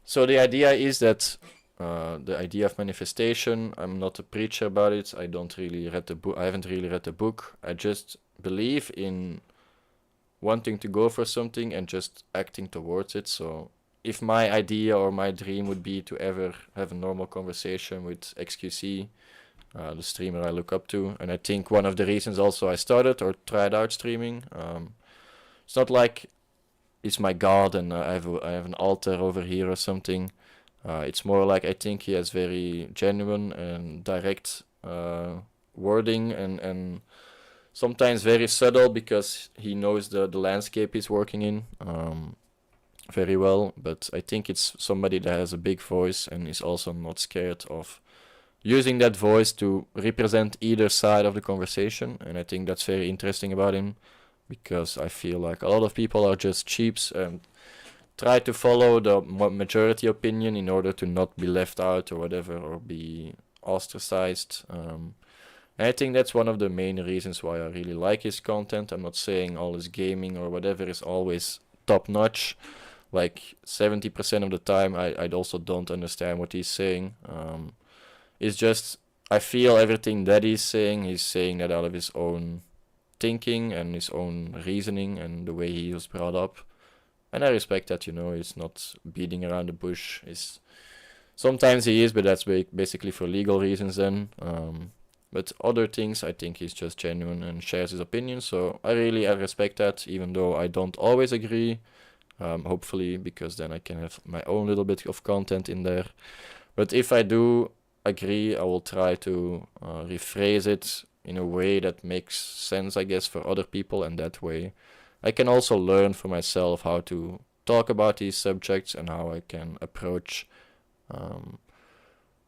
So the idea is that the idea of manifestation, I'm not a preacher about it. I don't really read the book. I haven't really read the book. I just believe in wanting to go for something and just acting towards it. So if my idea or my dream would be to ever have a normal conversation with xQc, the streamer I look up to, and I think one of the reasons also I started or tried out streaming, it's not like it's my god and I have an altar over here or something. It's more like I think he has very genuine and direct wording and sometimes very subtle because he knows the landscape he's working in very well. But I think it's somebody that has a big voice and is also not scared of using that voice to represent either side of the conversation. And I think that's very interesting about him, because I feel like a lot of people are just cheaps and try to follow the majority opinion in order to not be left out or whatever, or be ostracized. And I think that's one of the main reasons why I really like his content. I'm not saying all his gaming or whatever is always top notch. Like 70% of the time I also don't understand what he's saying. It's just, I feel everything that he's saying that out of his own thinking and his own reasoning and the way he was brought up. And I respect that, he's not beating around the bush. Sometimes he is, but that's basically for legal reasons then. But other things, I think he's just genuine and shares his opinion. So I respect that, even though I don't always agree. Hopefully, because then I can have my own little bit of content in there. But if I do agree, I will try to rephrase it in a way that makes sense, I guess, for other people, and that way I can also learn for myself how to talk about these subjects and how I can approach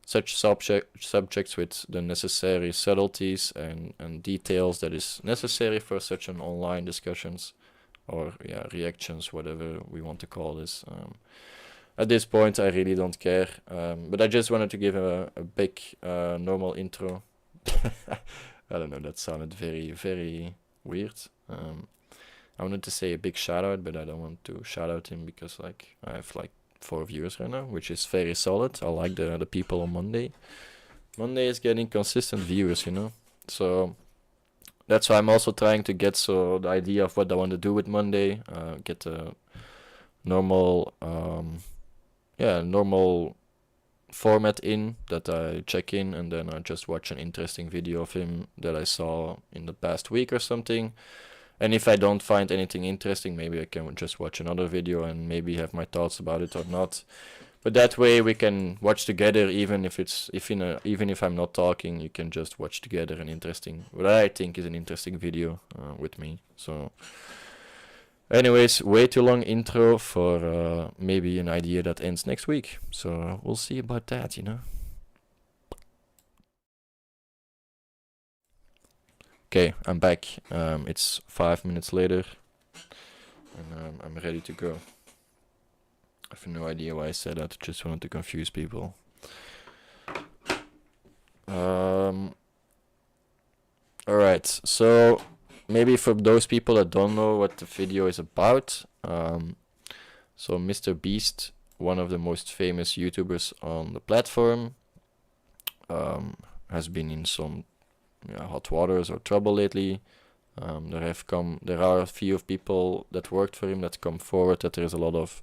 such subjects with the necessary subtleties and details that is necessary for such an online discussions or reactions, whatever we want to call this. At this point, I really don't care, but I just wanted to give a big normal intro. I don't know, that sounded very, very weird. I wanted to say a big shout out, but I don't want to shout out him because I have 4 viewers right now, which is very solid. I like the people on Monday. Monday is getting consistent viewers, So that's why I'm also trying to get the idea of what I want to do with Monday. Get a normal normal format in that I check in, and then I just watch an interesting video of him that I saw in the past week or something. And if I don't find anything interesting, maybe I can just watch another video and maybe have my thoughts about it or not. But that way we can watch together, even if I'm not talking, you can just watch together what I think is an interesting video with me. So anyways, way too long intro for maybe an idea that ends next week. So we'll see about that, Okay, I'm back. It's 5 minutes later, and I'm ready to go. I have no idea why I said that. Just wanted to confuse people. Alright, so maybe for those people that don't know what the video is about, so Mr. Beast, one of the most famous YouTubers on the platform, has been in some hot waters or trouble lately. There are a few people that worked for him that come forward that there's a lot of,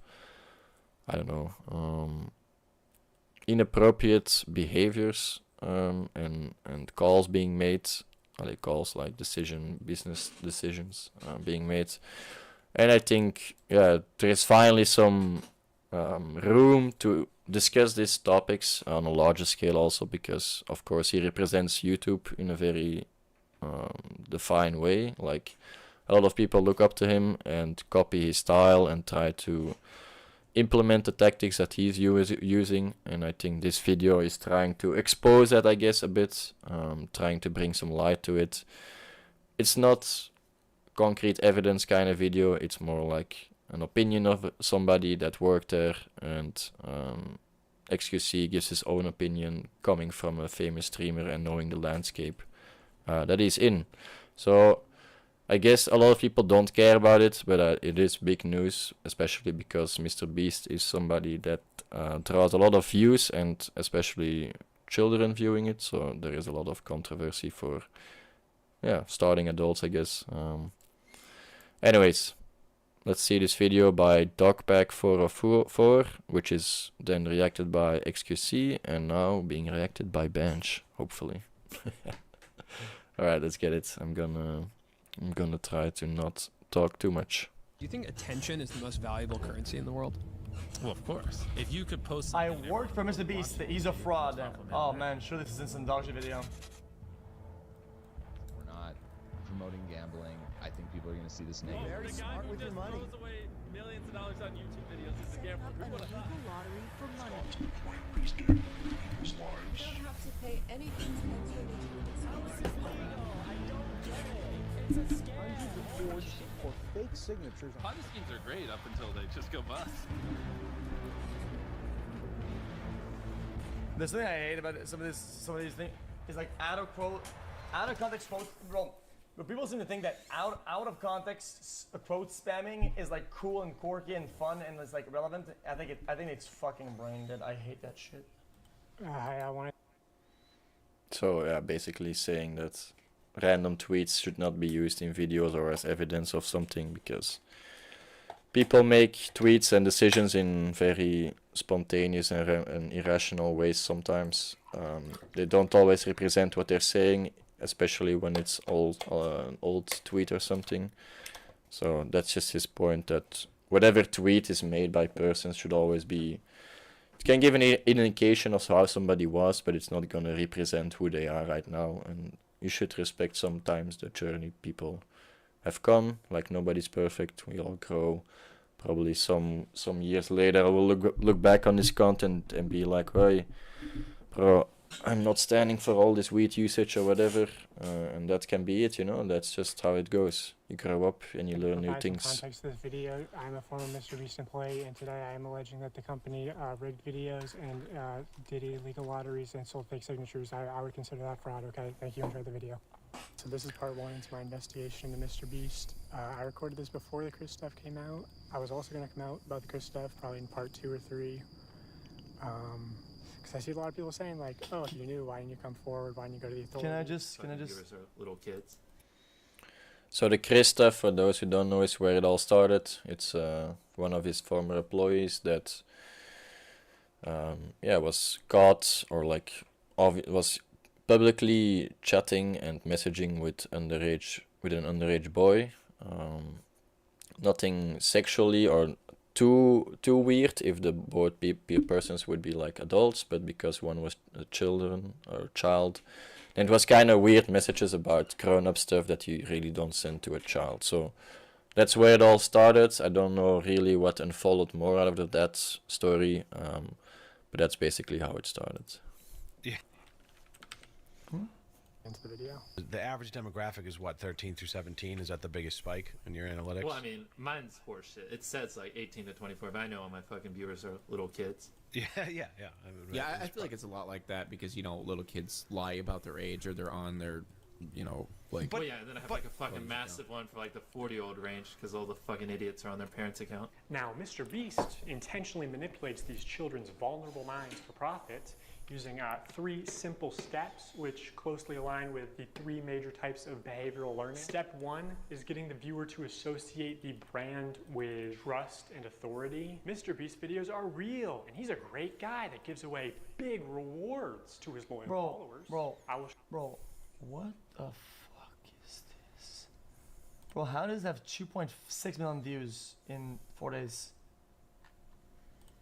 inappropriate behaviors and calls being made, business decisions being made. And I think there is finally some room to discuss these topics on a larger scale also, because of course he represents YouTube in a very defined way. Like, a lot of people look up to him and copy his style and try to implement the tactics that he's using, and I think this video is trying to expose that, I guess, a bit, trying to bring some light to it. It's not concrete evidence kind of video, it's more like an opinion of somebody that worked there, and xQc gives his own opinion coming from a famous streamer and knowing the landscape that he's in. So I guess a lot of people don't care about it, but it is big news, especially because Mr. Beast is somebody that draws a lot of views, and especially children viewing it, so there is a lot of controversy for, yeah, starting adults, I guess. Anyways, let's see this video by Dogpack404, which is then reacted by xQc, and now being reacted by Beinj, hopefully. Alright, let's get it. I'm gonna try to not talk too much. Do you think attention is the most valuable currency in the world? Well, of course. If you could post... I worked for Mr. Beast. He's a fraud. Oh man, sure this is some dog shit video. We're not promoting gambling. I think people are going to see this negative. Very smart with your money. Throws away millions of dollars on YouTube videos is a gambler. Who would have thought? Lottery for money. You don't have to pay anything to enter into this. Hundreds of forged or fake signatures. Ponzi schemes are great up until they just go bust. The thing I hate about some of these things is like out of context quotes, bro. But people seem to think that out of context quote spamming is like cool and quirky and fun and it's like relevant. I think it's fucking brain dead. I hate that shit. I want So yeah, basically saying that random tweets should not be used in videos or as evidence of something, because people make tweets and decisions in very spontaneous and irrational ways sometimes. They don't always represent what they're saying, especially when it's an old tweet or something. So that's just his point, that whatever tweet is made by persons should always be... It can give an indication of how somebody was, but it's not gonna represent who they are right now. And you should respect sometimes the journey people have come. Like, nobody's perfect. We all grow. Probably some years later I will look back on this content and be like, hey, bro, I'm not standing for all this weed usage or whatever. And that can be it, you know. That's just how it goes. You grow up and you learn new things. Context of this video, I'm a former Mr. Beast employee, and today I am alleging that the company rigged videos and did illegal lotteries and sold fake signatures. I would consider that fraud, okay? Thank you, enjoy the video. So this is part one into my investigation into Mr. Beast. I recorded this before the Chris stuff came out. I was also going to come out about the Chris stuff probably in part 2 or 3. Because I see a lot of people saying like, oh, if you knew, why didn't you come forward? Why didn't you go to the authorities? Can I just... Little kids. So the Chris stuff, for those who don't know, is where it all started. It's one of his former employees that was caught, or like was publicly chatting and messaging with an underage boy. Nothing sexually or too weird if the both persons would be like adults, but because one was a child, and it was kind of weird messages about grown-up stuff that you really don't send to a child. So that's where it all started. I don't know really what unfolded more out of that story, but that's basically how it started. Yeah. Into the video. The average demographic is what, 13 through 17? Is that the biggest spike in your analytics? Well, I mean, mine's horseshit. It says like 18 to 24, but I know all my fucking viewers are little kids. Yeah. I feel like it's a lot like that because, you know, little kids lie about their age or they're on their, you know, like... Well, yeah, and then I have like a fucking massive one for like the 40-year-old range because all the fucking idiots are on their parents' account. Now, Mr. Beast intentionally manipulates these children's vulnerable minds for profit using 3 simple steps which closely align with the 3 major types of behavioral learning. Step 1 is getting the viewer to associate the brand with trust and authority. Mr. Beast videos are real, and he's a great guy that gives away big rewards to his loyal followers. Bro, what the fuck is this? Bro, how does it have 2.6 million views in 4 days?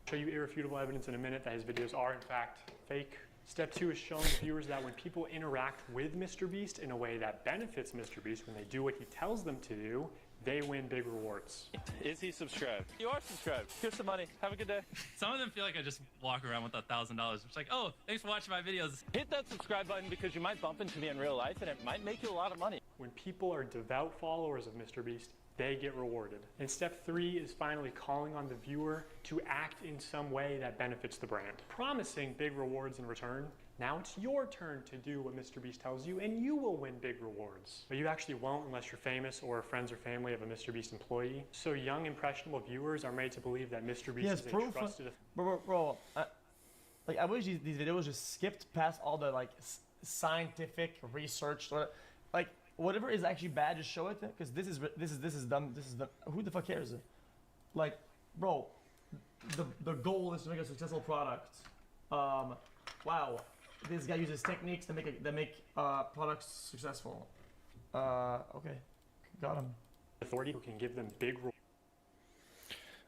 Show you irrefutable evidence in a minute that his videos are in fact fake. Step 2 is showing the viewers that when people interact with Mr. Beast in a way that benefits Mr. Beast, when they do what he tells them to do, they win big rewards. Is he subscribed? You are subscribed. Here's some money. Have a good day. Some of them feel like I just walk around with $1,000. It's like, oh, thanks for watching my videos. Hit that subscribe button because you might bump into me in real life and it might make you a lot of money. When people are devout followers of Mr. Beast, they get rewarded. And step 3 is finally calling on the viewer to act in some way that benefits the brand, promising big rewards in return. Now it's your turn to do what MrBeast tells you, and you will win big rewards. But you actually won't unless you're famous or friends or family of a MrBeast employee. So young, impressionable viewers are made to believe that MrBeast is a trusted... Bro, I wish these videos just skipped past all the like scientific research, or like whatever is actually bad, just show it, because this is dumb. This is dumb. Who the fuck cares? Like, bro, the goal is to make a successful product. Wow. This guy uses techniques to make products successful. Okay, got him. Authority who can give them big.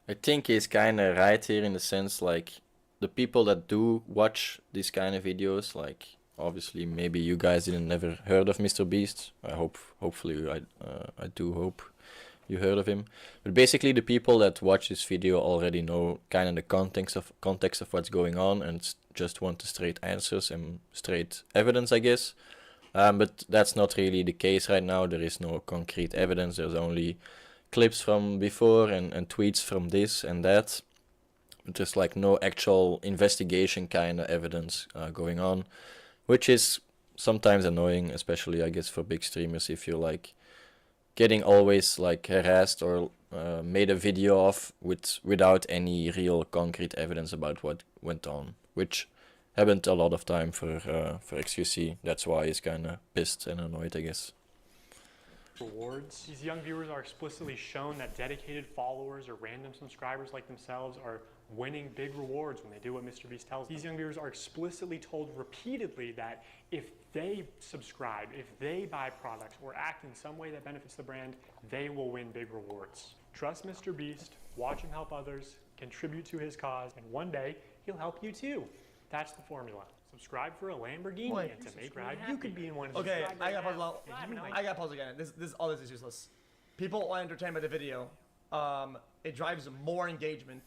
I think he's kind of right here in the sense, like, the people that do watch these kind of videos, like, obviously maybe you guys didn't never heard of MrBeast. Hopefully I do hope you heard of him. But basically the people that watch this video already know kind of the context of what's going on and just want the straight answers and straight evidence, I guess. But that's not really the case right now. There is no concrete evidence. There's only clips from before and tweets from this and that. But there's like no actual investigation kind of evidence going on, which is sometimes annoying, especially I guess for big streamers, if you're like getting always like harassed or made a video of without any real concrete evidence about what went on, which happened a lot of time for xQc. That's why he's kind of pissed and annoyed, I guess. Rewards. These young viewers are explicitly shown that dedicated followers or random subscribers like themselves are winning big rewards when they do what MrBeast tells them. These young viewers are explicitly told repeatedly that if they subscribe, if they buy products or act in some way that benefits the brand, they will win big rewards. Trust MrBeast, watch him help others, contribute to his cause, and one day he'll help you too. That's the formula. Subscribe for a Lamborghini, and to make you could be in one of these. Okay, I got pause again. All this is useless. People are entertained by the video. It drives more engagement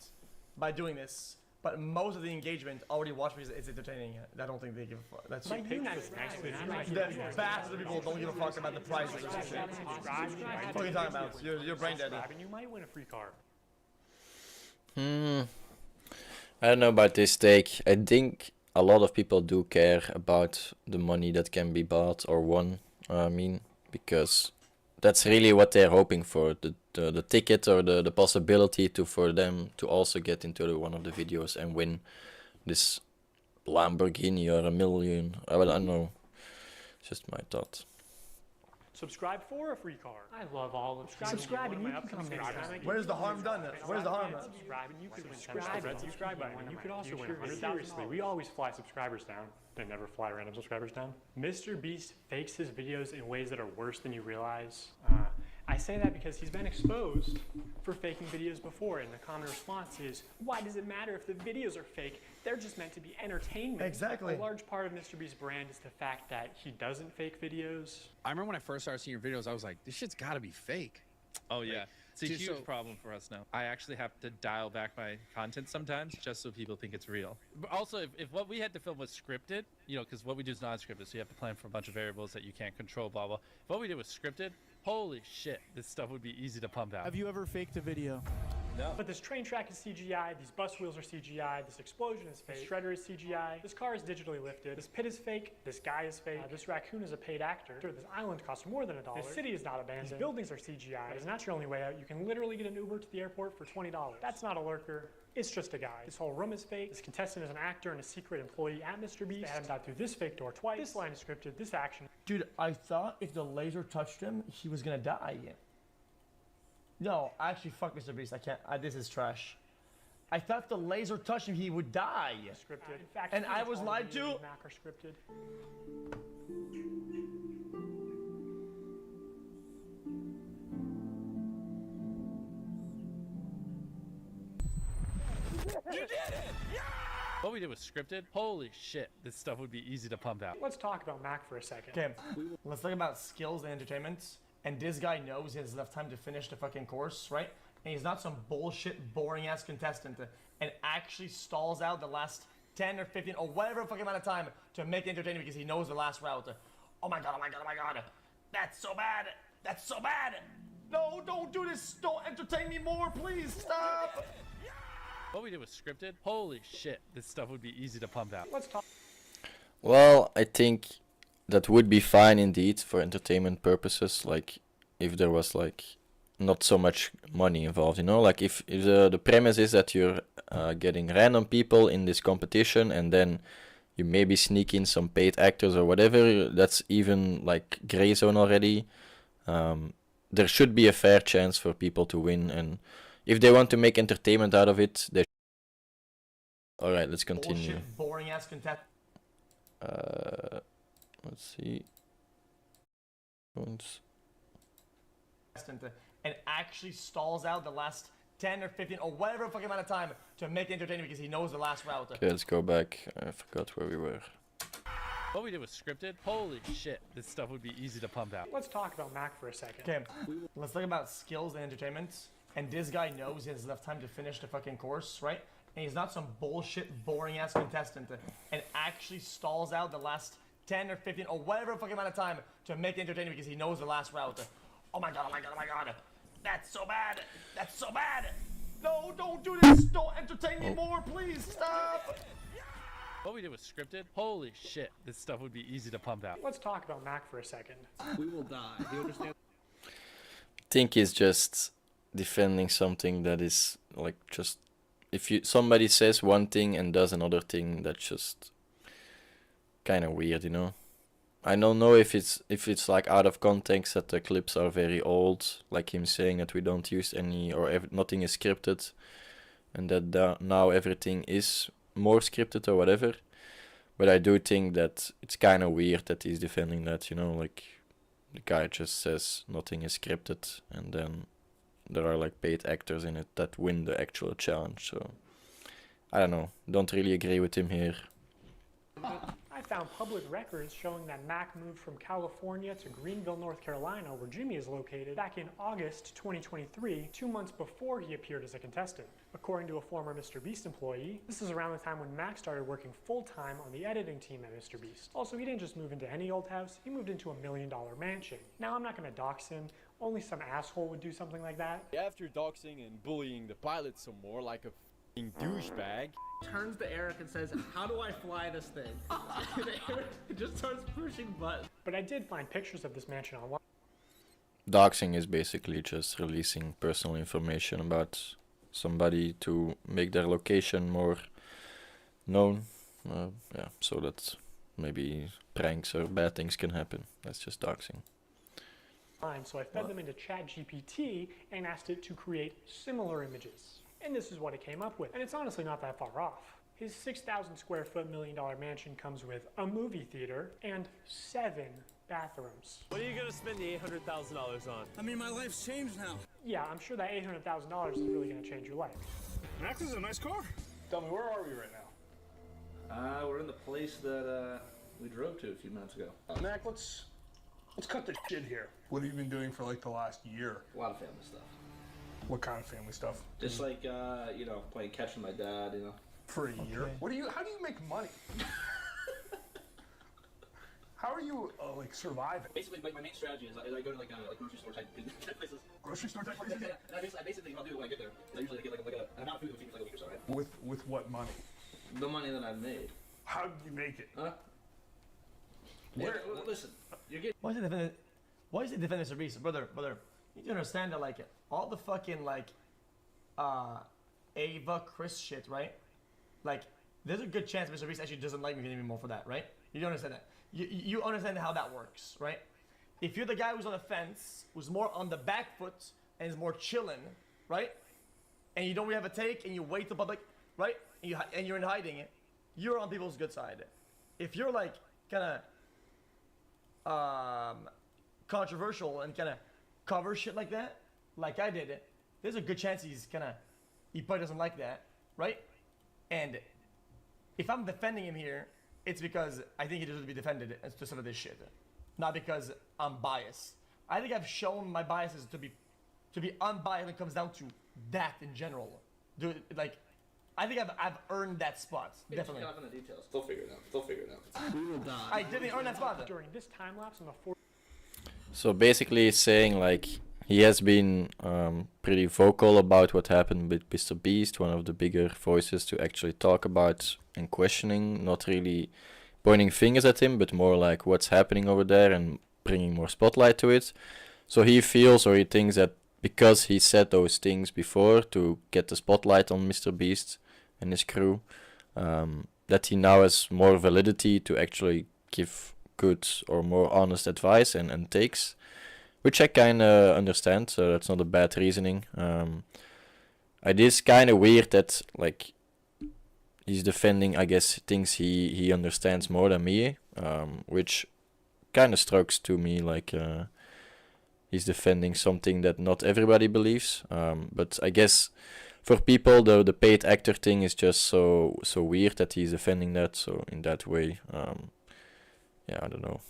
by doing this, but most of the engagement already watch because it's entertaining. I don't think they give a fuck. That's the vast of the people don't give a fuck about the prices or something. What are you talking about? You're brain dead. You might win a free car. I don't know about this take. I think a lot of people do care about the money that can be bought or won. I mean, because that's really what they're hoping for, the ticket or the possibility for them to also get into one of the videos and win this Lamborghini or $1 million. I don't know. It's just my thought. Subscribe for a free car. I love all of subscribe and you can come next time. Where's the harm done? Where's the harm done? Subscribe and you can win subscribe button. You could also win seriously. We always fly subscribers down. They never fly random subscribers down. MrBeast fakes his videos in ways that are worse than you realize. I say that because he's been exposed for faking videos before, and the common response is, why does it matter if the videos are fake? They're just meant to be entertainment. Exactly. A large part of MrBeast's brand is the fact that he doesn't fake videos. I remember when I first started seeing your videos, I was like, this shit's gotta be fake. Oh yeah, it's a Just huge so- problem for us now. I actually have to dial back my content sometimes just so people think it's real. But also, if what we had to film was scripted, you know, because what we do is non-scripted, so you have to plan for a bunch of variables that you can't control, blah, blah. If what we did was scripted, holy shit, this stuff would be easy to pump out. Have you ever faked a video? No. But this train track is CGI, these bus wheels are CGI, this explosion is fake, this shredder is CGI, this car is digitally lifted, this pit is fake, this guy is fake, this raccoon is a paid actor, this island costs more than $1, this city is not abandoned, these buildings are CGI, that is not your only way out. You can literally get an Uber to the airport for $20. That's not a lurker. It's just a guy. This whole room is fake. This contestant is an actor and a secret employee at MrBeast. They had him dive through this fake door twice. This line is scripted. This action. Dude, I thought if the laser touched him, he was gonna die. No, actually, fuck MrBeast. I can't. This is trash. I thought if the laser touched him, he would die. Scripted. In fact, And I was lied to? Mac are scripted. You did it! Yeah! What we did was scripted. Holy shit, this stuff would be easy to pump out. Let's talk about Mac for a second. Okay, let's talk about skills and entertainment. And this guy knows he has enough time to finish the fucking course, right? And he's not some bullshit, boring-ass contestant and actually stalls out the last 10 or 15 or whatever fucking amount of time to make it entertaining because he knows the last route. Oh my god, oh my god, oh my god. That's so bad. That's so bad. No, don't do this. Don't entertain me more, please. Stop. What we did was scripted. Holy shit, this stuff would be easy to pump out. Let's talk. Well, I think that would be fine indeed for entertainment purposes. Like, if there was like not so much money involved, you know, like if the premise is that you're getting random people in this competition and then you maybe sneak in some paid actors or whatever, that's even like gray zone already. There should be a fair chance for people to win, and if they want to make entertainment out of it, they. All right, let's continue. Bullshit, boring ass contest. Let's see. And actually stalls out the last 10 or 15 or whatever fucking amount of time to make it entertaining because he knows the last route. Okay, let's go back. I forgot where we were. What we did was scripted. Holy shit, this stuff would be easy to pump out. Let's talk about Mac for a second. Okay, let's talk about skills and entertainment. And this guy knows he has enough time to finish the fucking course, right? And he's not some bullshit, boring ass contestant and actually stalls out the last 10 or 15 or whatever fucking amount of time to make it entertaining because he knows the last route. Oh my god, oh my god, oh my god. That's so bad. That's so bad. No, don't do this. Don't entertain me more, please. Stop. What we did was scripted. Holy shit, this stuff would be easy to pump out. Let's talk about Mac for a second. We will die. Do you understand? I think he's just defending something that is like just if somebody says one thing and does another thing, that's just kind of weird, you know. I don't know if it's like out of context that the clips are very old, like him saying that we don't use any or nothing is scripted, and that now everything is more scripted or whatever. But I do think that it's kind of weird that he's defending that, you know, like the guy just says nothing is scripted and then there are like paid actors in it that win the actual challenge. So I don't know, don't really agree with him here. I found public records showing that Mac moved from California to Greenville, North Carolina, where Jimmy is located, back in August 2023, 2 months before he appeared as a contestant. According to a former MrBeast employee, this is around the time when Mac started working full-time on the editing team at MrBeast. Also, he didn't just move into any old house, he moved into $1 million mansion. Now, I'm not going to dox him, only some asshole would do something like that. After doxing and bullying the pilot some more like a f***ing douchebag, Turns to Eric and says, how do I fly this thing? Eric just starts pushing buttons. But I did find pictures of this mansion online. Doxing is basically just releasing personal information about somebody to make their location more known. Yeah, so that maybe pranks or bad things can happen. That's just doxing. So I fed them into ChatGPT and asked it to create similar images. And this is what it came up with. And it's honestly not that far off. His 6,000 square foot $1 million mansion comes with a movie theater and 7 bathrooms. What are you gonna spend the $800,000 on? I mean, my life's changed now. Yeah, I'm sure that $800,000 is really gonna change your life. Max, this is a nice car. Tell me, where are we right now? We're in the place that we drove to a few minutes ago. Mac, let's cut the shit here. What have you been doing for like the last year? A lot of family stuff. What kind of family stuff? Just like you know, playing catch with my dad, you know. For a year? How do you make money? How are you like surviving? Basically, my main strategy is I go to like grocery store type places. Grocery store type places? Yeah. I basically I'll do it when I get there. I usually get like an amount of food that feeds me for like a week or so, right? With what money? The money that I've made. How did you make it? Huh? Where? Well, listen, you're getting. Why is it defending MrBeast? Brother, you need to understand that like all the fucking like Ava Chris shit, right? Like there's a good chance MrBeast actually doesn't like me anymore for that, right? You understand that? You understand how that works, right? If you're the guy who's on the fence, who's more on the back foot and is more chilling, right? And you don't really have a take and you wait till public, right? And you're in hiding, you're on people's good side. If you're like kind of controversial and kind of cover shit like that, like I did it, there's a good chance he probably doesn't like that, right? And if I'm defending him here, it's because I think he deserves to be defended to some of this shit, not because I'm biased. I think I've shown my biases to be unbiased when it comes down to that in general. Dude, like, I think I've earned that spot. Definitely. Not in the details. They'll figure it out. We will die. I didn't earn that spot. During this time lapse on the 4th. So basically he's saying like he has been pretty vocal about what happened with MrBeast, one of the bigger voices to actually talk about and questioning, not really pointing fingers at him, but more like what's happening over there and bringing more spotlight to it. So he feels, or he thinks, that because he said those things before to get the spotlight on MrBeast and his crew, that he now has more validity to actually give good or more honest advice and takes, which I kind of understand, so that's not a bad reasoning. It is kind of weird that, like, he's defending, I guess, things he understands more than me, which kind of strokes to me like he's defending something that not everybody believes. But I guess for people, the paid actor thing is just so weird that he's defending that. So in that way, yeah, I don't know.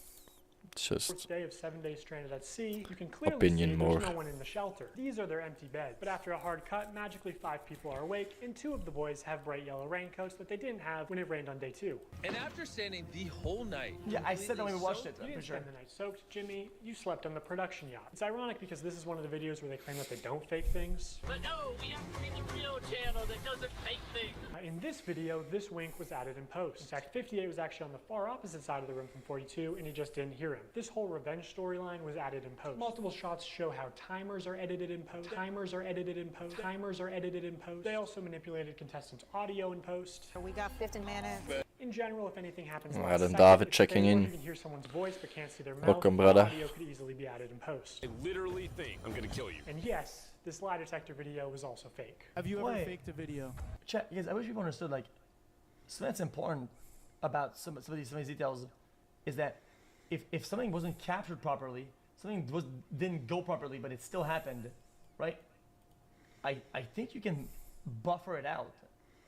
It's just day of 7 days stranded at sea, you can clearly opinion see more. there's no one in the shelter. These are their empty beds. But after a hard cut, magically 5 people are awake, and 2 of the boys have bright yellow raincoats that they didn't have when it rained on day 2. And after standing the whole night, Yeah, I said that when we watched it. You For didn't sure. spend the night soaked, Jimmy. You slept on the production yacht. It's ironic because this is one of the videos where they claim that they don't fake things. But no, we have to be the real channel that doesn't fake things. In this video, this wink was added in post. In fact, 58 was actually on the far opposite side of the room from 42, and he just didn't hear him. This whole revenge storyline was added in post. Multiple shots show how timers are edited in post. Timers are edited in post. Timers are edited in post. They also manipulated contestants' audio in post. We got 15 minutes. In general, if anything happens Well, last Adam second, David it's checking fake, or in. you can hear someone's voice but can't see their mouth. Welcome, The brother. audio could easily be added in post. I literally think I'm gonna kill you. And yes, this lie detector video was also fake. Have you ever Wait. faked a video? Chat, because I wish people understood, like, something that's important about some of these details is that if something wasn't captured properly, something didn't go properly, but it still happened, right? I think you can buffer it out.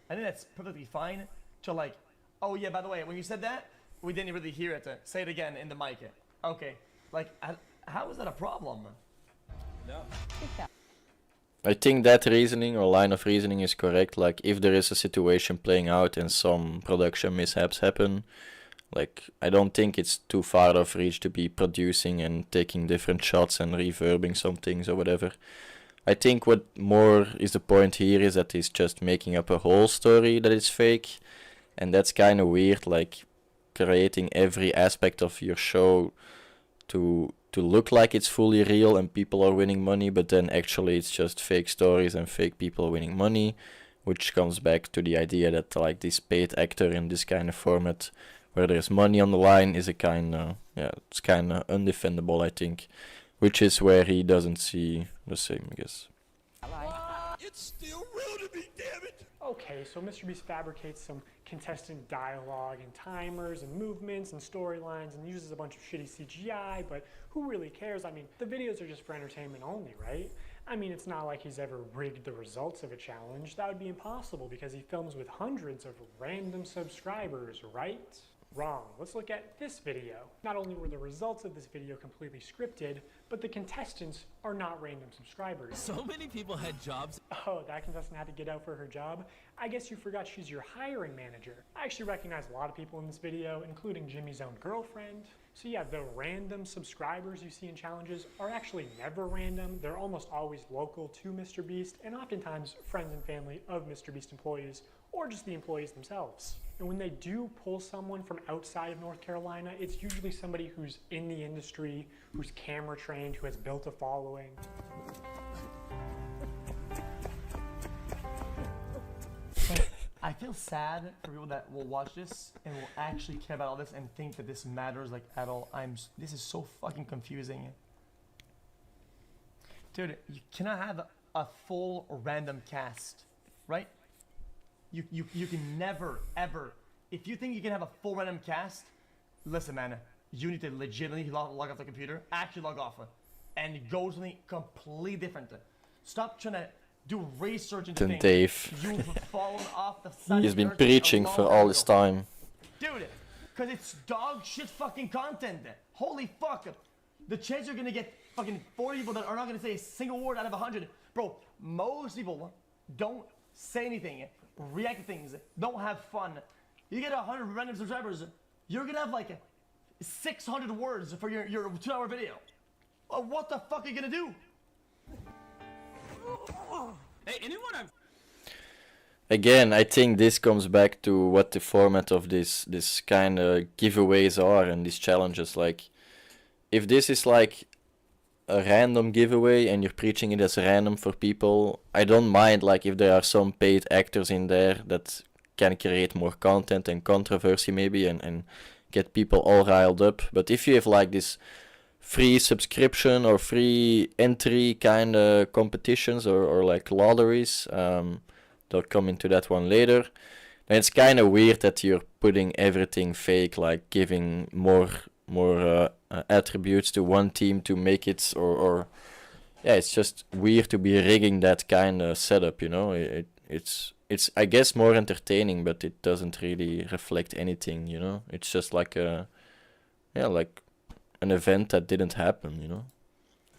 I think that's perfectly fine to, like, oh yeah, by the way, when you said that, we didn't really hear it. Say it again in the mic. Okay, like, how is that a problem? no. I think that reasoning or line of reasoning is correct. Like, if there is a situation playing out and some production mishaps happen, like, I don't think it's too far of reach to be producing and taking different shots and reverbing some things or whatever. I think what more is the point here is that he's just making up a whole story that is fake, and that's kind of weird, like creating every aspect of your show to look like it's fully real and people are winning money, but then actually it's just fake stories and fake people winning money, which comes back to the idea that, like, this paid actor in this kind of format where there's money on the line is a kind of, yeah, it's kind of undefendable, I think, which is where he doesn't see the same, I guess. It's still real to me, damn it! Okay, so MrBeast fabricates some contestant dialogue and timers and movements and storylines and uses a bunch of shitty CGI, but who really cares? I mean, the videos are just for entertainment only, right? I mean, it's not like he's ever rigged the results of a challenge. That would be impossible because he films with hundreds of random subscribers, right? Wrong. Let's look at this video. Not only were the results of this video completely scripted, but the contestants are not random subscribers. So many people had jobs. Oh, that contestant had to get out for her job? I guess you forgot she's your hiring manager. I actually recognize a lot of people in this video, including Jimmy's own girlfriend. So yeah, the random subscribers you see in challenges are actually never random. They're almost always local to MrBeast, and oftentimes friends and family of MrBeast employees, or just the employees themselves. And when they do pull someone from outside of North Carolina, it's usually somebody who's in the industry, who's camera trained, who has built a following. I feel sad for people that will watch this and will actually care about all this and think that this matters, like, at all. This is so fucking confusing. Dude, you cannot have a full random cast, right? You can never, ever. If you think you can have a full random cast, listen, man, you need to legitimately log off the computer, actually log off, and go to something completely different. Stop trying to do research into Then things. Dave. You've fallen off the side He's of the been earth preaching a for long all time this ago. time. Dude, because it's dog shit fucking content. Holy fuck. The chance you're gonna get fucking 40 people that are not gonna say a single word out of 100. Bro, most people don't say anything, react to things, don't have fun. You get 100 random subscribers, you're gonna have like 600 words for your 2-hour video. What the fuck are you gonna do? Hey, anyone I'm Again, I think this comes back to what the format of this kind of giveaways are and these challenges. Like, if this is like a random giveaway and you're preaching it as random for people, I don't mind like if there are some paid actors in there that can create more content and controversy maybe and get people all riled up. But if you have like this free subscription or free entry kind of competitions or like lotteries, they'll come into that one later. And it's kind of weird that you're putting everything fake, like giving more attributes to one team to make it, or yeah, it's just weird to be rigging that kind of setup, you know. It's I guess more entertaining, but it doesn't really reflect anything, you know. It's just like like an event that didn't happen, you know.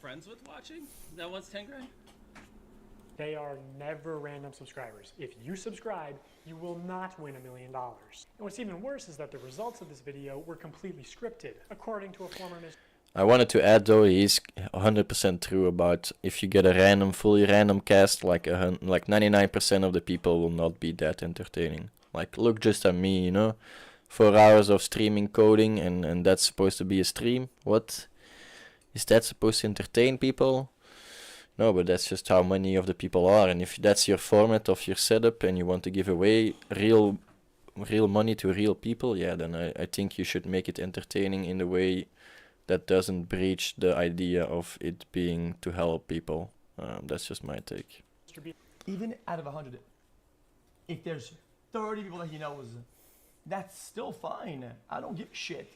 friends with watching that wants 10 grand? They are never random subscribers. If you subscribe, you will not win $1 million. And what's even worse is that the results of this video were completely scripted, according to a former I wanted to add though, he's 100% true about if you get a fully random cast, like 99% of the people will not be that entertaining. Like, look just at me, you know, 4 hours of streaming coding and that's supposed to be a stream. What? Is that supposed to entertain people? No, but that's just how many of the people are. And if that's your format of your setup and you want to give away real money to real people, yeah, then I think you should make it entertaining in the way that doesn't breach the idea of it being to help people. That's just my take. Even out of 100, if there's 30 people that he knows, that's still fine. I don't give a shit.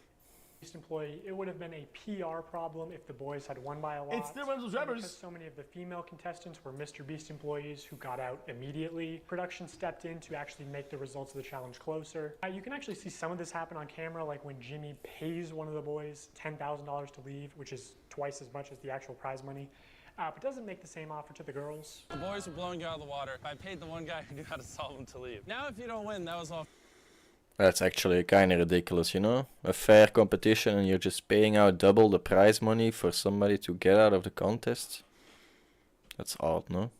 employee, it would have been a PR problem if the boys had won by a lot. It's still one of those drivers. Because so many of the female contestants were Mr. Beast employees who got out immediately. Production stepped in to actually make the results of the challenge closer. You can actually see some of this happen on camera, like when Jimmy pays one of the boys $10,000 to leave, which is twice as much as the actual prize money. But doesn't make the same offer to the girls. The boys were blowing you out of the water. I paid the one guy who knew how to solve them to leave. Now if you don't win, that was all. That's actually kind of ridiculous, you know? A fair competition and you're just paying out double the prize money for somebody to get out of the contest? That's odd, no?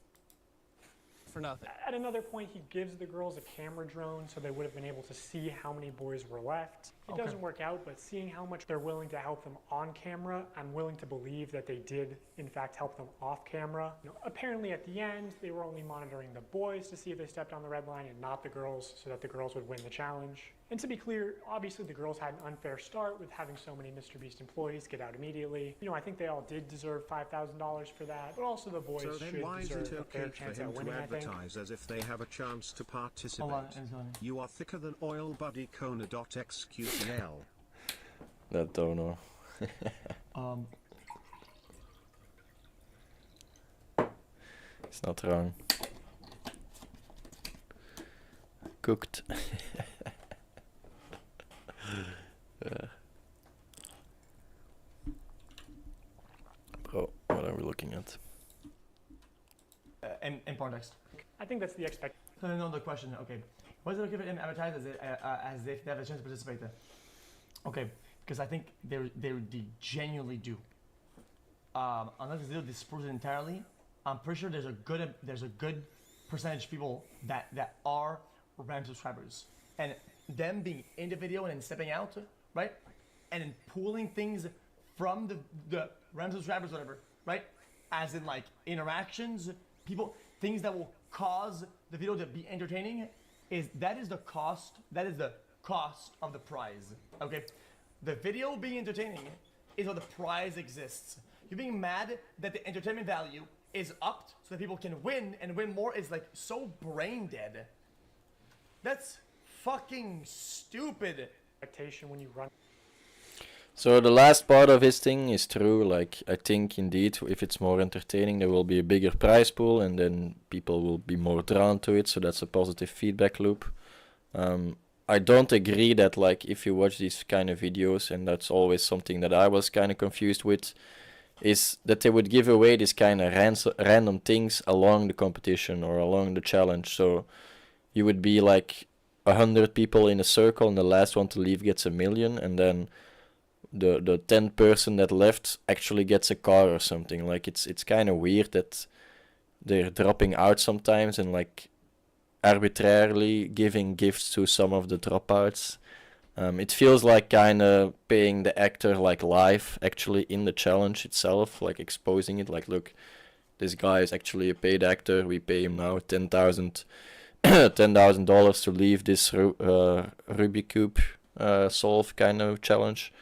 For nothing. At another point, he gives the girls a camera drone so they would have been able to see how many boys were left. It doesn't work out, but seeing how much they're willing to help them on camera, I'm willing to believe that they did, in fact, help them off camera. You know, apparently, at the end, they were only monitoring the boys to see if they stepped on the red line and not the girls, so that the girls would win the challenge. And to be clear, obviously the girls had an unfair start with having so many Mr. Beast employees get out immediately. You know, I think they all did deserve $5,000 for that, but also the boys so then should why is deserve it a fair okay for chance him at winning, to I think. advertise as if they have a chance to participate? Hold on. You are thicker than oil buddy Kona.xQcl. That don't know. It's not wrong. Cooked. Bro, what are we looking at? In context. I think that's the expectation. Another question. Okay, was it okay for him to advertise as if they have a chance to participate? Okay, because I think they genuinely do. Unless they disprove it entirely, I'm pretty sure there's a good percentage of people that are RAM subscribers, and them being in the video and then stepping out, right, and then pulling things from the RAM subscribers, whatever, right, as in like interactions, people, things that will cause the video to be entertaining, that is the cost of the prize. Okay, the video being entertaining is what the prize exists. You being mad that the entertainment value is upped so that people can win and win more is like so brain dead. That's fucking stupid. Expectation when you run. So the last part of his thing is true. Like, I think indeed, if it's more entertaining, there will be a bigger prize pool, and then people will be more drawn to it. So that's a positive feedback loop. I don't agree that, like, if you watch these kind of videos, and that's always something that I was kind of confused with, is that they would give away these kind of random things along the competition or along the challenge. So you would be like 100 people in a circle, and the last one to leave gets $1 million, and then the 10th person that left actually gets a car or something. Like, it's kind of weird that they're dropping out sometimes and like arbitrarily giving gifts to some of the dropouts. It feels like kind of paying the actor like live actually in the challenge itself, like exposing it, like look, this guy is actually a paid actor, we pay him now $10,000 to leave this Rubik Cube solve kind of challenge.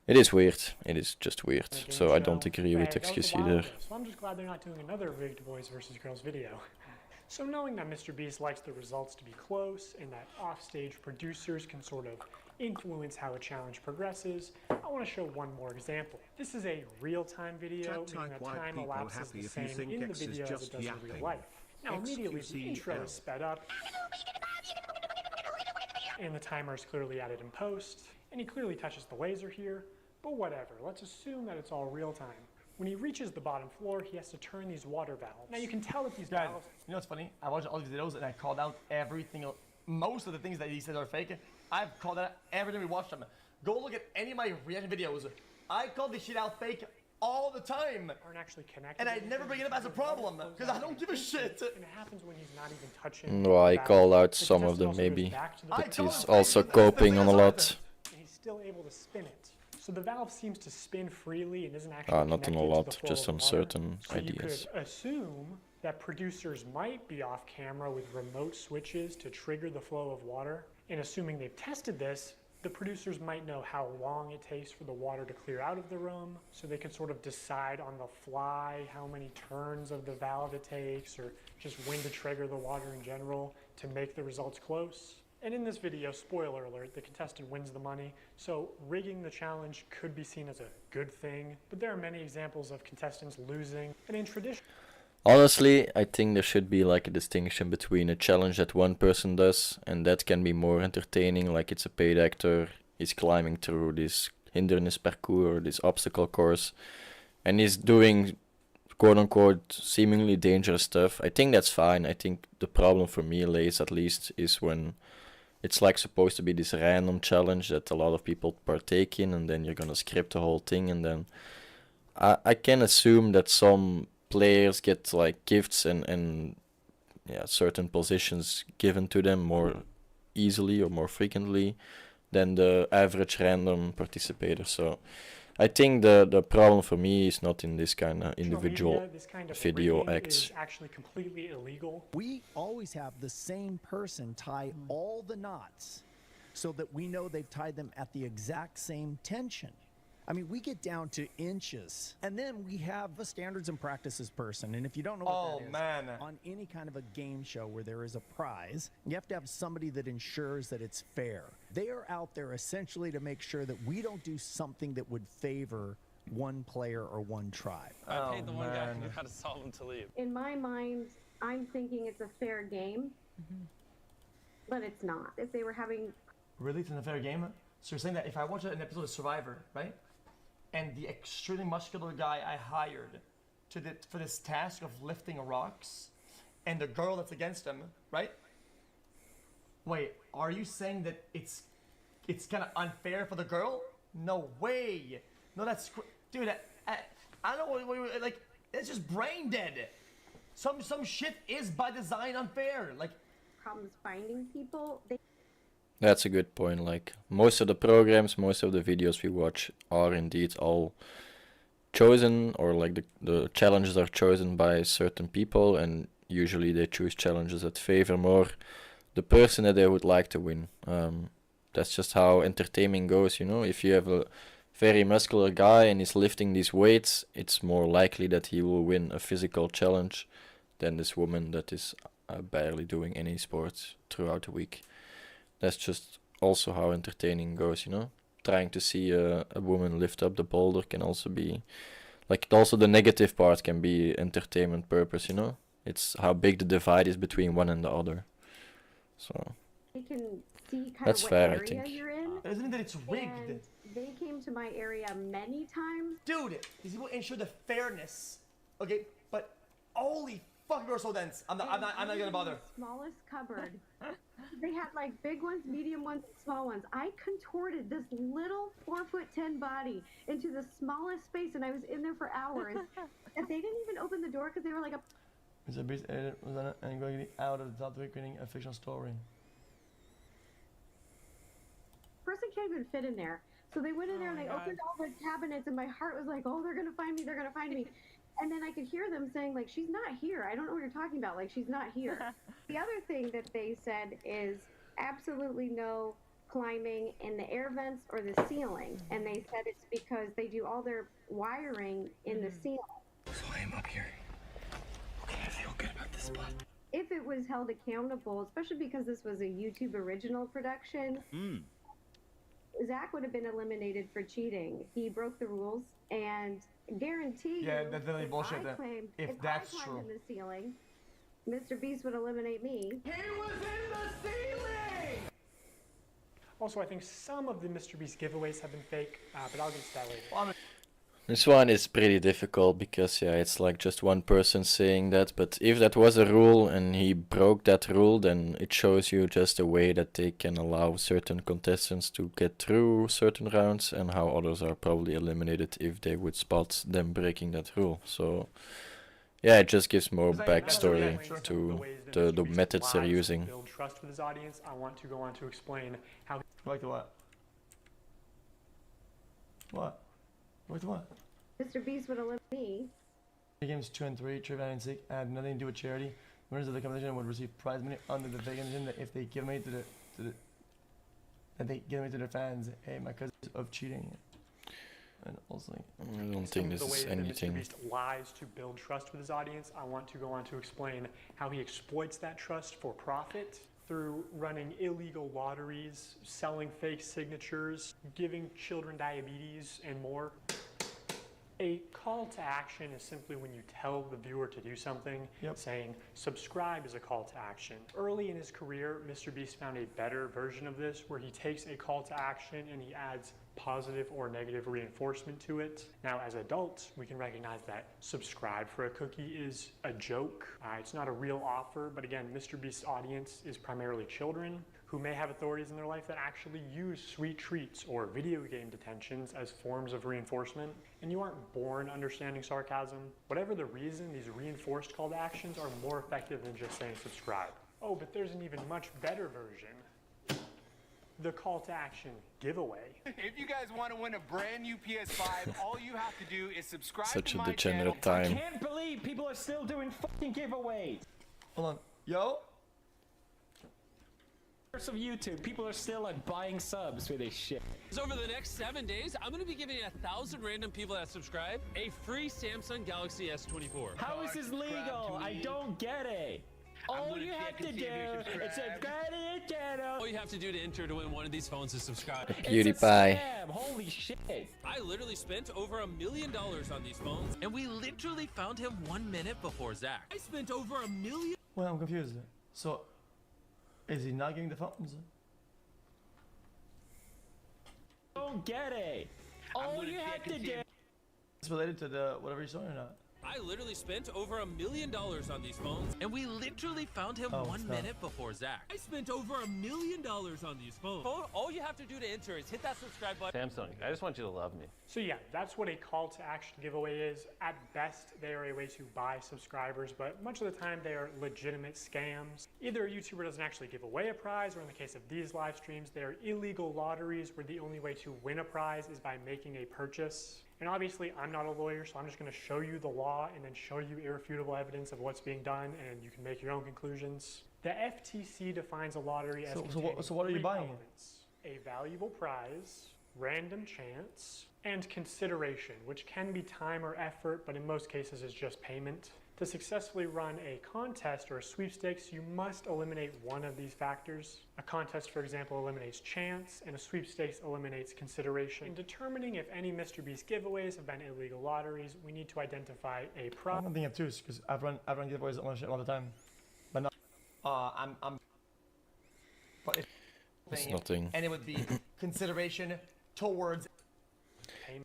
It is weird. It is just weird. So I don't agree with xQc there. So I'm just glad they're not doing another rigged boys versus girls video. So knowing that Mr. Beast likes the results to be close and that offstage producers can sort of influence how a challenge progresses, I want to show one more example. This is a real-time video, meaning that time elapse is the same in the video as it does in real life. Now immediately the intro is sped up, and the timer is clearly added in post, and he clearly touches the laser here, but whatever, let's assume that it's all real time. When he reaches the bottom floor, he has to turn these water valves. Now you can tell that these valves... You know what's funny? I watched all these videos and I called out most of the things that he said are fake. I've called out every time we watched them. Go look at any of my reaction videos. I call this shit out fake all the time. Aren't actually connected. And I never bring it up as a problem because I don't give a shit. And it happens when he's not even touching. No, I call out some of them maybe, but he's also coping on a lot. And he's still able to spin it. So the valve seems to spin freely and isn't actually not on a lot, just on certain ideas. You could assume that producers might be off camera with remote switches to trigger the flow of water. And assuming they've tested this, the producers might know how long it takes for the water to clear out of the room, so they can sort of decide on the fly how many turns of the valve it takes, or just when to trigger the water in general to make the results close. And in this video, spoiler alert, the contestant wins the money, so rigging the challenge could be seen as a good thing, but there are many examples of contestants losing, and in tradition... Honestly, I think there should be like a distinction between a challenge that one person does, and that can be more entertaining, like it's a paid actor, he's climbing through this hinderness parkour, or this obstacle course, and he's doing quote-unquote seemingly dangerous stuff. I think that's fine. I think the problem for me lays at least is when it's like supposed to be this random challenge that a lot of people partake in, and then you're gonna script the whole thing, and then I can assume that some players get like gifts and certain positions given to them more easily or more frequently than the average random participator. So I think the problem for me is not in this kind of individual video acts. Is actually completely illegal. We always have the same person tie all the knots so that we know they've tied them at the exact same tension. I mean, we get down to inches, and then we have a standards and practices person. And if you don't know what that is, on any kind of a game show where there is a prize, you have to have somebody that ensures that it's fair. They are out there essentially to make sure that we don't do something that would favor one player or one tribe. I paid the one guy who knew how to solve them to leave. In my mind, I'm thinking it's a fair game, but it's not. If they were having... Really? It's a fair game? So you're saying that if I watch an episode of Survivor, right? And the extremely muscular guy I hired for this task of lifting rocks, and the girl that's against him, right? Wait, are you saying that it's kind of unfair for the girl? No way. No, that's dude. I don't know. Like, it's just brain dead. Some shit is by design unfair. Like problems finding people. That's a good point. Like most of the programs, most of the videos we watch are indeed all chosen, or like the challenges are chosen by certain people, and usually they choose challenges that favor more the person that they would like to win. That's just how entertainment goes, you know. If you have a very muscular guy and he's lifting these weights, it's more likely that he will win a physical challenge than this woman that is barely doing any sports throughout the week. That's just also how entertaining goes, you know. Trying to see a woman lift up the boulder can also be, like, also the negative part can be entertainment purpose, you know. It's how big the divide is between one and the other. So they can see kind that's of what fair, area I think. you're in. Isn't it that it's rigged? And they came to my area many times. Dude, these people ensure the fairness. Okay, but holy fuck, you're so dense. I'm not gonna bother. Smallest cupboard They had like big ones, medium ones, and small ones. I contorted this little 4'10" body into the smallest space, and I was in there for hours. And they didn't even open the door because they were like a. Mr. Beast edited Rosanna and going out of the top three, creating a fictional story. Person can't even fit in there. So they went in there and they opened all the cabinets, and my heart was like, oh, they're gonna find me, they're gonna find me. And then I could hear them saying, like, she's not here. I don't know what you're talking about. Like, she's not here. The other thing that they said is absolutely no climbing in the air vents or the ceiling. And they said it's because they do all their wiring in the ceiling. So I am up here. Okay, I feel good about this spot. If it was held accountable, especially because this was a YouTube original production, Zach would have been eliminated for cheating. He broke the rules, and guarantee Yeah, you, that's definitely bullshit. If that's I true. climbed in the ceiling, Mr. Beast would eliminate me. He was in the ceiling! Also, I think some of the Mr. Beast giveaways have been fake, but I'll get to that later. Well, This one is pretty difficult because yeah, it's like just one person saying that, but if that was a rule and he broke that rule, then it shows you just a way that they can allow certain contestants to get through certain rounds and how others are probably eliminated if they would spot them breaking that rule. So yeah, it just gives more backstory to the methods they're using. Build trust with his audience. I want to go on to explain how. Like the what? What? Like the what? Mr. Beast would eliminate me. Games 2 and 3, Trivia and Seek, had nothing to do with charity. Winners of the competition would receive prize money under the fake condition that if they give money to their fans. Hey, my cousin of cheating. And also, I don't think this is anything. Mr. Beast lies to build trust with his audience. I want to go on to explain how he exploits that trust for profit through running illegal lotteries, selling fake signatures, giving children diabetes, and more. A call to action is simply when you tell the viewer to do something, saying subscribe is a call to action. Early in his career, Mr. Beast found a better version of this where he takes a call to action and he adds positive or negative reinforcement to it. Now, as adults, we can recognize that subscribe for a cookie is a joke. It's not a real offer, but again, Mr. Beast's audience is primarily children who may have authorities in their life that actually use sweet treats or video game detentions as forms of reinforcement, and you aren't born understanding sarcasm. Whatever the reason, these reinforced call to actions are more effective than just saying subscribe. Oh, but there's an even much better version. The call to action giveaway. If you guys want to win a brand new PS5, all you have to do is subscribe Such to a my degenerate channel. time. I can't believe people are still doing fucking giveaways. Hold on. Yo? Of YouTube, people are still like buying subs for this shit. So over the next 7 days, I'm gonna be giving 1,000 random people that subscribe a free Samsung Galaxy S24. How is this legal? I don't get it. All you have to do is subscribe to your channel. All you have to do to enter to win one of these phones is subscribe. PewDiePie. Holy shit. I literally spent over $1 million on these phones, and we literally found him 1 minute before Zach. I spent over $1 million. Well, I'm confused. So, is he not getting the phones? Don't get it. All you have to do. It's related to the whatever he's showing or not? I literally spent over $1 million on these phones, and we literally found him 1 minute before Zach. I spent over $1 million on these phones. All you have to do to enter is hit that subscribe button. Samsung, I just want you to love me. So yeah, that's what a call to action giveaway is. At best, they are a way to buy subscribers, but much of the time they are legitimate scams. Either a YouTuber doesn't actually give away a prize, or in the case of these live streams, they are illegal lotteries where the only way to win a prize is by making a purchase. And obviously, I'm not a lawyer, so I'm just going to show you the law and then show you irrefutable evidence of what's being done, and you can make your own conclusions. The FTC defines a lottery as So what are you buying? elements: a valuable prize, random chance, and consideration, which can be time or effort, but in most cases is just payment. To successfully run a contest or a sweepstakes, you must eliminate one of these factors. A contest, for example, eliminates chance, and a sweepstakes eliminates consideration. In determining if any Mr. Beast giveaways have been illegal lotteries, we need to identify a problem. I'm thinking of two, because I've run giveaways on my shit all the time. But not. But It's nothing. And it would be consideration towards.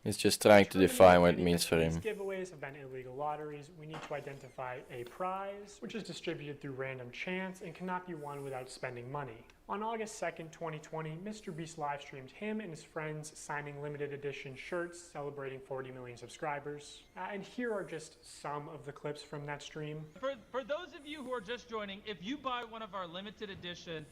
He's just trying to define what it means for him. Giveaways have been illegal lotteries. We need to identify a prize, which is distributed through random chance and cannot be won without spending money. On August 2nd, 2020, Mr. Beast live streamed him and his friends signing limited edition shirts celebrating 40 million subscribers. And here are just some of the clips from that stream. For those of you who are just joining, if you buy one of our limited edition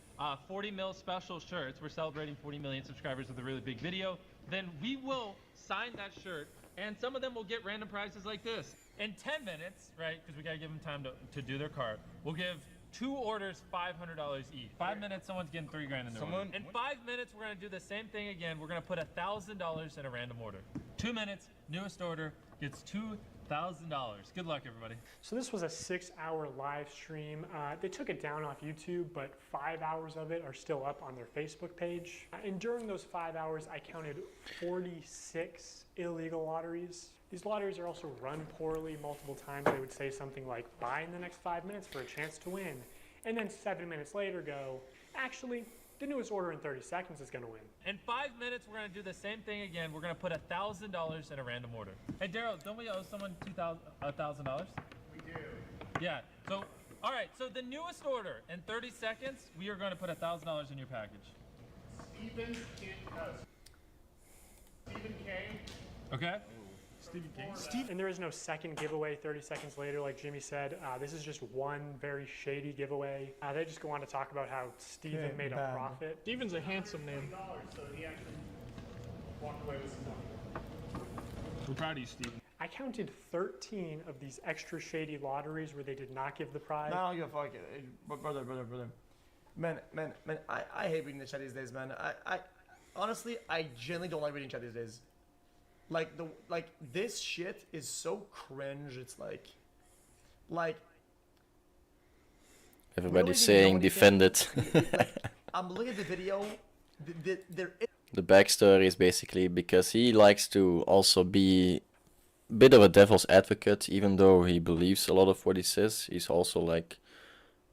40 mil special shirts, we're celebrating 40 million subscribers with a really big video, then we will sign that shirt, and some of them will get random prizes like this. In 10 minutes, right, because we gotta give them time to do their cart, we'll give 2 orders $500 each. 5 minutes, someone's getting $3 grand in their order. In 5 minutes, we're gonna do the same thing again. We're gonna put $1,000 in a random order. 2 minutes, newest order gets $2,000. Good luck, everybody. So this was a 6-hour live stream. They took it down off YouTube, but 5 hours of it are still up on their Facebook page. And during those 5 hours, I counted 46 illegal lotteries. These lotteries are also run poorly. Multiple times they would say something like, buy in the next 5 minutes for a chance to win. And then 7 minutes later go, actually, the newest order in 30 seconds is gonna win. In 5 minutes, we're gonna do the same thing again. We're gonna put $1,000 in a random order. Hey, Daryl, don't we owe someone $1,000? We do. Yeah, so, all right, so the newest order, in 30 seconds, we are gonna put $1,000 in your package. Stephen K. Okay. And there is no second giveaway 30 seconds later, like Jimmy said. This is just one very shady giveaway. They just go on to talk about how Steven made a profit. Steven's a handsome name. So he actually walked away with some money. We're proud of you, Steven. I counted 13 of these extra shady lotteries where they did not give the prize. No, you fuck it. Brother. Man, I hate reading the chat these days, man. I honestly, I genuinely don't like reading chat these days. Like this shit is so cringe. It's like everybody's saying defend it. I'm looking at the video. The backstory is basically because he likes to also be a bit of a devil's advocate, even though he believes a lot of what he says. He's also like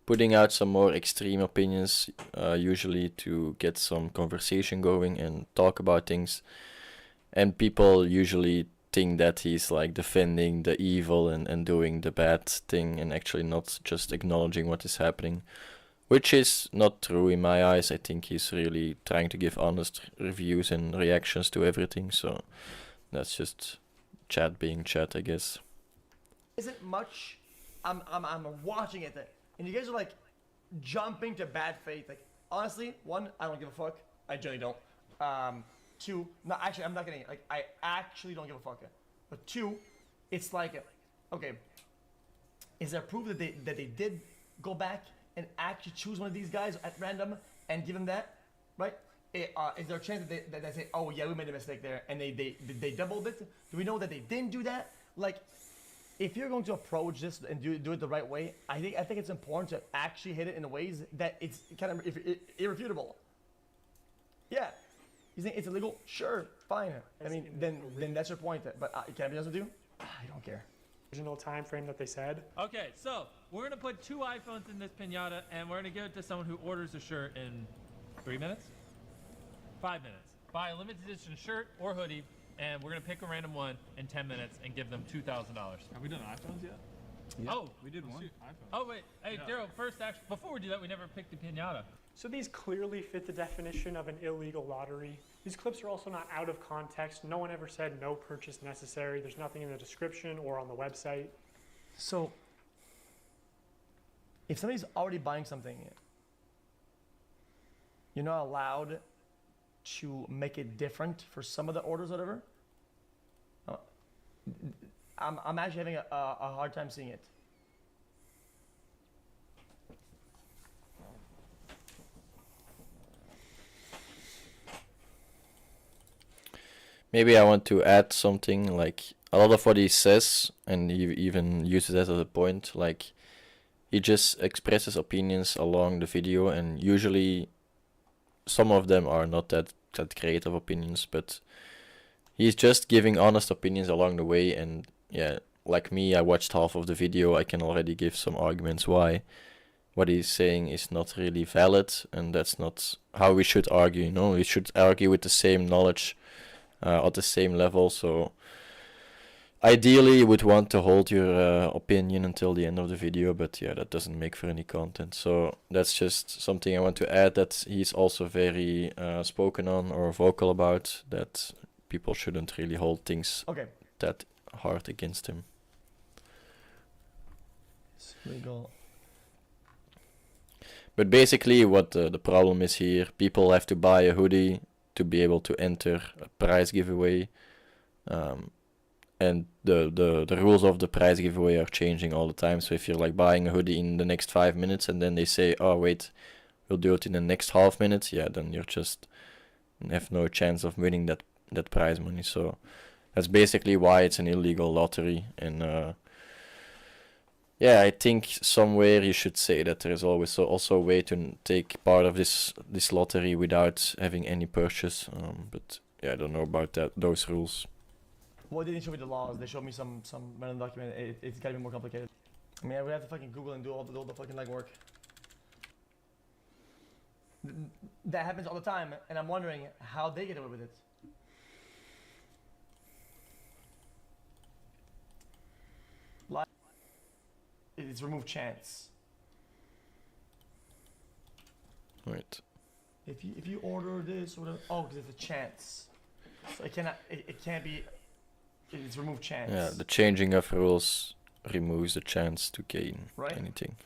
putting out some more extreme opinions, usually to get some conversation going and talk about things. And people usually think that he's like defending the evil and doing the bad thing and actually not just acknowledging what is happening, which is not true in my eyes. I think he's really trying to give honest reviews and reactions to everything. So that's just chat being chat, I guess. Isn't much. I'm watching it, and you guys are like jumping to bad faith. Like honestly, one, I don't give a fuck. I generally don't. 2, no, actually, I'm not kidding. Like, I actually don't give a fuck. But 2, it's like, okay, is there proof that they did go back and actually choose one of these guys at random and give them that, right? Is there a chance that they say, oh yeah, we made a mistake there, and they doubled it? Do we know that they didn't do that? Like, if you're going to approach this and do it the right way, I think it's important to actually hit it in ways that it's kind of irrefutable. Yeah. You think it's illegal? Sure, fine. I mean, then that's your point. But can I be honest with you? I don't care. Original time frame that they said. Okay, so we're gonna put 2 iPhones in this piñata, and we're gonna give it to someone who orders a shirt in 3 minutes, 5 minutes. Buy a limited edition shirt or hoodie, and we're gonna pick a random one in 10 minutes and give them $2,000. Have we done iPhones yet? Yeah. Oh, we did one. Oh wait, hey Daryl. First, actually, before we do that, we never picked the piñata. So these clearly fit the definition of an illegal lottery. These clips are also not out of context. No one ever said no purchase necessary. There's nothing in the description or on the website. So, if somebody's already buying something, you're not allowed to make it different for some of the orders, or whatever. I'm actually having a hard time seeing it. Maybe I want to add something, like a lot of what he says, and he even uses that as a point, like he just expresses opinions along the video, and usually some of them are not that great of opinions, but he's just giving honest opinions along the way. And yeah, like me, I watched half of the video. I can already give some arguments why what he's saying is not really valid, and that's not how we should argue. We should argue with the same knowledge at the same level. So Ideally, you would want to hold your opinion until the end of the video, but yeah, that doesn't make for any content. So that's just something I want to add, that he's also very spoken on or vocal about, that people shouldn't really hold things that hard against him. It's legal. But basically what the problem is here, people have to buy a hoodie to be able to enter a prize giveaway. And the rules of the prize giveaway are changing all the time. So if you're like buying a hoodie in the next 5 minutes and then they say, oh wait, we'll do it in the next half minute, yeah, then you're just have no chance of winning that prize money. So that's basically why it's an illegal lottery. And yeah, I think somewhere you should say that there is always also a way to take part of this lottery without having any purchase. But yeah, I don't know about those rules. Well, they didn't show me the laws. They showed me some random document. It's gotta be more complicated. I mean, I would have to fucking Google and do all the fucking legwork. That happens all the time, and I'm wondering how they get away with it. Like, it's remove chance. Right. If you order this or whatever, oh, because it's a chance. So it cannot. It can't be. It's remove chance. Yeah, the changing of rules removes the chance to gain anything.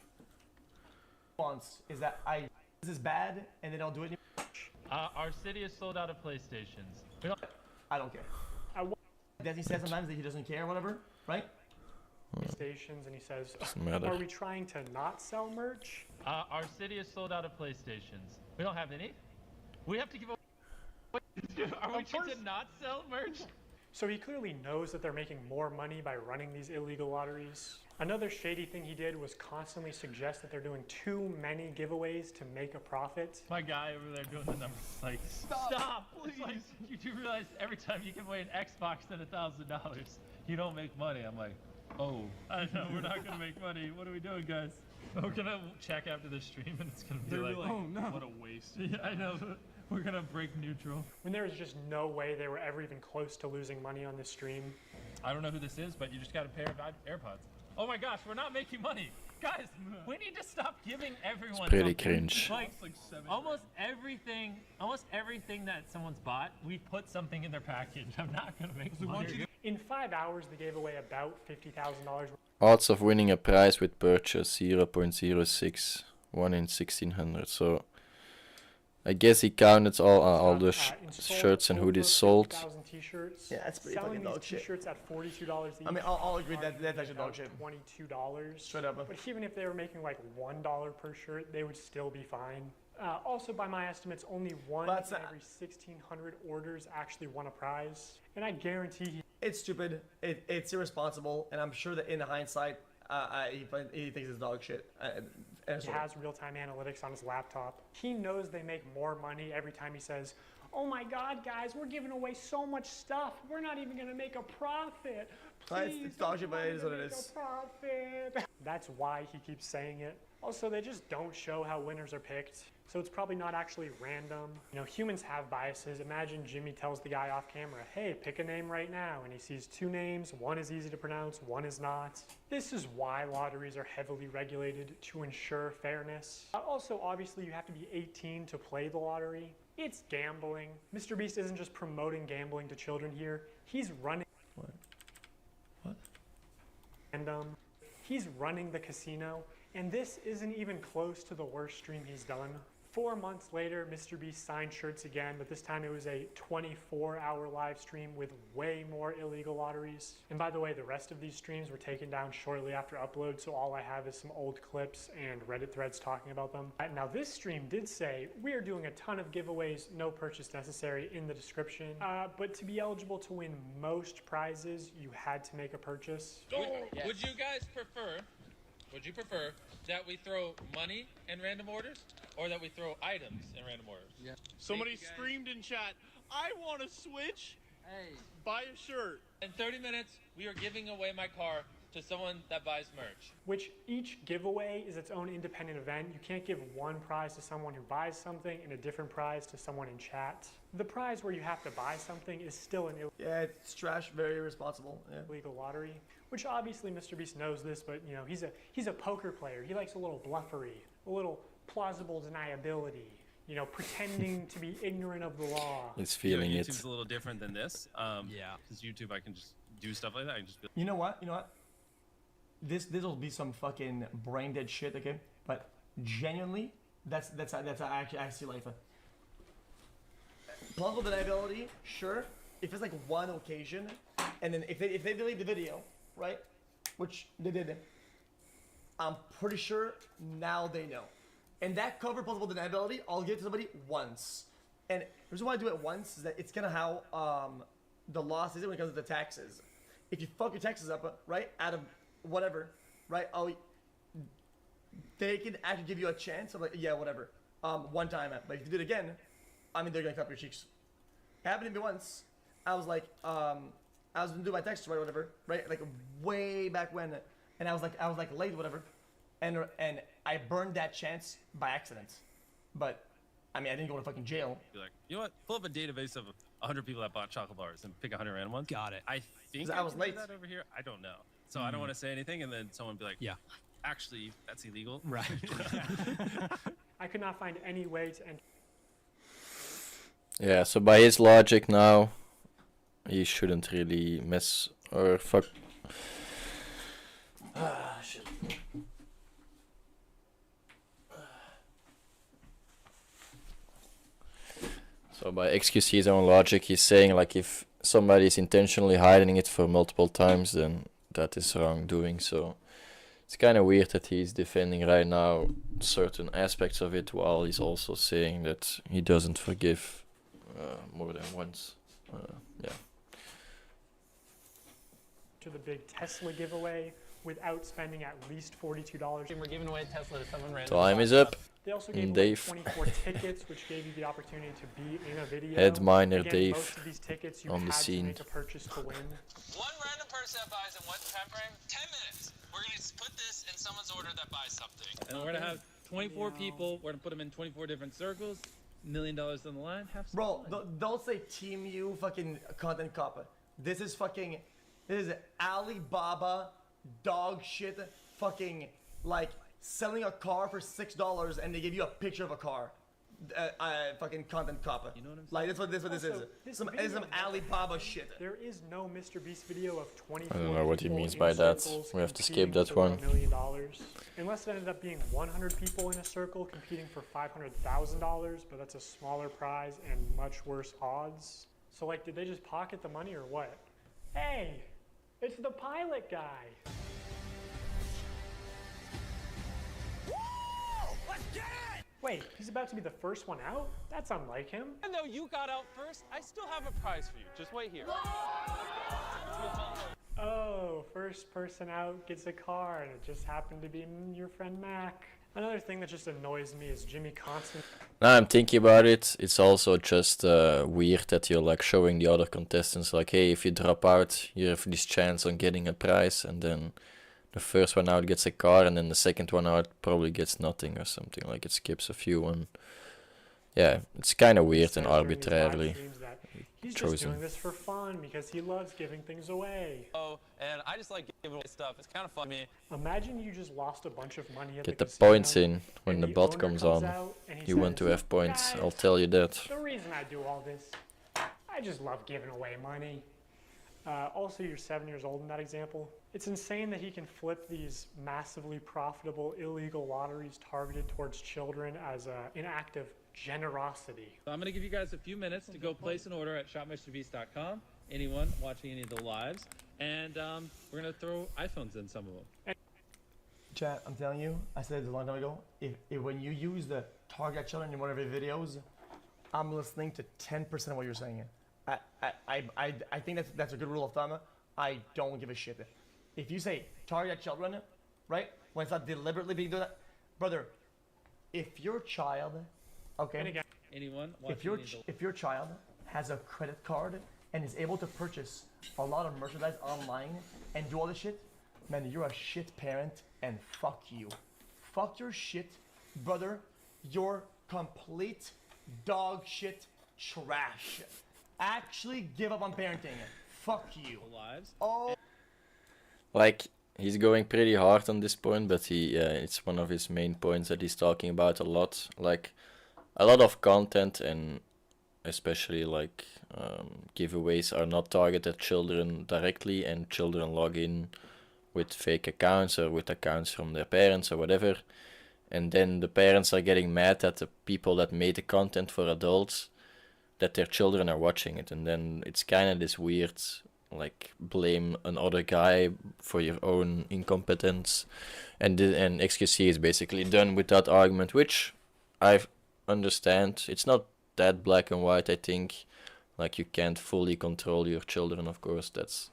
Once is that this is bad and they don't do it anymore. Our city is sold out of PlayStations. I don't care. Does he say sometimes that he doesn't care, whatever, right? Stations, and he says, Doesn't matter. "Are we trying to not sell merch?" Our city is sold out of PlayStations. We don't have any. We have to give away. Are we trying to not sell merch? So he clearly knows that they're making more money by running these illegal lotteries. Another shady thing he did was constantly suggest that they're doing too many giveaways to make a profit. My guy over there doing the numbers like, stop, please. Like, you do realize every time you give away an Xbox at $1,000, you don't make money. I'm like, oh, I know, we're not gonna make money. What are we doing, guys? We're gonna check after the stream and it's gonna be like, oh no, what a waste. Yeah, I know. We're gonna break neutral. When there was just no way they were ever even close to losing money on this stream. I don't know who this is, but you just got a pair of AirPods. Oh my gosh, we're not making money. Guys, we need to stop giving everyone It's pretty something. cringe. Like almost everything that someone's bought, we put something in their package. I'm not gonna make money. In 5 hours, they gave away about $50,000. Odds of winning a prize with purchase 0.06, 1 in 1600. So I guess he counted all the shirts and hoodies sold. Yeah, that's pretty fucking dog shit. T-shirts at $42 each. I mean, I'll agree that that's actually dog shit. $22. Straight up. But even if they were making like $1 per shirt, they would still be fine. Also, by my estimates, only one in every 1,600 orders actually won a prize. And I guarantee it's stupid. It's irresponsible, and I'm sure that in hindsight, he thinks it's dog shit. He has real-time analytics on his laptop. He knows they make more money every time he says, "Oh my God, guys, we're giving away so much stuff. We're not even gonna make a profit. Please, it's dog shit, but it is what it is." That's why he keeps saying it. Also, they just don't show how winners are picked, so it's probably not actually random. You know, humans have biases. Imagine Jimmy tells the guy off camera, "Hey, pick a name right now," and he sees two names. One is easy to pronounce, one is not. This is why lotteries are heavily regulated, to ensure fairness. Also, obviously, you have to be 18 to play the lottery. It's gambling. Mr. Beast isn't just promoting gambling to children here. He's running... What? And, he's running the casino. And this isn't even close to the worst stream he's done. 4 months later, Mr. Beast signed shirts again, but this time it was a 24-hour live stream with way more illegal lotteries. And by the way, the rest of these streams were taken down shortly after upload, so all I have is some old clips and Reddit threads talking about them. Now this stream did say, "We are doing a ton of giveaways, no purchase necessary," in the description. But to be eligible to win most prizes, you had to make a purchase. Would you guys prefer... Would you prefer that we throw money in random orders or that we throw items in random orders? Yeah. Somebody screamed in chat, "I want a Switch. Hey, buy a shirt." In 30 minutes, we are giving away my car to someone that buys merch. Which each giveaway is its own independent event. You can't give one prize to someone who buys something and a different prize to someone in chat. The prize where you have to buy something is still an Yeah, it's trash, very irresponsible. Yeah. illegal lottery, which obviously Mr. Beast knows this, but you know, he's a poker player. He likes a little bluffery, a little plausible deniability, you know, pretending to be ignorant of the law. He's feeling it. YouTube's a little different than this. Yeah. Because YouTube, I can just do stuff like that. I can just be You know what? You know what? This will be some fucking brain dead shit, okay? But genuinely, that's actually I see life. Plausible deniability, sure. If it's like one occasion, and then if they delete the video, right? Which they did, I'm pretty sure now they know. And that cover plausible deniability, I'll give it to somebody once. And the reason why I do it once is that it's kind of how the law says it when it comes to the taxes. If you fuck your taxes up, right, out of whatever, right, they can actually give you a chance of like, yeah, whatever, one time. But if you do it again, I mean, they're gonna cut your cheeks. It happened to me once. I was like, I was gonna do my taxes, right, whatever, right, like way back when, and I was like late, whatever, and I burned that chance by accident. But I mean, I didn't go to fucking jail. like, you know what? Pull up a database of 100 people that bought chocolate bars and pick 100 random ones. Got it. I think I was can do late. that over here. I don't know. So I don't want to say anything, and then someone be like, Yeah. actually, that's illegal. Right. I could not find any way to enter. Yeah, so by his logic now, he shouldn't really mess or fuck. Ah, shit. So by xQc's own logic, he's saying like if somebody is intentionally hiding it for multiple times, then that is wrongdoing. So it's kind of weird that he's defending right now certain aspects of it while he's also saying that he doesn't forgive more than once. Yeah. To the big Tesla giveaway without spending at least $42. We're giving away Tesla to someone random. Time is up. They also gave away Dave. 24 tickets, which gave you the opportunity to be in a video. Headminer Again, Dave most of these tickets you on the had scene. to make a purchase to win. One random person that buys in one time frame, 10 minutes. We're going to put this in someone's order that buys something. And we're going to have 24 people. We're going to put them in 24 different circles. $1 million on the line. Have some Bro, fun. don't say Team You fucking content cop. This is Alibaba dog shit fucking like selling a car for $6 and they give you a picture of a car. Fucking content cop. You know what I'm saying? Like that's what this is. This Some video Alibaba shit. There is no Mr. Beast video of 24 I don't know what he people means in by that. circles We have to competing skip that for one. $1 million. Unless it ended up being 100 people in a circle competing for $500,000, but that's a smaller prize and much worse odds. So like, did they just pocket the money or what? Hey, it's the pilot guy. Let's get it! Wait, he's about to be the first one out? That's unlike him. And though you got out first, I still have a prize for you. Just wait here. Oh, first person out gets a car, and it just happened to be your friend Mac. Another thing that just annoys me is Jimmy Constant. Now I'm thinking about it, it's also just weird that you're like showing the other contestants like, hey, if you drop out, you have this chance on getting a prize, and then the first one out gets a car, and then the second one out probably gets nothing or something, like it skips a few, and yeah, it's kind of weird and arbitrarily He's just chosen. doing this for fun because he loves giving things away. Oh, and I just like giving away stuff. It's kind of fun to me. Imagine you just lost a bunch of money at Get the the casino, points in when and the bot owner comes comes on. out and he You want to says, have points, "Guys, I'll tell you that. The reason I do all this, I just love giving away money. Also, you're 7 years old in that example. It's insane that he can flip these massively profitable illegal lotteries targeted towards children as an act of generosity. So I'm going to give you guys a few minutes to go place an order at shopmrbeast.com. Anyone watching any of the lives. And we're going to throw iPhones in some of them. Chat, I'm telling you, I said this a long time ago, if when you use the target children in one of your videos, I'm listening to 10% of what you're saying. I think that's a good rule of thumb. I don't give a shit. If you say target children, right, when it's not deliberately being done, brother, if your child, okay, And again, anyone watching if your child has a credit card and is able to purchase a lot of merchandise online and do all this shit, man, you're a shit parent, and fuck you. Fuck your shit, brother. You're complete dog shit trash. Actually give up on parenting. Fuck you. Oh. Like, he's going pretty hard on this point, but it's one of his main points that he's talking about a lot. Like, a lot of content and especially like giveaways are not targeted at children directly, and children log in with fake accounts or with accounts from their parents or whatever, and then the parents are getting mad at the people that made the content for adults that their children are watching it, and then it's kind of this weird like blame another guy for your own incompetence, and xQc is basically done with that argument, which I understand. It's not that black and white, I think. Like, you can't fully control your children, of course. That's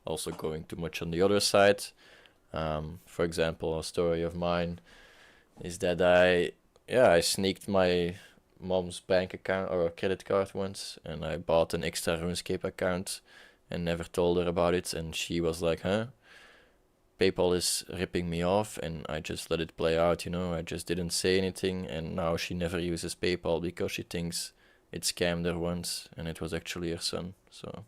also going too much on the other side. For example, a story of mine is that I sneaked my mom's bank account or credit card once, and I bought an extra RuneScape account and never told her about it, and she was like, huh? PayPal is ripping me off, and I just let it play out, you know. I just didn't say anything, and now she never uses PayPal because she thinks it scammed her once, and it was actually her son. So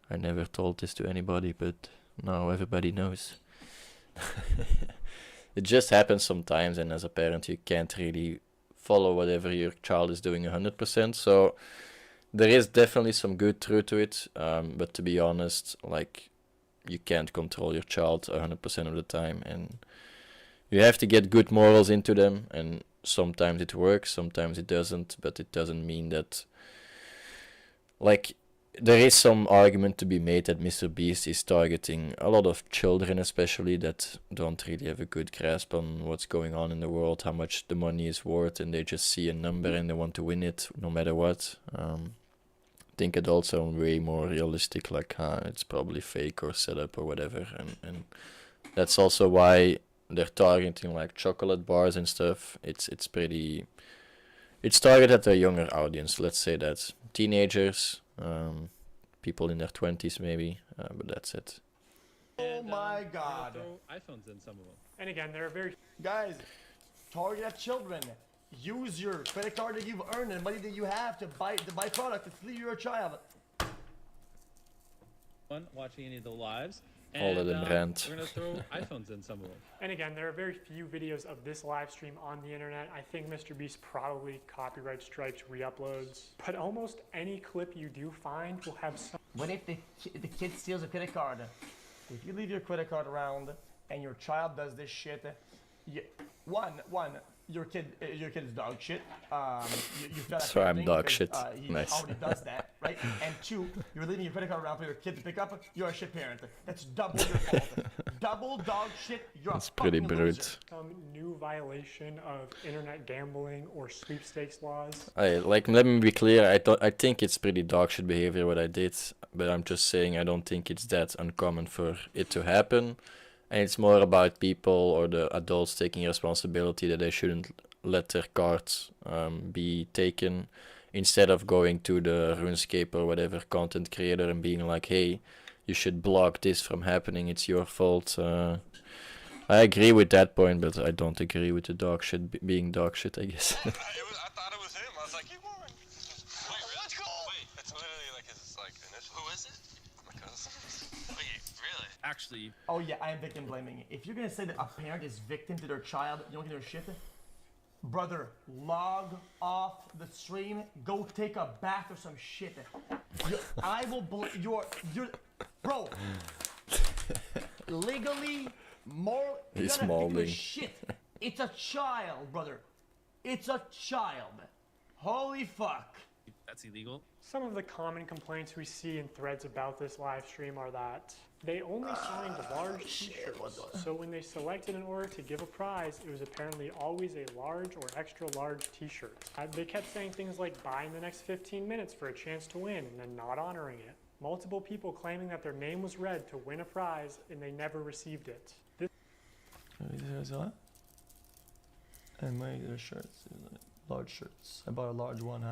I never told this to anybody, but now everybody knows. It just happens sometimes, and as a parent you can't really follow whatever your child is doing 100%. So there is definitely some good truth to it, but to be honest, like, you can't control your child 100% of the time, and you have to get good morals into them, and sometimes it works, sometimes it doesn't, but it doesn't mean that, like, there is some argument to be made that MrBeast is targeting a lot of children, especially, that don't really have a good grasp on what's going on in the world, how much the money is worth, and they just see a number and they want to win it no matter what. I think adults are way more realistic, like, it's probably fake or set up or whatever, and that's also why they're targeting like chocolate bars and stuff. It's targeted at a younger audience, let's say that. Teenagers, people in their 20s maybe, but that's it. Oh my god. iPhones in some of them. And again, there are very... Guys, target at children. Use your credit card that you've earned and money that you have to buy product to flee your child. Watching any of the lives. All of them rant. We're going to throw iPhones in some of them. And again, there are very few videos of this live stream on the internet. I think MrBeast probably copyright strikes re-uploads. But almost any clip you do find will have some... What if the kid steals a credit card? If you leave your credit card around and your child does this shit, your kid is dog shit. So I'm dog shit. He Nice. already does that, right? And two, you're leaving your credit card around for your kid to pick up. You're a shit parent. That's double your fault. Double dog shit. You're That's a pretty fucking brute. loser. Some new violation of internet gambling or sweepstakes laws. Let me be clear. I think it's pretty dog shit behavior what I did, but I'm just saying I don't think it's that uncommon for it to happen. And it's more about people or the adults taking responsibility that they shouldn't let their cards be taken, instead of going to the RuneScape or whatever content creator and being like, hey, you should block this from happening, it's your fault. I agree with that point, but I don't agree with the dog shit being dog shit, I guess. I thought it was him. I was like, he won. Wait, let's go. Wait, it's literally like his initial. Who is it? My cousin. Wait, really? Actually. Oh yeah, I am victim blaming. If you're gonna say that a parent is victim to their child, you don't get their shit, brother, log off the stream. Go take a bath or some shit. I will you're bro. Legally, moral. He's you gotta molding. shit. It's a child, brother. It's a child. Holy fuck. That's illegal. Some of the common complaints we see in threads about this live stream are that they only signed large t-shirts, so when they selected an order to give a prize, it was apparently always a large or extra large t-shirt. They kept saying things like, buy in the next 15 minutes for a chance to win, and then not honoring it. Multiple people claiming that their name was read to win a prize, and they never received it. And my shirts, large shirts. I bought a large one.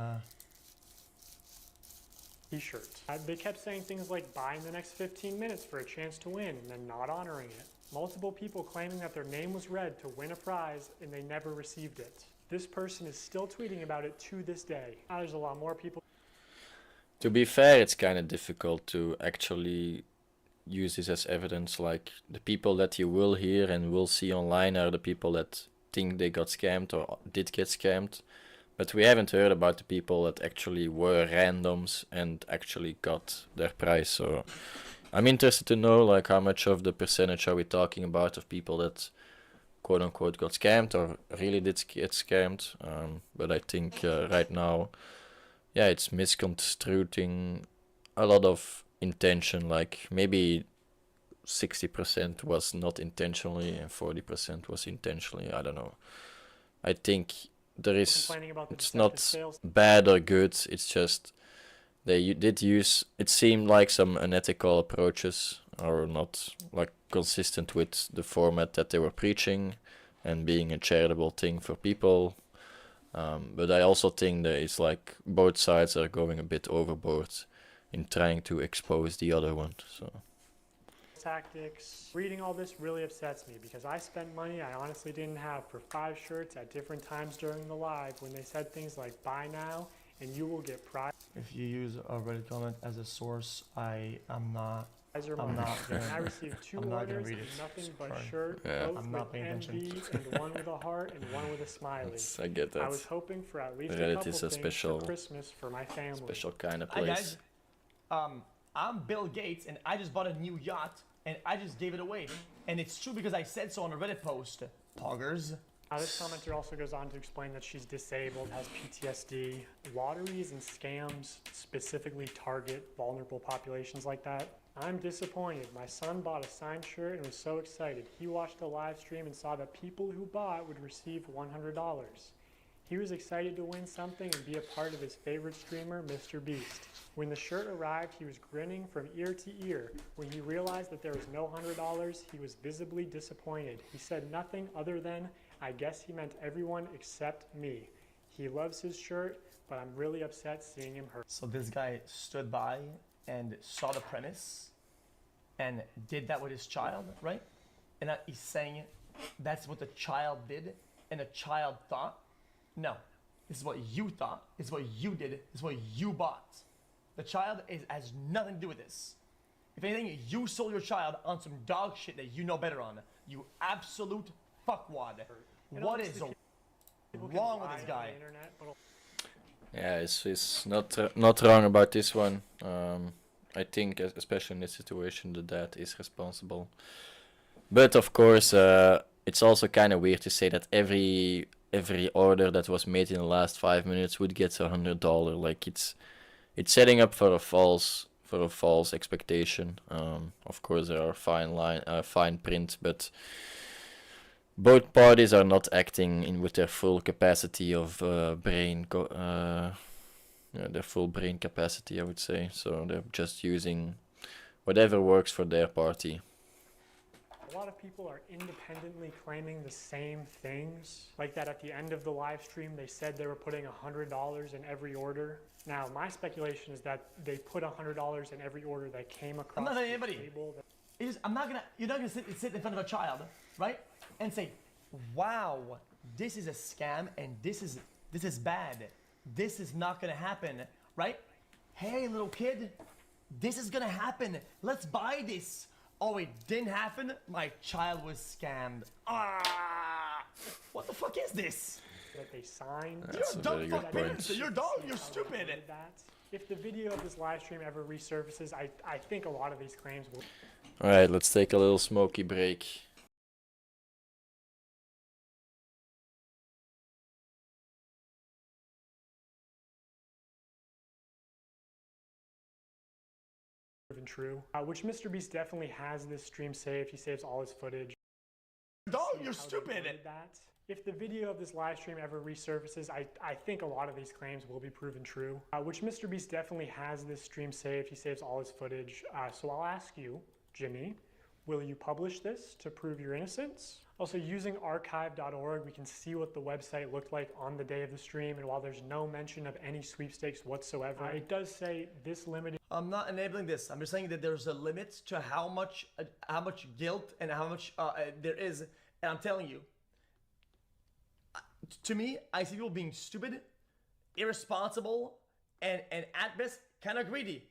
t-shirt. They kept saying things like buy in the next 15 minutes for a chance to win and then not honoring it. Multiple people claiming that their name was read to win a prize and they never received it. This person is still tweeting about it to this day. Now there's a lot more people. To be fair, it's kind of difficult to actually use this as evidence. Like, the people that you will hear and will see online are the people that think they got scammed or did get scammed. But we haven't heard about the people that actually were randoms and actually got their prize. So I'm interested to know, like, how much of the percentage are we talking about of people that quote unquote got scammed or really did get scammed. But I think right now, yeah, it's misconstruing a lot of intention. Like, maybe 60% was not intentionally and 40% was intentionally. I don't know. I think there is, it's not bad or good, it's just they did use, it seemed like some unethical approaches are not like consistent with the format that they were preaching and being a charitable thing for people. But I also think that it's like both sides are going a bit overboard in trying to expose the other one. So Tactics. Reading all this really upsets me because I spent money I honestly didn't have for 5 shirts at different times during the live when they said things like buy now and you will get prize. If you use a Reddit comment as a source, I'm not I received 2 orders and nothing but shirt, both with envy and one with a heart and one with a smiley. I get that. I was hoping for at least Reddit a couple is a things special, for Christmas for my family. special kind of Hi place. guys, I'm Bill Gates and I just bought a new yacht and I just gave it away. And it's true because I said so on a Reddit post. Poggers. This commenter also goes on to explain that she's disabled, has PTSD. Lotteries and scams specifically target vulnerable populations like that. I'm disappointed. My son bought a signed shirt and was so excited. He watched the live stream and saw that people who bought would receive $100. He was excited to win something and be a part of his favorite streamer, Mr. Beast. When the shirt arrived, he was grinning from ear to ear. When he realized that there was no $100, he was visibly disappointed. He said nothing other than, I guess he meant everyone except me. He loves his shirt, but I'm really upset seeing him hurt. So this guy stood by and saw the premise and did that with his child, right? And he's saying that's what the child did and the child thought. No, this is what you thought, this is what you did, this is what you bought. The child has nothing to do with this. If anything, you sold your child on some dog shit that you know better on. You absolute fuckwad. What is wrong with this guy? Yeah, it's not wrong about this one. I think, especially in this situation, the dad is responsible. But of course, it's also kind of weird to say that every order that was made in the last 5 minutes would get $100. Like, it's setting up for a false expectation. Of course, there are fine print, but both parties are not acting with their full capacity of their full brain capacity, I would say. So they're just using whatever works for their party. A lot of people are independently claiming the same things, like that at the end of the live stream they said they were putting $100 in every order. Now, my speculation is that they put $100 in every order that came across the table. You're not gonna sit in front of a child, right? And say, wow, this is a scam and this is bad. This is not gonna happen, right? Hey, little kid, this is gonna happen. Let's buy this. Oh, it didn't happen? My child was scammed. Ah! What the fuck is this? That they signed. That's a very good point. You're dumb, you're stupid. If the video of this live stream ever resurfaces, I think a lot of these claims will... Alright, let's take a little smoky break. proven true, which Mr. Beast definitely has this stream saved. He saves all his footage. No, you're stupid. If the video of this live stream ever resurfaces, I think a lot of these claims will be proven true, which Mr. Beast definitely has this stream saved. He saves all his footage. So I'll ask you, Jimmy, will you publish this to prove your innocence? Also, using archive.org, we can see what the website looked like on the day of the stream, and while there's no mention of any sweepstakes whatsoever, it does say this limited. I'm not enabling this. I'm just saying that there's a limit to how much guilt and how much there is. And I'm telling you, to me, I see people being stupid, irresponsible, and at best kind of greedy.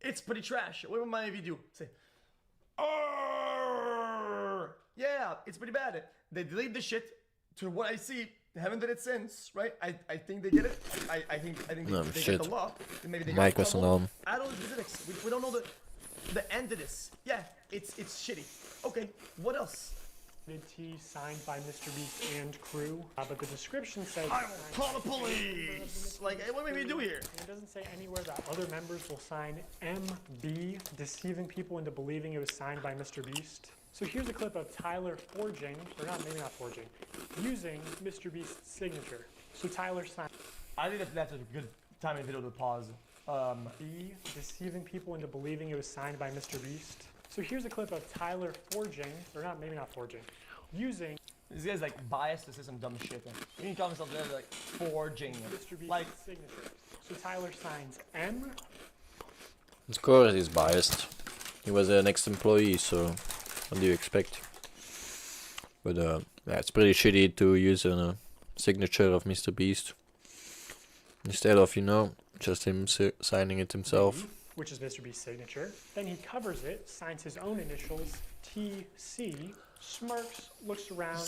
It's pretty trash. What would my video do? Say, "Arrgh." Yeah, it's pretty bad. They delete the shit. To what I see, they haven't done it since, right? I think they get it. I think No, they shit. get the law. Maybe they Mike get was in trouble. on. I don't know the specifics. We don't know the end of this. Yeah, it's shitty. Okay, what else? Tee signed by Mr. Beast and crew, but the description says I will call the police. Like, what do we do here? It doesn't say anywhere that other members will sign MB, deceiving people into believing it was signed by Mr. Beast. So here's a clip of Tyler forging, or maybe not forging, using Mr. Beast's signature. So Tyler signed. I think that's a good time in the video to pause. B, deceiving people into believing it was signed by Mr. Beast. So here's a clip of Tyler forging, or maybe not forging, using. This guy's like biased to say some dumb shit. You can call himself like forging. Mr. Beast's Like, signature. So Tyler signs M. Of course he's biased. He was an ex-employee, so what do you expect? But yeah, it's pretty shitty to use a signature of Mr. Beast instead of, just him signing it himself. Which is Mr. Beast's signature. Then he covers it, signs his own initials, TC, smirks, looks around.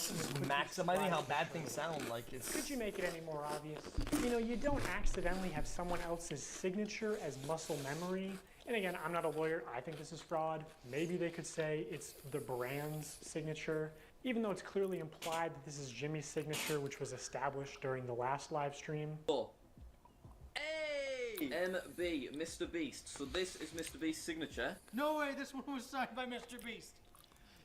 Maximizing how bad things sound. Like it's. Could you make it any more obvious? You don't accidentally have someone else's signature as muscle memory. And again, I'm not a lawyer. I think this is fraud. Maybe they could say it's the brand's signature, even though it's clearly implied that this is Jimmy's signature, which was established during the last live stream. MB, Mr. Beast. So this is Mr. Beast's signature. No way, this one was signed by Mr. Beast.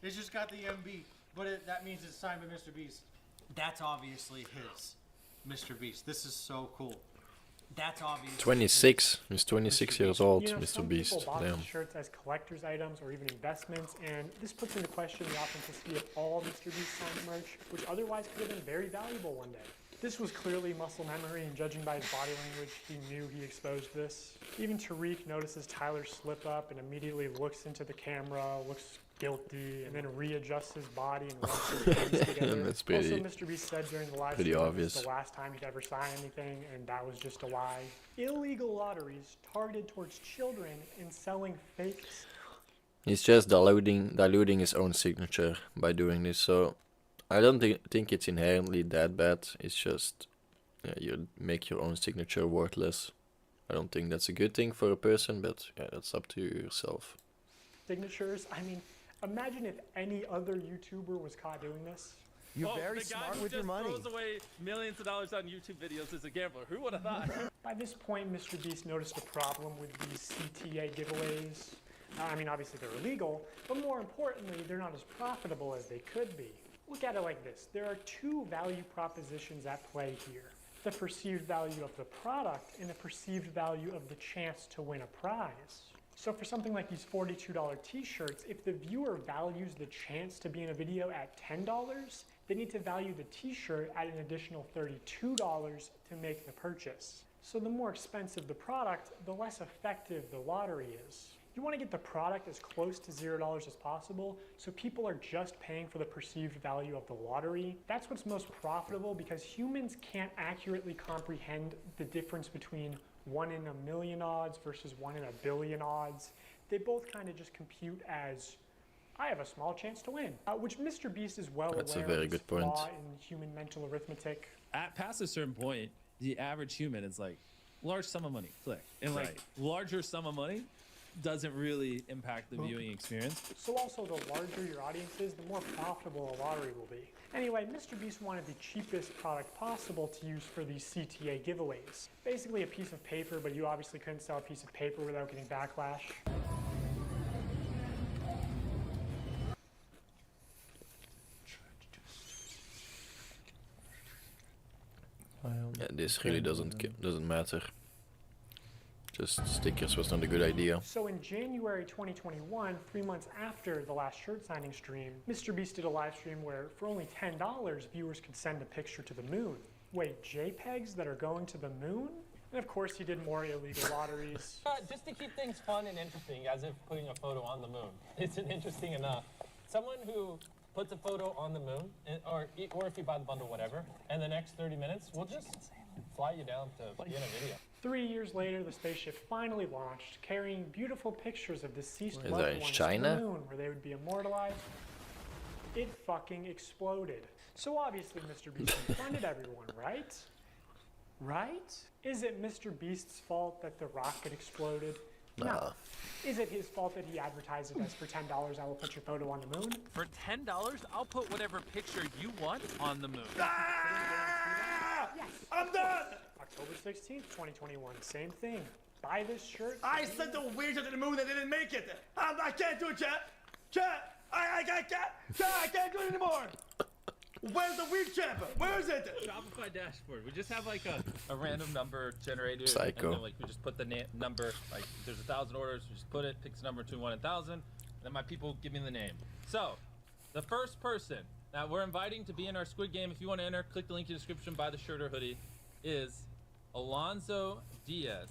It's just got the MB, but that means it's signed by Mr. Beast. That's obviously his, Mr. Beast. This is so cool. That's obviously 26. He's 26 years old, Mr. Some Beast. people bought Damn. these shirts as collector's items or even investments, and this puts into question the authenticity of all Mr. Beast signed merch, which otherwise could have been very valuable one day. This was clearly muscle memory, and judging by his body language, he knew he exposed this. Even Tariq notices Tyler slip up and immediately looks into the camera, looks guilty, and then readjusts his body and rubs his hands together. That's pretty, also, Mr. Beast said during the live pretty stream obvious. this was the last time he'd ever signed anything, and that was just a lie. Illegal lotteries targeted towards children and selling fakes. He's just diluting his own signature by doing this, so I don't think it's inherently that bad. It's just you make your own signature worthless. I don't think that's a good thing for a person, but yeah, that's up to yourself. Signatures. I mean, imagine if any other YouTuber was caught doing this. You're very smart with your money. Throws away millions of dollars on YouTube videos as a gambler. Who would have thought? By this point, Mr. Beast noticed a problem with these CTA giveaways. I mean, obviously they're illegal, but more importantly, they're not as profitable as they could be. Look at it like this. There are two value propositions at play here. The perceived value of the product and the perceived value of the chance to win a prize. So for something like these $42 t-shirts, if the viewer values the chance to be in a video at $10, they need to value the t-shirt at an additional $32 to make the purchase. So the more expensive the product, the less effective the lottery is. You want to get the product as close to $0 as possible, so people are just paying for the perceived value of the lottery. That's what's most profitable because humans can't accurately comprehend the difference between 1 in a million odds versus 1 in a billion odds. They both kind of just compute as, I have a small chance to win, which Mr. Beast is well That's aware a very of good this point. flaw in human mental arithmetic. Past a certain point, the average human is like, large sum of money, click. And like, larger sum of money doesn't really impact the viewing experience. So also, the larger your audience is, the more profitable a lottery will be. Anyway, Mr. Beast wanted the cheapest product possible to use for these CTA giveaways. Basically a piece of paper, but you obviously couldn't sell a piece of paper without getting backlash. Yeah, this really doesn't matter. Just stickers was not a good idea. So in January 2021, 3 months after the last shirt signing stream, Mr. Beast did a live stream where for only $10, viewers could send a picture to the moon. Wait, JPEGs that are going to the moon? And of course he did more illegal lotteries. Just to keep things fun and interesting, as if putting a photo on the moon isn't interesting enough. Someone who puts a photo on the moon, or if you buy the bundle, whatever, and the next 30 minutes, we'll just fly you down to be in a video. 3 years later, the spaceship finally launched, carrying beautiful pictures of deceased Is loved that in ones China? to the moon, where they would be immortalized. It fucking exploded. So obviously Mr. Beast confronted everyone, right? Right? Is it Mr. Beast's fault that the rocket exploded? Nah. No. Is it his fault that he advertised it as for $10 I will put your photo on the moon? For $10, I'll put whatever picture you want on the moon. Yes. I'm done! October 16th, 2021, same thing. Buy this shirt. I sent the weird to the moon that didn't make it. I can't do it, chat. Chat, I can't do it anymore. Where's the weird champ? Where is it? Shopify dashboard. We just have like a random number generator. Psycho. And then like we just put the number, like there's 1,000 orders, we just put it, picks a number between 1 and 1,000, then my people give me the name. So, the first person that we're inviting to be in our Squid Game, if you want to enter, click the link in the description, buy the shirt or hoodie, is Alonzo Diaz.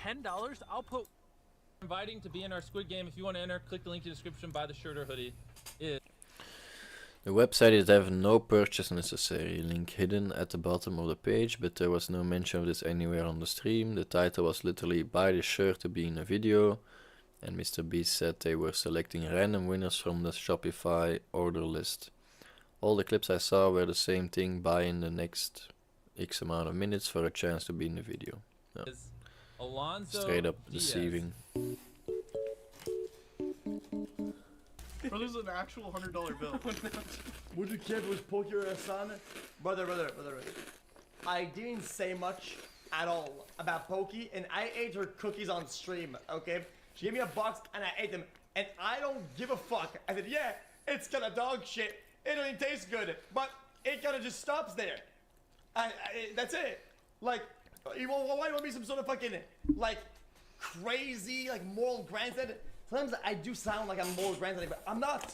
$10, I'll put... Inviting to be in our Squid Game, if you want to enter, click the link in the description, buy the shirt or hoodie, is... The website is have no purchase necessary, link hidden at the bottom of the page, but there was no mention of this anywhere on the stream. The title was literally buy the shirt to be in a video, and Mr. Beast said they were selecting random winners from the Shopify order list. All the clips I saw were the same thing, buy in the next X amount of minutes for a chance to be in the video. No. Alonzo Straight up Diaz. deceiving. Bro, there's an actual $100 bill. Would you care if it was poke your son? Brother. I didn't say much at all about Pokey, and I ate her cookies on stream, okay? She gave me a box, and I ate them, and I don't give a fuck. I said, yeah, it's kinda dog shit. It don't even taste good, but it kinda just stops there. That's it. Like, why do you want me some sort of fucking, like, crazy, like, moral grandstand? Sometimes I do sound like I'm moral grandstanding, but I'm not.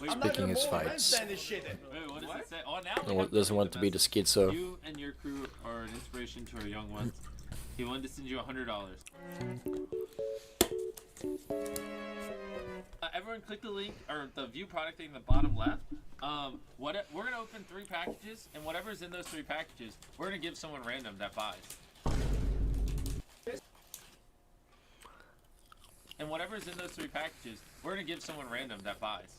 I'm not gonna moral grandstand this shit. Wait, what does it say? Oh, now No one doesn't want to be the schizo. You and your crew are an inspiration to our young ones. He wanted to send you $100. Everyone click the link, or the view product thing in the bottom left. We're gonna open 3 packages, and whatever's in those 3 packages, we're gonna give someone random that buys. And whatever's in those 3 packages, we're gonna give someone random that buys.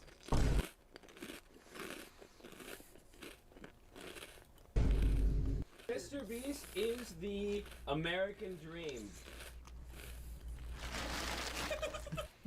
Mr. Beast is the American dream.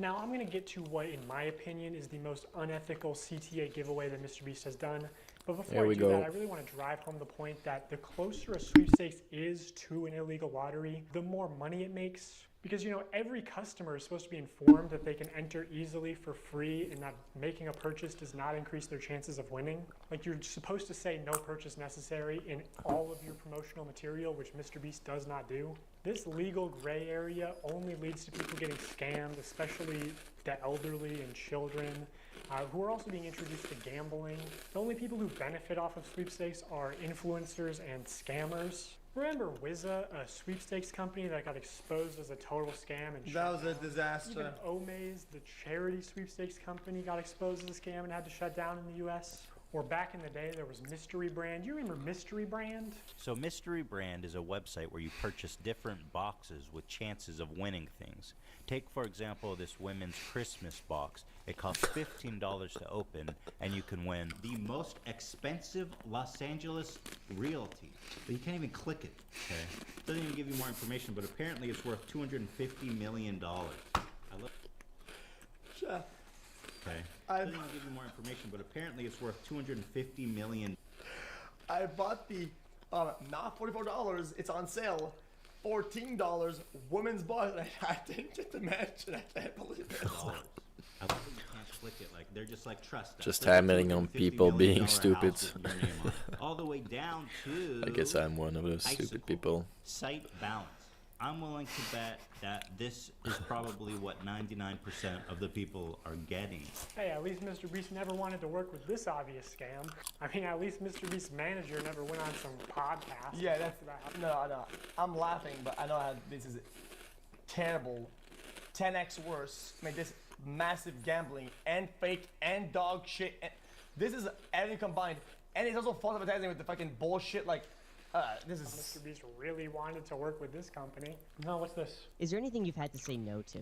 Now I'm going to get to what, in my opinion, is the most unethical CTA giveaway that Mr. Beast has done. But before I do that, I really want to drive home the point that the closer a sweepstakes is to an illegal lottery, the more money it makes. Because, you know, every customer is supposed to be informed that they can enter easily for free and that making a purchase does not increase their chances of winning. Like, you're supposed to say no purchase necessary in all of your promotional material, which Mr. Beast does not do. This legal gray area only leads to people getting scammed, especially the elderly and children, who are also being introduced to gambling. The only people who benefit off of sweepstakes are influencers and scammers. Remember Wizza, a sweepstakes company that got exposed as a total scam and that was a disaster. Even Omaze, the charity sweepstakes company, got exposed as a scam and had to shut down in the US. Or back in the day, there was Mystery Brand. You remember Mystery Brand? So Mystery Brand is a website where you purchase different boxes with chances of winning things. Take, for example, this women's Christmas box. It costs $15 to open, and you can win the most expensive Los Angeles realty. But you can't even click it, okay? It doesn't even give you more information, but apparently it's worth $250 million. I love Okay. I didn't give you more information, but apparently it's worth $250 million. I bought the not $44. It's on sale. $14 women's box. I didn't get the match, and I can't believe it. I love that you can't click it. Like they're just like trust us. Just There's a hammering on $250 people million being house stupid. with your name on it. All the way down to I guess I'm one of those stupid people. site balance. I'm willing to bet that this is probably what 99% of the people are getting. Hey, at least Mr. Beast never wanted to work with this obvious scam. I mean, at least Mr. Beast's manager never went on some podcast. Yeah, that's no. I'm laughing, but I know how this is terrible. 10x worse. I mean, this massive gambling and fake and dog shit. And this is everything combined, and it's also false advertising with the fucking bullshit. Like, this is. Mr. Beast really wanted to work with this company. No, what's this? Is there anything you've had to say no to?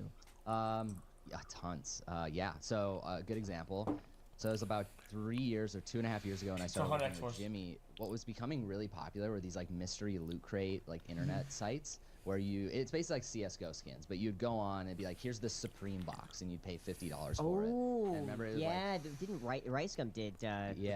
Yeah, tons. Yeah. So, good example. So it was about 3 years or 2.5 years ago, and I started working with Jimmy. What was becoming really popular were these like mystery loot crate, like internet sites where it's basically like CS:GO skins, but you'd go on and be like, here's the Supreme box, and you'd pay $50 for it. And remember, it was didn't Ricegum did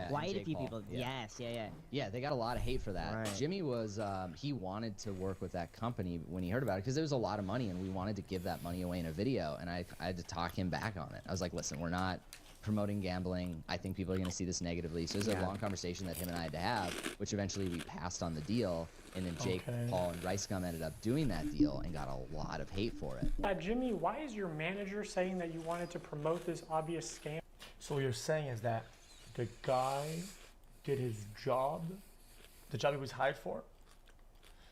quite a few people. Yeah. Yes, Yeah, they got a lot of hate for that. Right. Jimmy was, he wanted to work with that company when he heard about it because there was a lot of money and we wanted to give that money away in a video, and I had to talk him back on it. I was like, listen, we're not promoting gambling. I think people are going to see this negatively. So it was a long conversation that him and I had to have, which eventually we passed on the deal. And then Jake, Paul, and Ricegum ended up doing that deal and got a lot of hate for it. Jimmy, why is your manager saying that you wanted to promote this obvious scam? So what you're saying is that the guy did his job, the job he was hired for.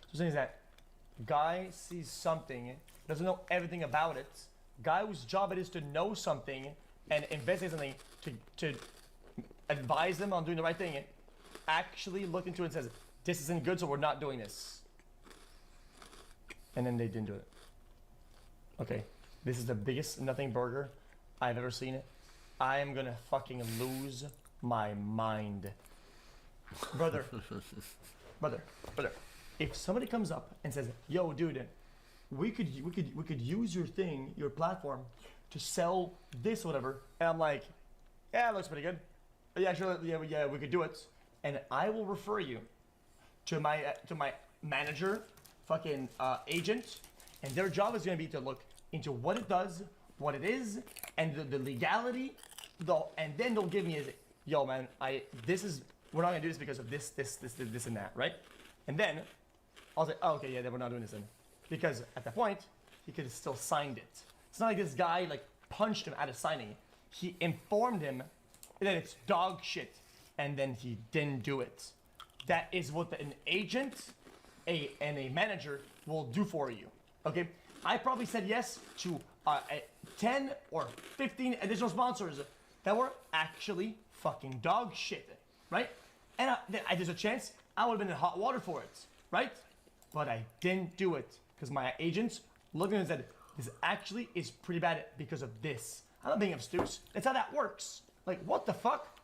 So you're saying is that guy sees something, doesn't know everything about it. Guy whose job it is to know something and investigate something to advise them on doing the right thing, actually look into it and says, this isn't good, so we're not doing this. And then they didn't do it. Okay, this is the biggest nothing burger I've ever seen. I am gonna fucking lose my mind. Brother, brother. If somebody comes up and says, yo, dude, we could use your thing, your platform, to sell this or whatever, and I'm like, yeah, it looks pretty good. Yeah, sure, yeah, we could do it. And I will refer you to my manager, fucking agent, and their job is gonna be to look into what it does, what it is, and the legality, and then they'll give me yo man, we're not gonna do this because of this and that, right? And then I'll say, oh, okay, yeah, then we're not doing this then, because at that point he could have still signed it. It's not like this guy like punched him out of signing. He informed him that it's dog shit, and then he didn't do it. That is what an agent and a manager will do for you, okay? I probably said yes to 10 or 15 additional sponsors that were actually fucking dog shit, right? And there's a chance I would have been in hot water for it, right? But I didn't do it because my agents looked at it and said, this actually is pretty bad because of this. I'm not being obtuse. That's how that works. Like, what the fuck?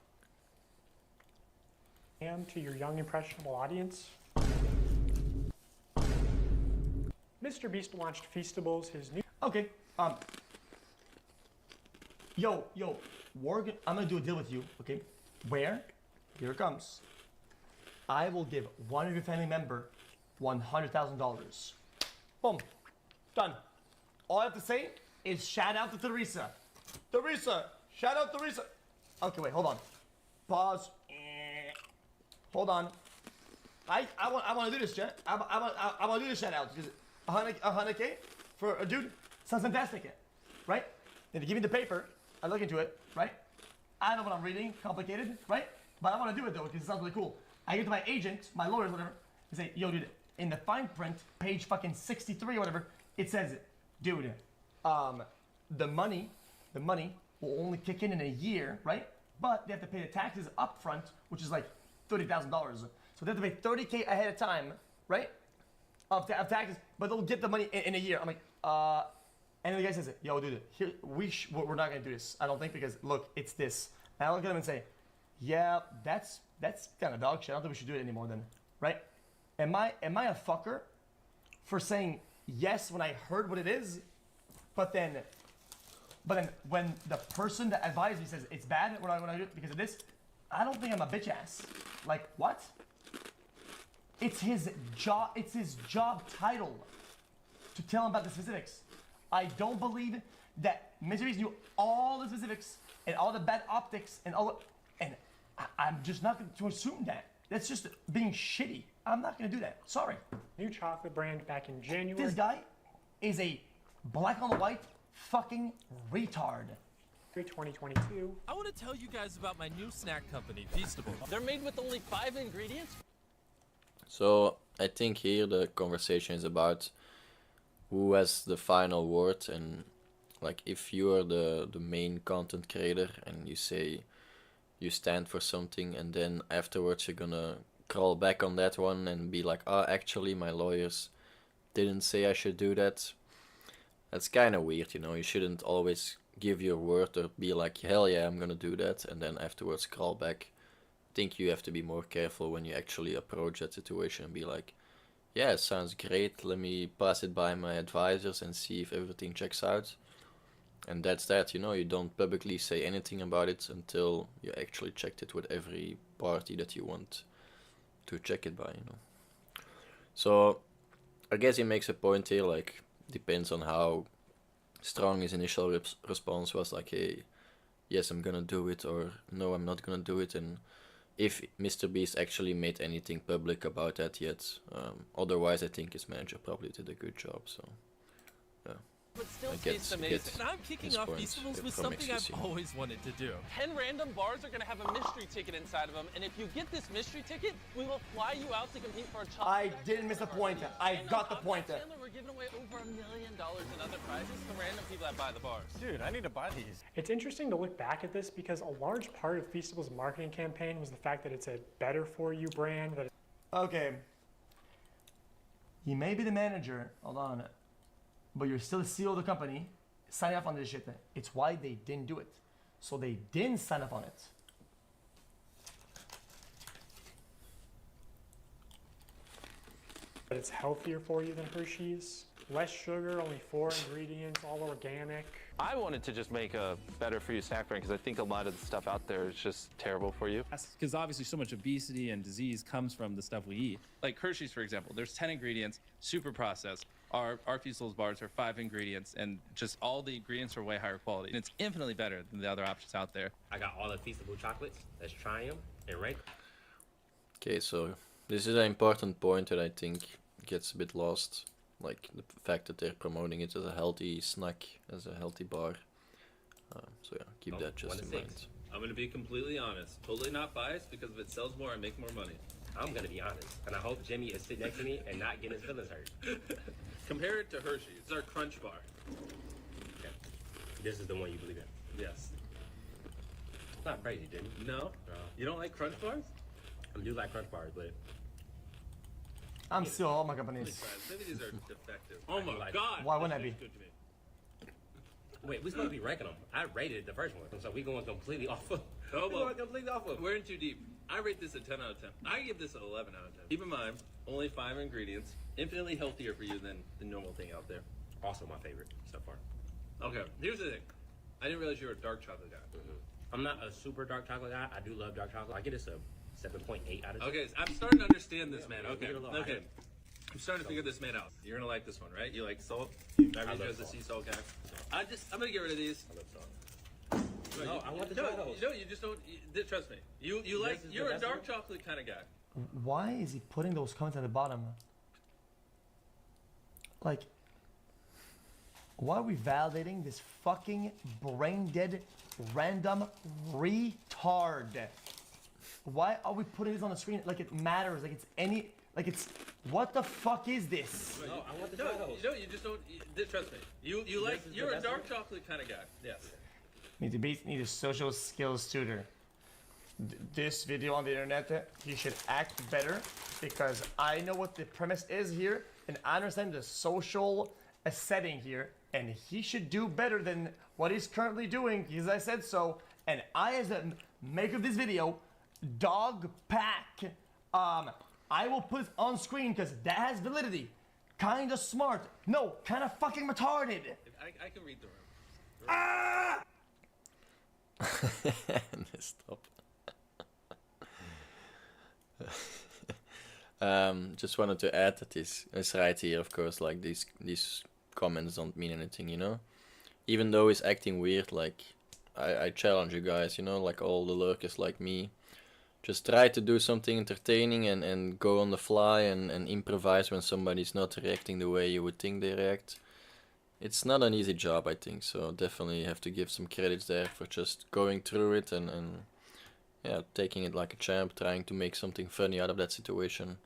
To your young impressionable audience. Mr. Beast launched Feastables, his new. Okay. Yo, I'm gonna do a deal with you. Okay. Where? Here it comes. I will give one of your family member $100,000. Boom. Done. All I have to say is shout out to Teresa. Teresa. Shout out Teresa. Okay, wait. Hold on. Pause. Hold on. I want to do this, chat. I want to do this shout out because 100K for a dude sounds fantastic, right? Then they give me the paper. I look into it, right? I know what I'm reading, complicated, right? But I want to do it though because it sounds really cool. I get to my agent, my lawyers, whatever, and say, yo, dude, in the fine print, page fucking 63 or whatever, it says, dude, the money will only kick in a year, right? But they have to pay the taxes up front, which is like $30,000. So they have to pay $30K ahead of time, right? Of taxes, but they'll get the money in a year. I'm like, and then the guy says, yo, dude, here, we're not gonna do this. I don't think, because look, it's this. And I look at him and say, yeah, that's kind of dog shit. I don't think we should do it anymore then, right? Am I a fucker for saying yes when I heard what it is, but then when the person that advised me says it's bad when I do it because of this, I don't think I'm a bitch ass. Like, what? It's his job. It's his job title to tell him about the specifics. I don't believe that Mr. Beast knew all the specifics and all the bad optics and all, and I'm just not going to assume that. That's just being shitty. I'm not going to do that. Sorry. New chocolate brand back in January. This guy is a black on the white fucking retard. 2022. I want to tell you guys about my new snack company, Feastable. They're made with only 5 ingredients. So I think here the conversation is about who has the final word, and like if you are the main content creator and you say you stand for something and then afterwards you're gonna crawl back on that one and be like, oh, actually my lawyers didn't say I should do that. That's kind of weird, you know. You shouldn't always give your word or be like, hell yeah, I'm gonna do that, and then afterwards crawl back. I think you have to be more careful when you actually approach that situation and be like, yeah, it sounds great, let me pass it by my advisors and see if everything checks out. And that's that, you know. You don't publicly say anything about it until you actually checked it with every party that you want to check it by, you know. So I guess he makes a point here, like, depends on how strong his initial response was, like, hey, yes, I'm gonna do it, or no, I'm not gonna do it, and if Mr. Beast actually made anything public about that yet. Otherwise, I think his manager probably did a good job, so yeah. But still tastes amazing. And I'm kicking off Feastables with something I've always wanted to do. 10 random bars are going to have a mystery ticket inside of them, and if you get this mystery ticket, we will fly you out to compete for a chocolate. I didn't miss the point. I got the point. We're giving away over $1 million in other prizes to random people that buy the bars. Dude, I need to buy these. It's interesting to look back at this because a large part of Feastable's marketing campaign was the fact that it's a better for you brand. That okay. You may be the manager, hold on, but you're still the CEO of the company. Sign off on this shit. It's why they didn't do it. So they didn't sign up on it. But it's healthier for you than Hershey's. Less sugar, only 4 ingredients, all organic. I wanted to just make a better for you snack brand because I think a lot of the stuff out there is just terrible for you. Because obviously so much obesity and disease comes from the stuff we eat. Like Hershey's, for example, there's 10 ingredients, super processed. Our Feastables bars are 5 ingredients, and just all the ingredients are way higher quality. And it's infinitely better than the other options out there. I got all the Feastable chocolates. Let's try them and rank. Okay, so this is an important point that I think gets a bit lost. Like the fact that they're promoting it as a healthy snack, as a healthy bar. So yeah, keep that just in mind. I'm gonna be completely honest. Totally not biased, because if it sells more, I make more money. I'm gonna be honest, and I hope Jimmy is sitting next to me and not getting his feelings hurt. Compare it to Hershey. It's our Crunch Bar. Okay. This is the one you believe in? Yes. It's not crazy, Jimmy. No? You don't like Crunch Bars? I do like Crunch Bars, but I'm still all my companies. Maybe these are defective. Oh my god! Why wouldn't I be? Wait, we're supposed to be ranking them. I rated the first one, so we're going completely off of. Oh, well, completely off of. We're in too deep. I rate this a 10 out of 10. I give this an 11 out of 10. Keep in mind, only 5 ingredients, infinitely healthier for you than the normal thing out there. Also my favorite so far. Okay, here's the thing. I didn't realize you were a dark chocolate guy. I'm not a super dark chocolate guy. I do love dark chocolate. I get this a 7.8 out of 10. Okay, so I'm starting to understand this, man. Okay, okay. I'm starting to figure this man out. You're gonna like this one, right? You like salt? I mean, as a sea salt guy. I'm gonna get rid of these. I love salt. No, I want to try those. No, you just don't. Trust me. You're a dark chocolate kind of guy. Why is he putting those comments at the bottom? Like, why are we validating this fucking brain dead random retard? Why are we putting this on the screen like it matters? Like it's any. Like it's. What the fuck is this? No, I want to try those. No, you just don't. Trust me. You're a dark chocolate kind of guy. Yes. Need a social skills tutor. This video on the internet, he should act better because I know what the premise is here and I understand the social setting here, and he should do better than what he's currently doing because I said so. And I, as a maker of this video, dog pack, I will put it on screen because that has validity. Kinda smart. No, kinda fucking retarded. I can read the room. Ah! Stop. Just wanted to add that this is right here, of course, like these comments don't mean anything, you know. even though he's acting weird, like, I challenge you guys, you know, like all the lurkers like me. Just try to do something entertaining and go on the fly and improvise when somebody's not reacting the way you would think they react. It's not an easy job, I think, so definitely have to give some credits there for just going through it and yeah, taking it like a champ, trying to make something funny out of that situation.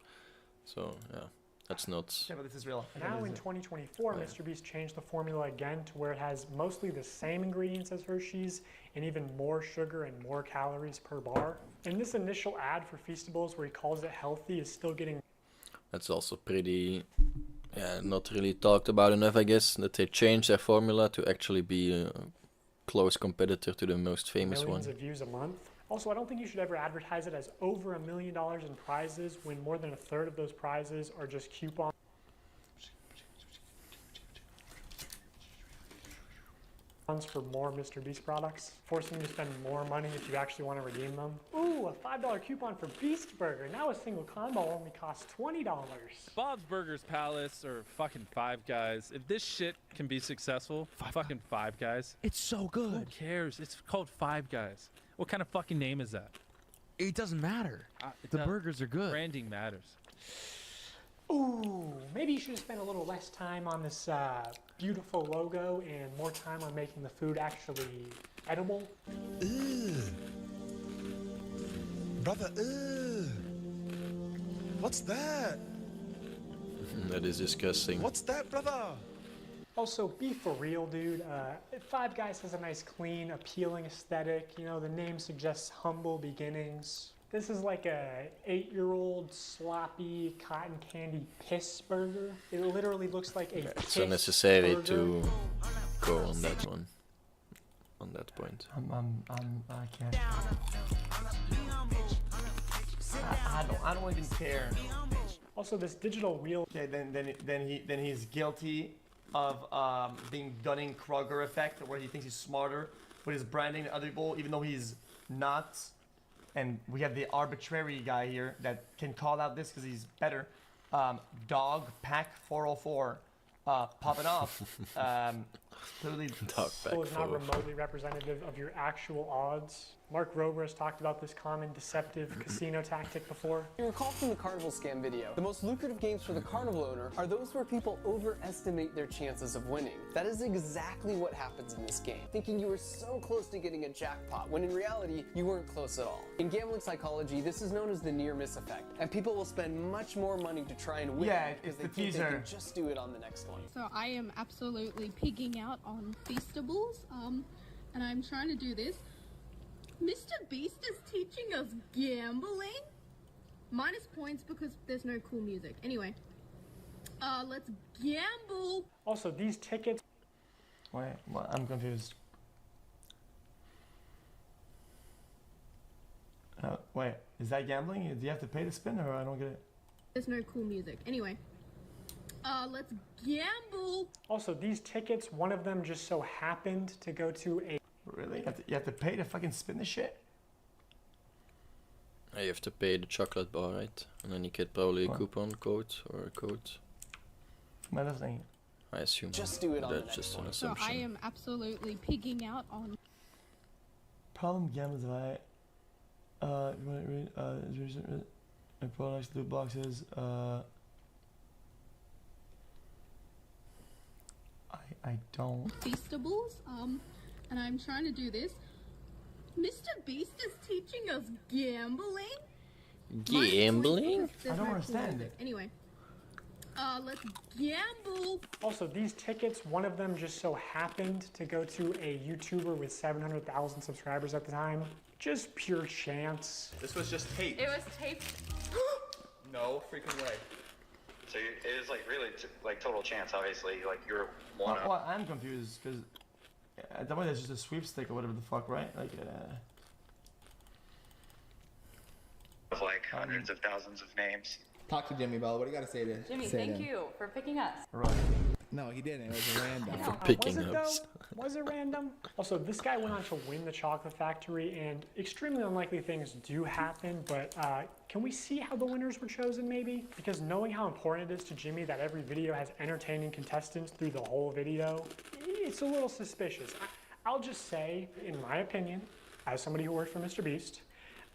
So, yeah, that's not... Yeah, but this is real. Now in 2024, Mr. Beast changed the formula again to where it has mostly the same ingredients as Hershey's and even more sugar and more calories per bar. And this initial ad for Feastables where he calls it healthy is still getting... That's also pretty... yeah, not really talked about enough, I guess, that they changed their formula to actually be a close competitor to the most famous millions one. of views a month. Also, I don't think you should ever advertise it as over $1 million in prizes when more than a third of those prizes are just coupons for more Mr. Beast products, forcing you to spend more money if you actually want to redeem them. Ooh, a $5 coupon for Beast Burger. Now a single combo only costs $20. Bob's Burgers Palace or fucking Five Guys. If this shit can be successful, fucking Five Guys. It's so good. Who cares? It's called Five Guys. What kind of fucking name is that? It doesn't matter. The burgers are good. Branding matters. Ooh, maybe you should have spent a little less time on this beautiful logo and more time on making the food actually edible. Ugh. Brother, ugh. What's that? That is disgusting. What's that, brother? Also, be for real, dude. Five Guys has a nice, clean, appealing aesthetic. You know, the name suggests humble beginnings. This is like a 8-year-old sloppy cotton candy piss burger. It literally looks like a It's piss unnecessary burger. to go on that one. On that point. I can't. I don't even care. Also, this digital wheel. Okay, then he's guilty of being Dunning Kruger effect, where he thinks he's smarter with his branding than other people, even though he's not. And we have the arbitrary guy here that can call out this because he's better. Dog Pack 404 popping off. Clearly, Dog Pack is not 404. remotely representative of your actual odds. Mark Rober has talked about this common deceptive casino tactic before. You recall from the Carnival scam video, the most lucrative games for the Carnival owner are those where people overestimate their chances of winning. That is exactly what happens in this game, thinking you were so close to getting a jackpot, when in reality, you weren't close at all. In gambling psychology, this is known as the near-miss effect, and people will spend much more money to try and win because they think they can just do it on the next one. So I am absolutely pigging out on Feastables, and I'm trying to do this. Mr. Beast is teaching us gambling? Minus points because there's no cool music. Anyway, let's gamble. Also, these tickets. Wait, what? I'm confused. Wait, is that gambling? Do you have to pay to spin, or I don't get it? There's no cool music. Anyway, let's gamble. Also, these tickets, one of them just so happened to go to a... Really? You have to pay to fucking spin the shit? You have to pay the chocolate bar, right? And then you get probably a coupon code or a code. My last thing. I assume. Just do it on the That's next just an So assumption. I am absolutely pigging out on. Problem gambles if you want to read, products, loot boxes, I don't. Feastables, and I'm trying to do this. Mr. Beast is teaching us gambling? Gambling? There's I don't no cool understand music. Anyway, let's gamble. Also, these tickets, one of them just so happened to go to a YouTuber with 700,000 subscribers at the time. Just pure chance. This was just taped. It was taped. No freaking way. So it is like really like total chance, obviously. Like you're one up. Well, I'm confused because at that point it's just a sweepstake or whatever the fuck, right? Like, With like hundreds of thousands of names. Talk to Jimmy Bell. What do you got to say to Jimmy, say thank to him? you for picking us. Right. No, he didn't. It was a random. Was it though? Was it random? Also, this guy went on to win the Chocolate Factory, and extremely unlikely things do happen, but can we see how the winners were chosen, maybe? Because knowing how important it is to Jimmy that every video has entertaining contestants through the whole video, it's a little suspicious. I'll just say, in my opinion, as somebody who worked for Mr. Beast,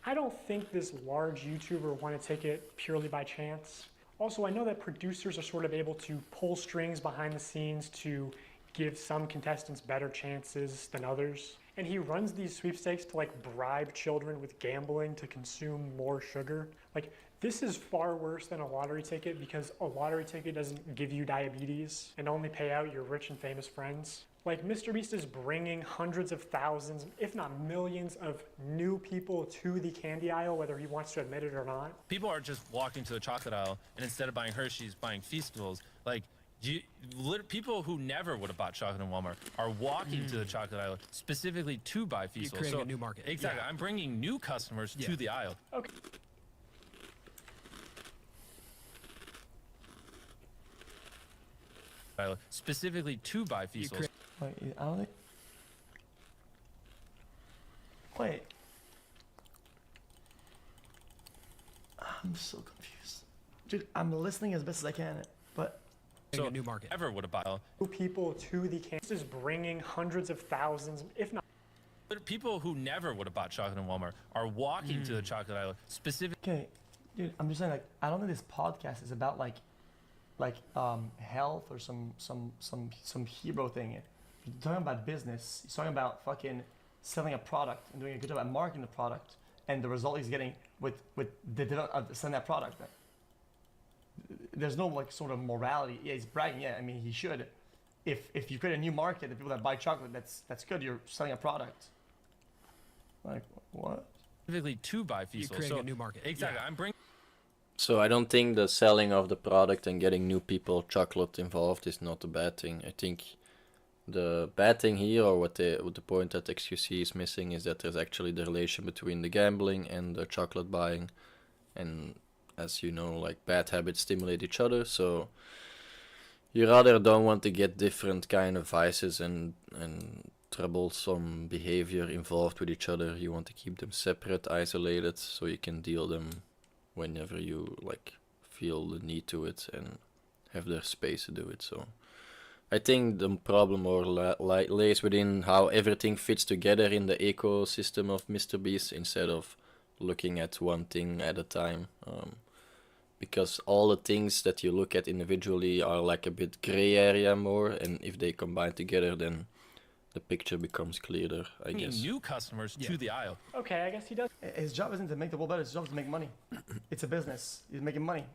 I don't think this large YouTuber won a ticket purely by chance. Also, I know that producers are sort of able to pull strings behind the scenes to give some contestants better chances than others. And he runs these sweepstakes to like bribe children with gambling to consume more sugar. Like, this is far worse than a lottery ticket because a lottery ticket doesn't give you diabetes and only pay out your rich and famous friends. Like, Mr. Beast is bringing hundreds of thousands, if not millions, of new people to the candy aisle, whether he wants to admit it or not. People are just walking to the chocolate aisle, and instead of buying Hershey's, buying Feastables. Like, people who never would have bought chocolate in Walmart are walking to the chocolate aisle specifically to buy Feastables. You're creating a new market. Exactly. Yeah. I'm bringing new customers to the aisle. Okay. Specifically to buy Feastables. Wait, I don't think. Wait. I'm so confused. Dude, I'm listening as best as I can, but. So a new market. Ever would have bought. New people to the candy. This is bringing hundreds of thousands, if not. People who never would have bought chocolate in Walmart are walking to the chocolate aisle specifically. Okay, dude, I'm just saying, like, I don't think this podcast is about like health or some hero thing. You're talking about business. He's talking about fucking selling a product and doing a good job at marketing the product, and the result he's getting with the selling that product. There's no like sort of morality. Yeah, he's bragging. Yeah, I mean he should. If you create a new market, the people that buy chocolate, that's good. You're selling a product. Like what? Specifically to buy Feastables. You're creating a new market. Exactly. I'm bringing. So I don't think the selling of the product and getting new people chocolate involved is not a bad thing. I think the bad thing here, or what the point that xQc is missing, is that there's actually the relation between the gambling and the chocolate buying, and as you know, like bad habits stimulate each other. So you rather don't want to get different kind of vices and troublesome behavior involved with each other. You want to keep them separate, isolated, so you can deal them whenever you like feel the need to it and have their space to do it. So I think the problem more lays within how everything fits together in the ecosystem of Mr. Beast instead of looking at one thing at a time. Because all the things that you look at individually are like a bit gray area more, and if they combine together, then the picture becomes clearer, I guess. New customers to the aisle. Okay, I guess he does. His job isn't to make the world better. His job is to make money. It's a business. He's making money.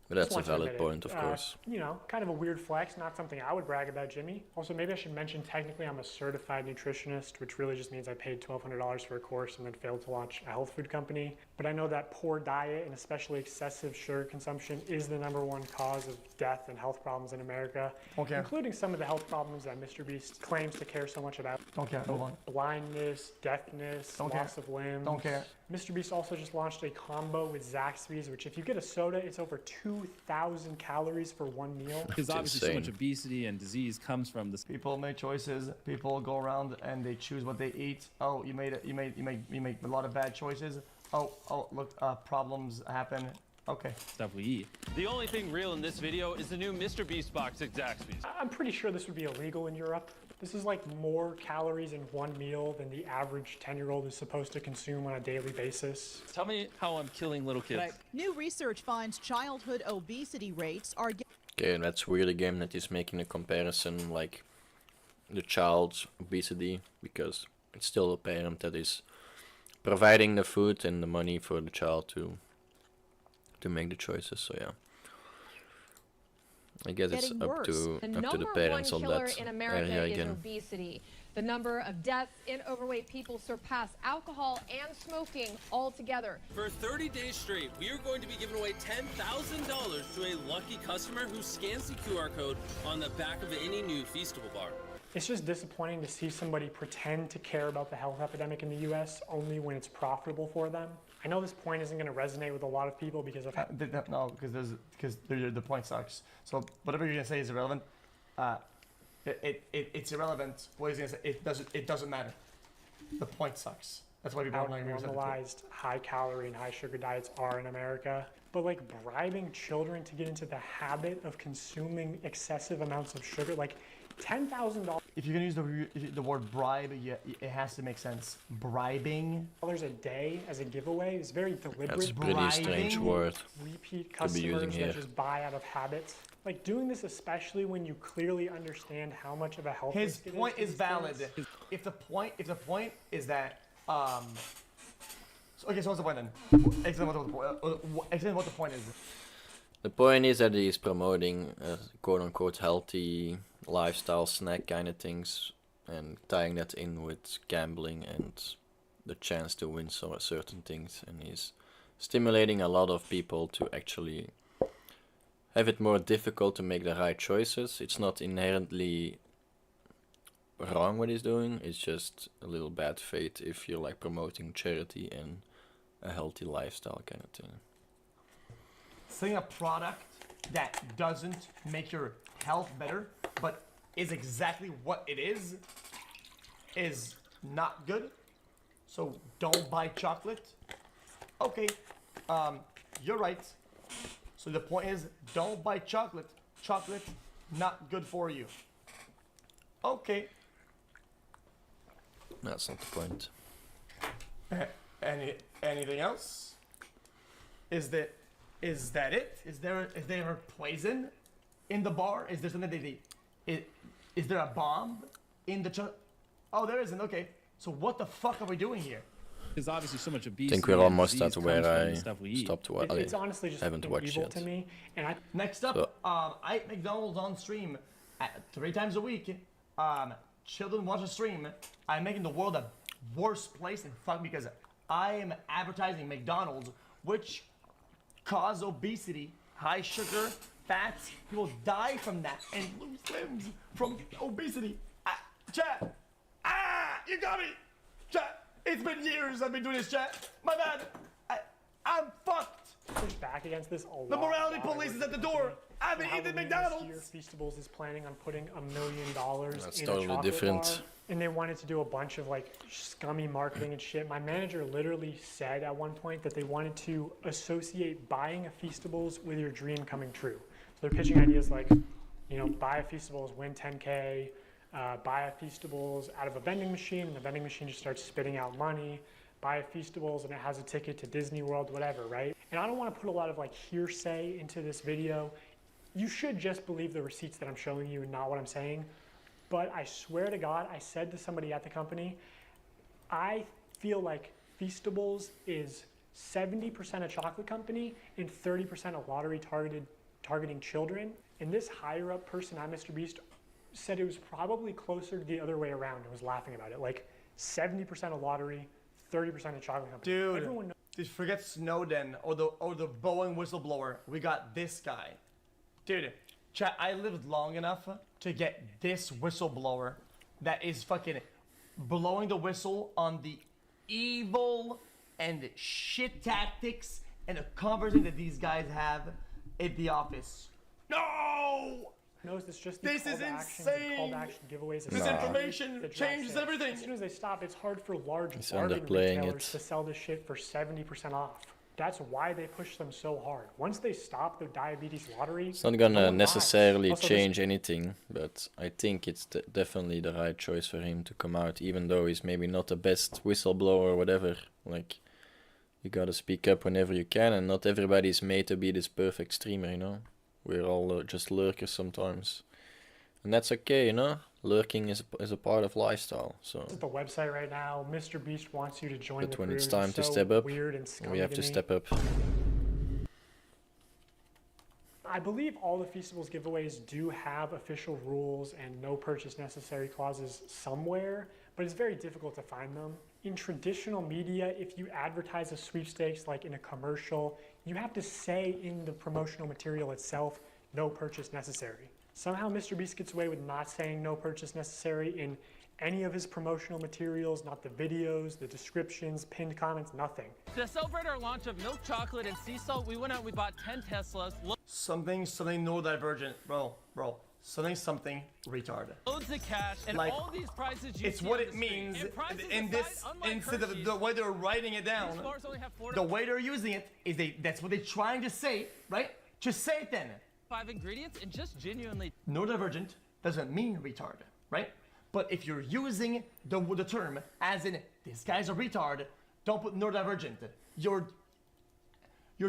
But that's a valid point, of course. You know, kind of a weird flex, not something I would brag about, Jimmy. Also, maybe I should mention, technically I'm a certified nutritionist, which really just means I paid $1,200 for a course and then failed to launch a health food company. But I know that poor diet and especially excessive sugar consumption is the #1 cause of death and health problems in America, including some of the health problems that Mr. Beast claims to care so much about. Don't care. Move on. Blindness, deafness, loss of limbs. Don't care. Mr. Beast also just launched a combo with Zaxby's, which if you get a soda, it's over 2,000 calories for one meal. Because obviously so much obesity and disease comes from this. People make choices. People go around and they choose what they eat. Oh, you made a lot of bad choices. Oh, look, problems happen. Okay. Stuff we eat. The only thing real in this video is the new Mr. Beast box at Zaxby's. I'm pretty sure this would be illegal in Europe. This is like more calories in one meal than the average 10-year-old is supposed to consume on a daily basis. Tell me how I'm killing little kids. New research finds childhood obesity rates are... Okay, and that's weird again that he's making a comparison like the child's obesity, because it's still a parent that is providing the food and the money for the child to make the choices. So yeah, I guess it's up to the parents on that killer in America area is again. obesity. The number of deaths in overweight people surpass alcohol and smoking altogether. For 30 days straight, we are going to be giving away $10,000 to a lucky customer who scans the QR code on the back of any new Feastable bar. It's just disappointing to see somebody pretend to care about the health epidemic in the U.S. only when it's profitable for them. I know this point isn't going to resonate with a lot of people because of... No, because the point sucks. So whatever you're going to say is irrelevant. It's irrelevant. What he's going to say, it doesn't matter. The point sucks. That's why people how don't like normalized high-calorie and high-sugar diets are in America. But like bribing children to get into the habit of consuming excessive amounts of sugar, like $10,000. If you're gonna use the word bribe, yeah, it has to make sense. Bribing A day as a giveaway is very deliberate. That's a pretty strange word Repeat to be customers using here. that just buy out of habit. Like doing this, especially when you clearly understand how much of a health His risk it point is is valid. If the point is that okay, so what's the point then? Explain what the point is. The point is that he's promoting quote-unquote healthy lifestyle snack kind of things and tying that in with gambling and the chance to win certain things, and he's stimulating a lot of people to actually have it more difficult to make the right choices. It's not inherently wrong what he's doing, it's just a little bad faith if you're like promoting charity and a healthy lifestyle kind of thing. Selling a product that doesn't make your health better, but is exactly what it is not good. So don't buy chocolate. Okay, you're right. So the point is, don't buy chocolate. Chocolate, not good for you. Okay. That's not the point. Anything else? Is that it? Is there poison in the bar? Is there something is there a bomb in the Oh, there isn't. Okay. So what the fuck are we doing here? Because obviously so much I obesity. think we're almost at disease where comes from I the stuff we eat. stopped watching. It's honestly just haven't watched evil yet. to me. And Next up, I eat McDonald's on stream 3 times a week. Children watch a stream. I'm making the world a worse place and fuck because I am advertising McDonald's, which cause obesity, high sugar, fats. People die from that and lose limbs from obesity. Chat. You got me. Chat. It's been years I've been doing this, chat. My bad. I'm fucked. Push back against this a lot. The morality police is at the door. I've been eating McDonald's. This year, Feastables is planning on putting $1 million That's in totally a chocolate different. bar, and they wanted to do a bunch of like scummy marketing and shit. My manager literally said at one point that they wanted to associate buying a Feastables with your dream coming true. So they're pitching ideas like, you know, buy a Feastables, win 10K. Buy a Feastables out of a vending machine, and the vending machine just starts spitting out money. Buy a Feastables, and it has a ticket to Disney World, whatever, right? And I don't want to put a lot of like hearsay into this video. You should just believe the receipts that I'm showing you and not what I'm saying. But I swear to God, I said to somebody at the company, I feel like Feastables is 70% a chocolate company and 30% a lottery targeting children. And this higher up person at Mr. Beast said it was probably closer to the other way around and was laughing about it. Like 70% a lottery, 30% a chocolate company. Dude, everyone knows. Dude, forget Snowden or the Boeing whistleblower. We got this guy. Dude, chat, I lived long enough to get this whistleblower that is fucking blowing the whistle on the evil and shit tactics and the conversation that these guys have at the office. No! Knows this just This is insane. Call to action giveaways. This information changes everything. As soon as they stop, it's hard for large He's bargain underplaying retailers it. to sell this shit for 70% off. That's why they push them so hard. Once they stop their diabetes lottery, It's not gonna no one buys. necessarily Also, change anything, but I think it's definitely the right choice for him to come out, even though he's maybe not the best whistleblower or whatever. Like, you gotta speak up whenever you can, and not everybody's made to be this perfect streamer, you know? We're all just lurkers sometimes. And that's okay, you know? Lurking is a part of lifestyle, so... This is the website right now. Mr. Beast wants you to join But the when crew. it's time to So step up, weird and we scummy have to me. step up. I believe all the Feastables giveaways do have official rules and no purchase necessary clauses somewhere, but it's very difficult to find them. In traditional media, if you advertise a sweepstakes like in a commercial, you have to say in the promotional material itself, no purchase necessary. Somehow Mr. Beast gets away with not saying no purchase necessary in any of his promotional materials, not the videos, the descriptions, pinned comments, nothing. To celebrate our launch of milk chocolate and sea salt, we went out and we bought 10 Teslas. Something neurodivergent, bro. Something retarded. Loads of cash and Like, all these prizes you it's see what on it the screen. means And prizes in aside, this unlike instead of Hershey's, the way they're writing it down. these bars only have 4 The way they're using it is that's what they're trying to say, right? Just say it then. 5 ingredients and just genuinely Neurodivergent, doesn't mean retard, right? But if you're using the term as in this guy's a retard, don't put neurodivergent. You're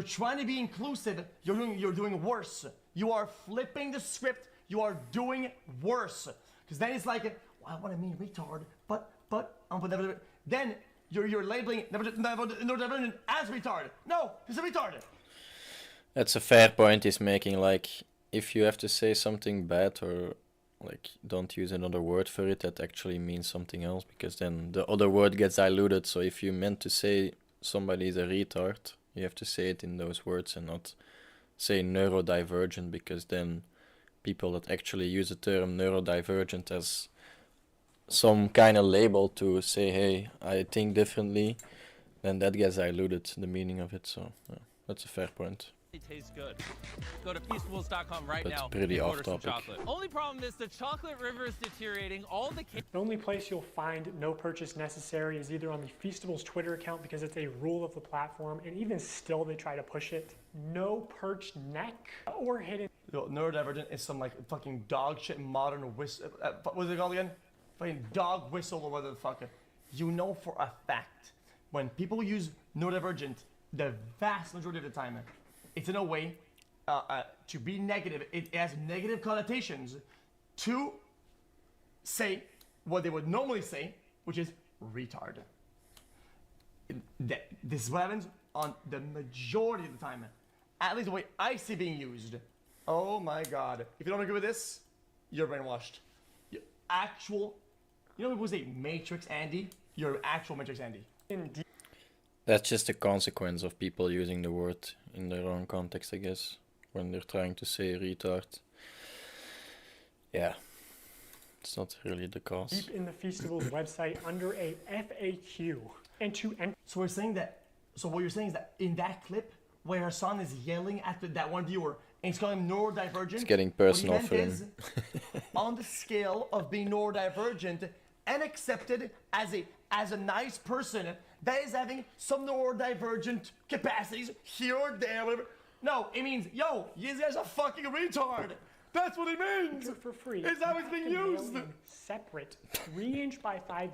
trying to be inclusive. You're doing worse. You are flipping the script. You are doing worse. Because then it's like, well, I want to mean retard, but I'm never. Then you're labeling neurodivergent as retard. No, he's a retard. That's a fair point he's making. Like, if you have to say something bad or like don't use another word for it, that actually means something else, because then the other word gets diluted. So if you meant to say somebody is a retard, you have to say it in those words and not say neurodivergent, because then people that actually use the term neurodivergent as some kind of label to say, hey, I think differently, then that gets diluted, the meaning of it. So yeah, that's a fair point. It tastes good. Go to feastables.com right That's now pretty and off order some topic. chocolate. Only problem is the chocolate river is deteriorating. All the The only place you'll find no purchase necessary is either on the Feastables Twitter account, because it's a rule of the platform, and even still they try to push it. No perched neck or hidden. Yo, neurodivergent is some like fucking dog shit modern whistle. What's it called again? Fucking dog whistle or whatever the fuck. You know for a fact when people use neurodivergent, the vast majority of the time, it's in a way to be negative. It has negative connotations to say what they would normally say, which is retard. This is what happens on the majority of the time. At least the way I see being used. Oh my god. If you don't agree with this, you're brainwashed. You're actual, you know people say Matrix Andy? You're actual Matrix Andy. Indeed. That's just a consequence of people using the word in the wrong context, I guess, when they're trying to say retard. Yeah, it's not really the cause. Deep in the Feastables website under a FAQ. And to enter. So we're saying that, so what you're saying is that in that clip where her son is yelling at that one viewer and he's calling him neurodivergent. It's getting personal for him. Is, on the scale of being neurodivergent and accepted as a nice person that is having some neurodivergent capacities here or there, whatever. No, it means, yo, you guys are fucking retard. That's what it means. For free. It's how it's being used. Separate 3" by 5"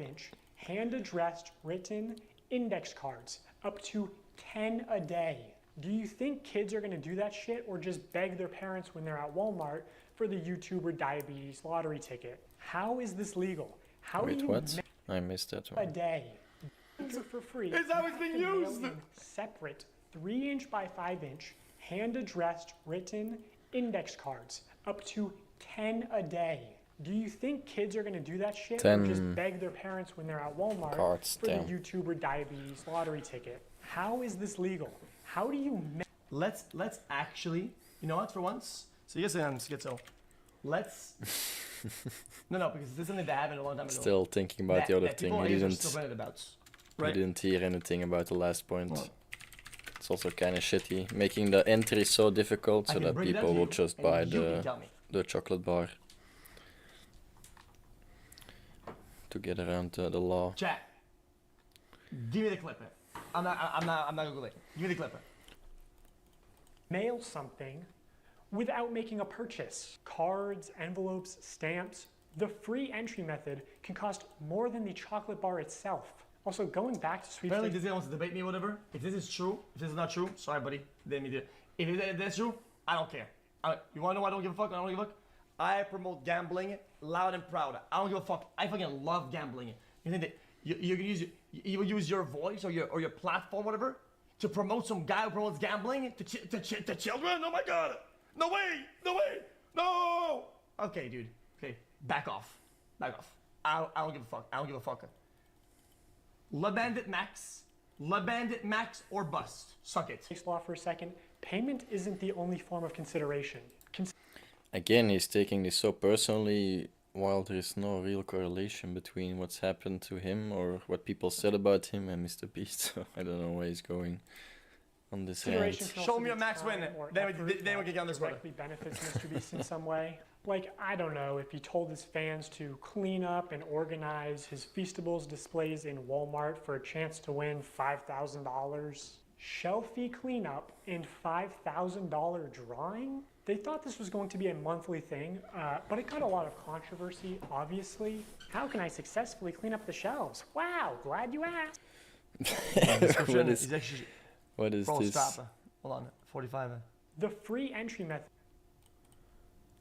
hand-addressed written index cards, up to 10 a day. Do you think kids are gonna do that shit or just beg their parents when they're at Walmart for the YouTuber diabetes lottery ticket? How is this legal? How Wait, do you what? I missed that one. a day? For free. It's how it's being used. Separate 3" by 5" hand-addressed written index cards, up to 10 a day. Do you think kids are gonna do that shit or just beg their parents when they're at Walmart for the YouTuber diabetes lottery ticket? How is this legal? How do you? Let's actually, you know what? For once, so you guys say I'm schizo. Let's. no, because this is something that happened a long time ago. Still thinking about the other thing. I Right? Didn't hear anything about the last point. Well, it's also kind of shitty, making the entry so difficult so that people will just buy the chocolate bar to get around the law. Chat. Give me the clip. I'm not gonna go late. Give me the clip. Mail something without making a purchase. Cards, envelopes, stamps. The free entry method can cost more than the chocolate bar itself. Also, going back to sweepstakes. Apparently, this guy wants to debate me or whatever. If this is true, if this is not true, sorry, buddy. Then me do. If that's true, I don't care. You wanna know why I don't give a fuck? I don't give a fuck. I promote gambling loud and proud. I don't give a fuck. I fucking love gambling. You think that you can use your voice or your platform, whatever, to promote some guy who promotes gambling to children? Oh my god! No way! No way! No! Okay, dude. Okay, back off. Back off. I don't give a fuck. I don't give a fuck. Le Bandit Max. Le Bandit Max or bust. Suck it. Law for a second. Payment isn't the only form of consideration. Again, he's taking this so personally, while there is no real correlation between what's happened to him or what people said about him and Mr. Beast. So I don't know where he's going on this hand. Show me a max win. Then we can get on this road. Directly benefits Mr. Beast in some way. Like, I don't know, if he told his fans to clean up and organize his Feastables displays in Walmart for a chance to win $5,000. Shelfie cleanup and $5,000 drawing? They thought this was going to be a monthly thing, but it got a lot of controversy, obviously. How can I successfully clean up the shelves? Wow, glad you asked. What is this? Stop. Hold on, 45. The free entry method.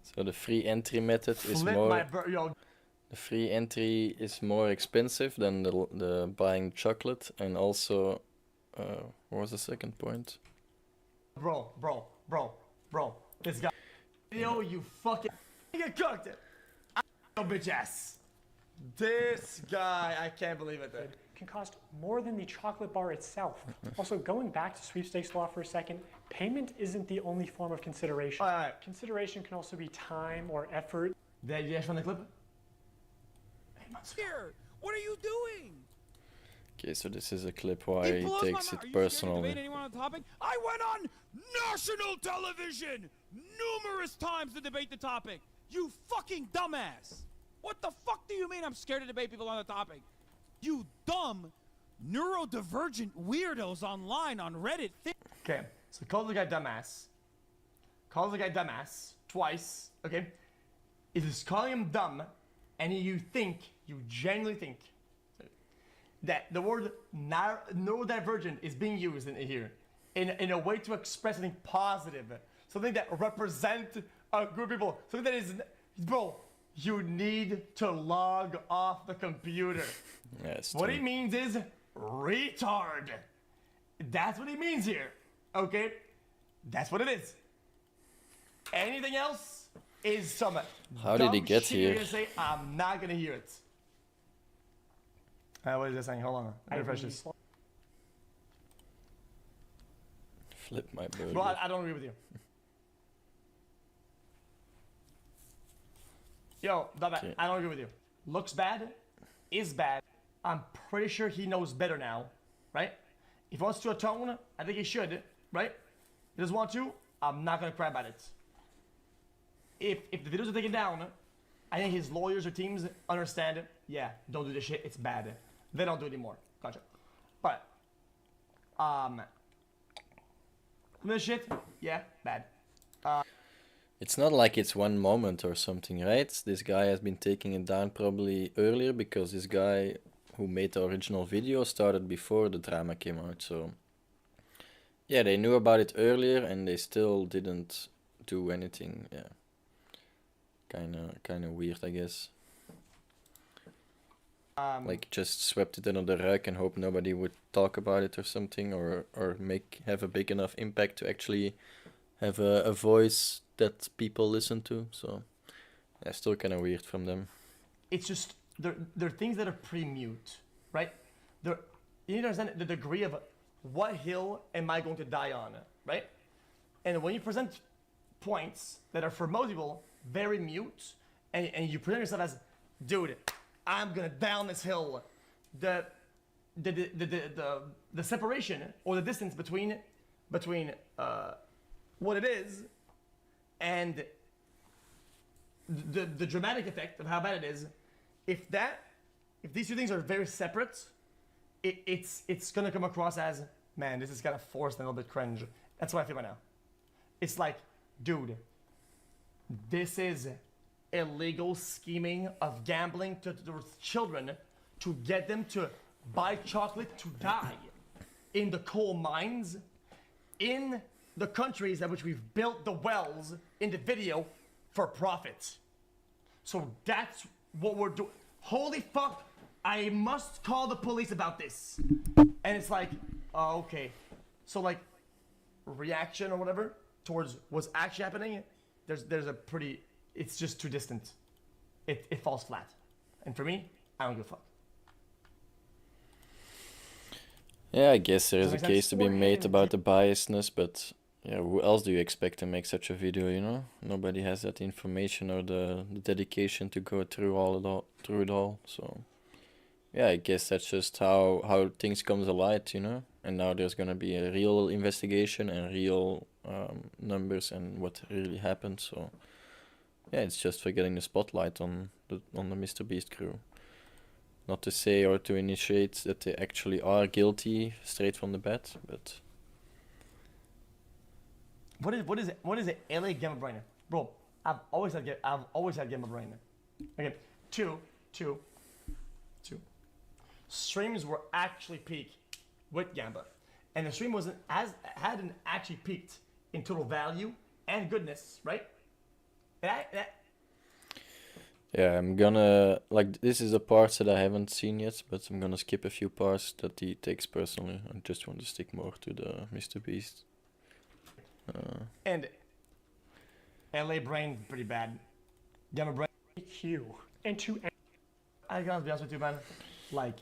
So the free entry method is more. The free entry is more expensive than the buying chocolate, and also, what was the second point? Bro. This guy. Yo, you fucking get cooked. Bitch ass. This guy, I can't believe it. Can cost more than the chocolate bar itself. Also, going back to sweepstakes law for a second, payment isn't the only form of consideration. Consideration can also be time or effort. Did you from the clip? Here, what are you doing? Okay, so this is a clip why he takes it personally. Anyone on the topic? I went on national television numerous times to debate the topic. You fucking dumbass. What the fuck do you mean I'm scared to debate people on the topic? You dumb, neurodivergent weirdos online on Reddit. Okay, so call the guy dumbass. Calls the guy dumbass twice, okay? It is calling him dumb, and you genuinely think, that the word neurodivergent is being used in here in a way to express something positive, something that represents a group of people, something that is, bro, you need to log off the computer. Yes. What he means is retard. That's what he means here, okay? That's what it is. Anything else is some How did he get shit here? You're gonna say, I'm not gonna hear it. What is this saying? Hold on. I refresh this. Flip my burger. Bro, I don't agree with you. Yo, okay. I don't agree with you. Looks bad, is bad. I'm pretty sure he knows better now, right? If he wants to atone, I think he should, right? He doesn't want to, I'm not gonna cry about it. If the videos are taken down, I think his lawyers or teams understand, yeah, don't do this shit, it's bad. They don't do it anymore. Gotcha. But, this shit, yeah, bad. It's not like it's one moment or something, right? This guy has been taking it down probably earlier because this guy who made the original video started before the drama came out. So yeah, they knew about it earlier and they still didn't do anything. Yeah, kind of weird, I guess. Like just swept it under the rug and hope nobody would talk about it or something, or have a big enough impact to actually have a voice that people listen to. So yeah, still kind of weird from them. It's just there are things that are pre-mute, right? You need to understand the degree of what hill am I going to die on, right? And when you present points that are for most people very mute, and you present yourself as, dude, I'm gonna down this hill. The separation or the distance between what it is and the dramatic effect of how bad it is, if these two things are very separate, it's gonna come across as, man, this is kind of forced and a little bit cringe. That's what I feel right now. It's like, dude, this is illegal scheming of gambling to children to get them to buy chocolate to die in the coal mines in the countries at which we've built the wells in the video for profit. So that's what we're doing. Holy fuck, I must call the police about this. And it's like, oh, okay. So like reaction or whatever towards what's actually happening, there's a pretty, it's just too distant. It falls flat. And for me, I don't give a fuck. Yeah, I guess there is a case to be made about the biasness, but yeah, who else do you expect to make such a video, you know? Nobody has that information or the dedication to go through it all. So yeah, I guess that's just how things come to light, you know? And now there's gonna be a real investigation and real numbers and what really happened. So yeah, it's just for getting the spotlight on the Mr. Beast crew. Not to say or to initiate that they actually are guilty straight from the bat, but What is it? LA Gamma Brainer, bro. I've always had Gamma Brainer. Okay, two. Streams were actually peak with Gamba, and the stream hadn't actually peaked in total value and goodness, right? Yeah, I'm gonna like this is the parts that I haven't seen yet, but I'm gonna skip a few parts that he takes personally. I just want to stick more to the Mr. Beast. And LA Brain pretty bad. Gamma Brain Q and to. I gotta be honest with you, man. Like,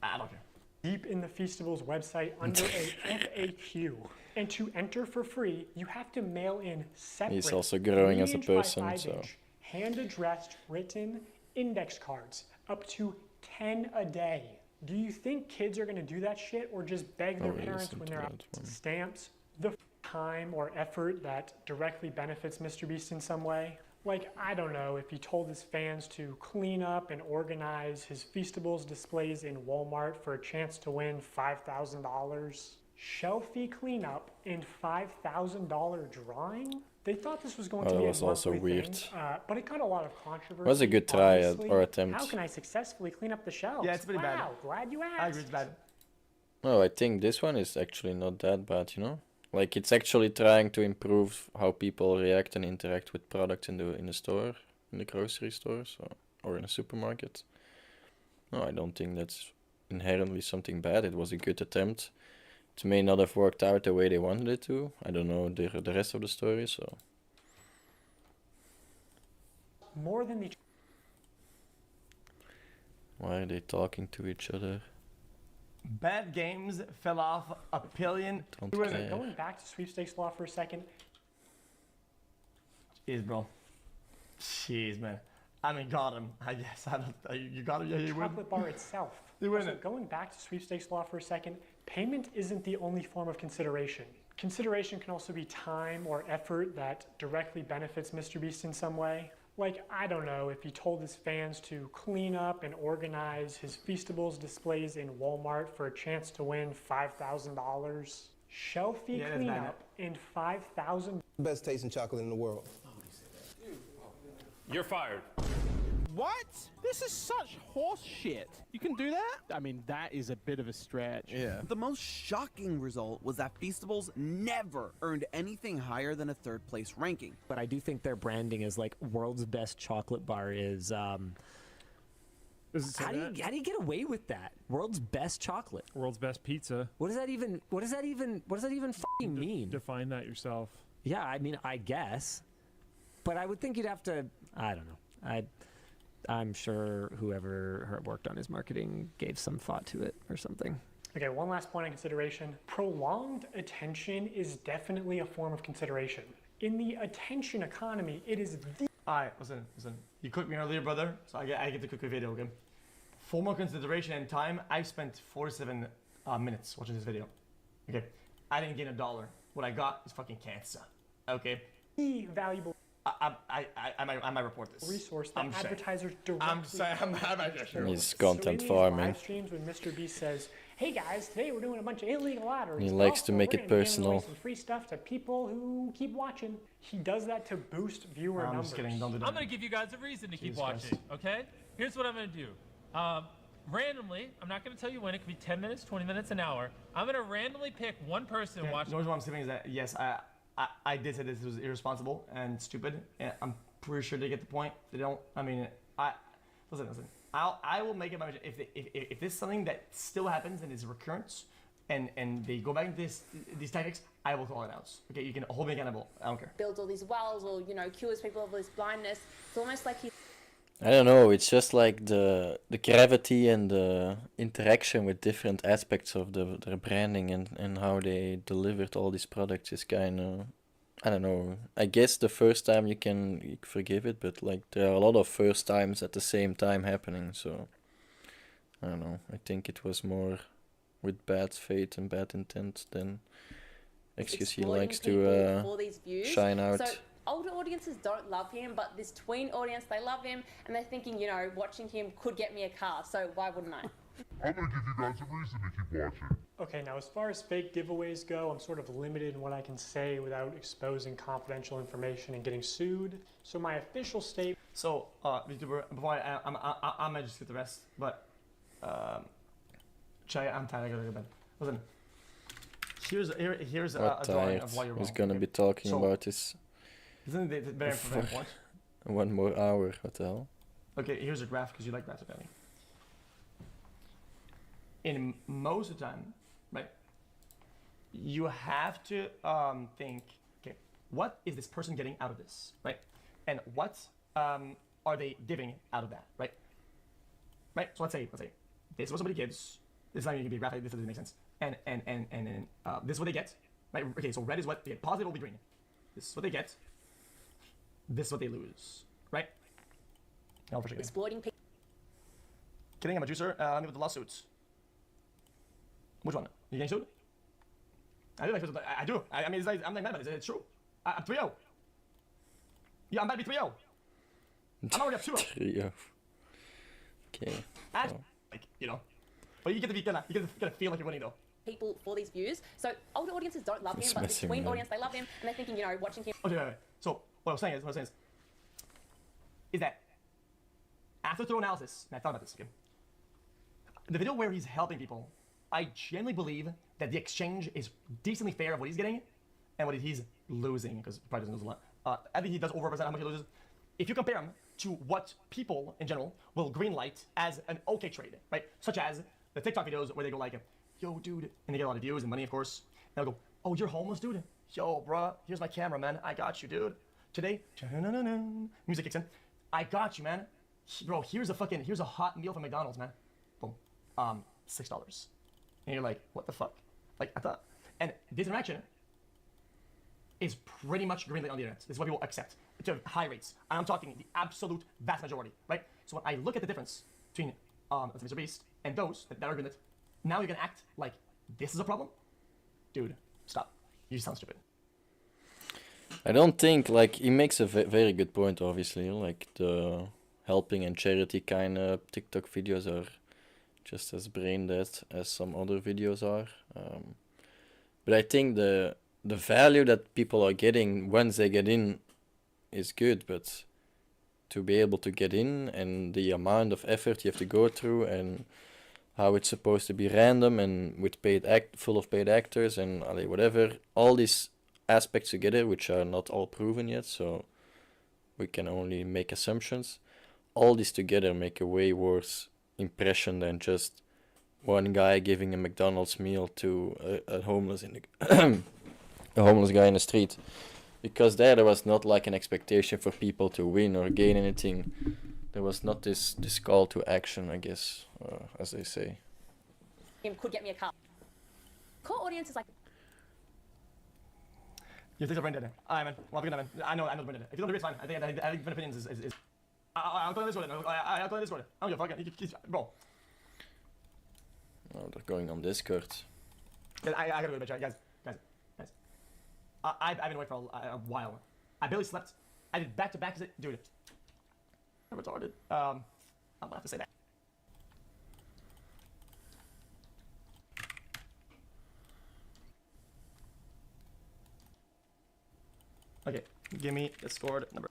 I don't care. Deep in the Feastables website under a FAQ. And to enter for free, you have to mail in separate. He's also growing as a 3" by person, 5" so. hand-addressed written index cards, up to 10 a day. Do you think kids are gonna do that shit or just beg their parents when they're out? Stamps, the time or effort that directly benefits Mr. Beast in some way? Like, I don't know, if he told his fans to clean up and organize his Feastables displays in Walmart for a chance to win $5,000. Shelfie cleanup and $5,000 drawing? They thought this was going to be was a also monthly weird. thing, but it got a lot of controversy. Was a good try Honestly, or attempt. How can I successfully clean up the shelves? Yeah, it's pretty bad. Wow, glad you asked. I agree, it's bad. No, I think this one is actually not that bad, you know? Like, it's actually trying to improve how people react and interact with products in the store, in the grocery store, so, or in a supermarket. No, I don't think that's inherently something bad. It was a good attempt. It may not have worked out the way they wanted it to. I don't know the rest of the story, so. More than the. Why are they talking to each other? Bad games fell off a pillion. Don't care. Going back to sweepstakes law for a second. Jeez, bro. Jeez, man. I mean, got him. I guess. I don't. You got him. Yeah, you win. Chocolate bar itself. You win Also, it. going back to sweepstakes law for a second, payment isn't the only form of consideration. Consideration can also be time or effort that directly benefits Mr. Beast in some way. Like, I don't know, if he told his fans to clean up and organize his Feastables displays in Walmart for a chance to win $5,000. Shelfie cleanup and $5,000. Best tasting chocolate in the world. You're fired. What? This is such horse shit. You can do that? I mean, that is a bit of a stretch. Yeah. The most shocking result was that Feastables never earned anything higher than a third place ranking. But I do think their branding is like world's best chocolate bar is how do you get away with that? World's best chocolate. World's best pizza. What does that even fucking mean? Define that yourself. Yeah, I mean, I guess. But I would think you'd have to, I don't know. I'm sure whoever worked on his marketing gave some thought to it or something. Okay, one last point of consideration. Prolonged attention is definitely a form of consideration. In the attention economy, it is the... Alright, listen. You cooked me earlier, brother, so I get to cook a video, okay? For more consideration and time, I spent 47 minutes watching this video. Okay? I didn't gain $1. What I got is fucking cancer. Okay? Valuable... I might report this. Resource that advertisers directly. He's content farming. Live streams when Mr. Beast says, "Hey guys, today we're doing a bunch of illegal lotteries." He likes to make it personal. Some free stuff to people who keep watching. He does that to boost viewer numbers. Just kidding. Don't do that. I'm gonna give you guys a reason to keep watching. Okay? Here's what I'm gonna do. Randomly, I'm not gonna tell you when. It could be 10 minutes, 20 minutes, an hour. I'm gonna randomly pick one person watching. The only what I'm saying is that yes, I did say this was irresponsible and stupid, and I'm pretty sure they get the point. They don't. I mean, listen. I will make it my mission. If this is something that still happens and is recurrence, and they go back into these tactics, I will call it out. Okay, you can hold me accountable. I don't care. Builds all these wells, or cures people of this blindness. It's almost like he. I don't know, it's just like the gravity and the interaction with different aspects of their branding and how they delivered all these products is kind of, I don't know, I guess the first time you can forgive it, but like there are a lot of first times at the same time happening, so I don't know, I think it was more with bad faith and bad intent than xQc likes to shine out. So older audiences don't love him, but this tween audience, they love him, and they're thinking, watching him could get me a car, so why wouldn't I? I'm gonna give you guys a reason to keep watching. Okay, now as far as fake giveaways go, I'm sort of limited in what I can say without exposing confidential information and getting sued. So my official statement. So, VTuber, before I might just get the rest, but Chai, I'm tired. I gotta go to bed. Listen, here's a drawing of why you're wrong. He's gonna be talking about this. Isn't it very important? 1 more hour. What the hell? Okay, here's a graph because you like graphs, apparently. In most of the time, right, you have to think, okay, what is this person getting out of this, right? And what are they giving out of that, right? Right. So let's say this is what somebody gives. This is not even gonna be a graph. This doesn't make sense. And this is what they get, right? Okay, so red is what they get. Positive will be green. This is what they get. This is what they lose, right? Exploiting people. Kidding, I'm a juicer. I'm with the lawsuits. Which one? You getting sued? I do. I do. I mean, it's like, I'm not mad about it. It's true. I'm 3-0. Yeah, I'm about to be 3-0. I'm already up 2-0. 3-0. Okay. And, like, you know. But you get to be gonna feel like you're winning though. People for these views. So older audiences don't love him, but the tween audience, they love him, and they're thinking, you know, watching him. Okay, wait. So what I'm saying is that after thorough analysis, and I thought about this, okay, the video where he's helping people, I genuinely believe that the exchange is decently fair of what he's getting and what he's losing, because he probably doesn't lose a lot. I think he does overrepresent how much he loses. If you compare him to what people in general will greenlight as an okay trade, right? Such as the TikTok videos where they go like, yo, dude, and they get a lot of views and money, of course. And they'll go, oh, you're homeless, dude? Yo, bruh, here's my camera, man. I got you, dude. Today, music kicks in. I got you, man. Bro, here's a hot meal from McDonald's, man. Boom. $6. And you're like, what the fuck? Like, I thought. And this interaction is pretty much greenlit on the internet. This is what people accept to high rates. And I'm talking the absolute vast majority, right? So when I look at the difference between Mr. Beast and those that are greenlit, now you're gonna act like this is a problem? Dude, stop. You sound stupid. I don't think, like, he makes a very good point, obviously. Like, the helping and charity kind of TikTok videos are just as brain dead as some other videos are. But I think the value that people are getting once they get in is good, but to be able to get in and the amount of effort you have to go through and how it's supposed to be random and with full of paid actors and whatever, all these aspects together, which are not all proven yet, so we can only make assumptions. All these together make a way worse impression than just one guy giving a McDonald's meal to a homeless a homeless guy in the street, because there was not like an expectation for people to win or gain anything. There was not this call to action, I guess, as they say. Him could get me a car. Core audience is like. You think I'm brain dead? Alright, man. Well, man. I know the brain dead. If you don't agree, it's fine. I think different opinions is. I'll go in this order. I'll go in this order. I don't give a fuck. Bro. Oh, they're going on Discord. I gotta go to bed, guys. I've been away for a while. I barely slept. I did back-to-back. Dude. I'm retarded. I'm gonna have to say that. Okay, give me the scored number.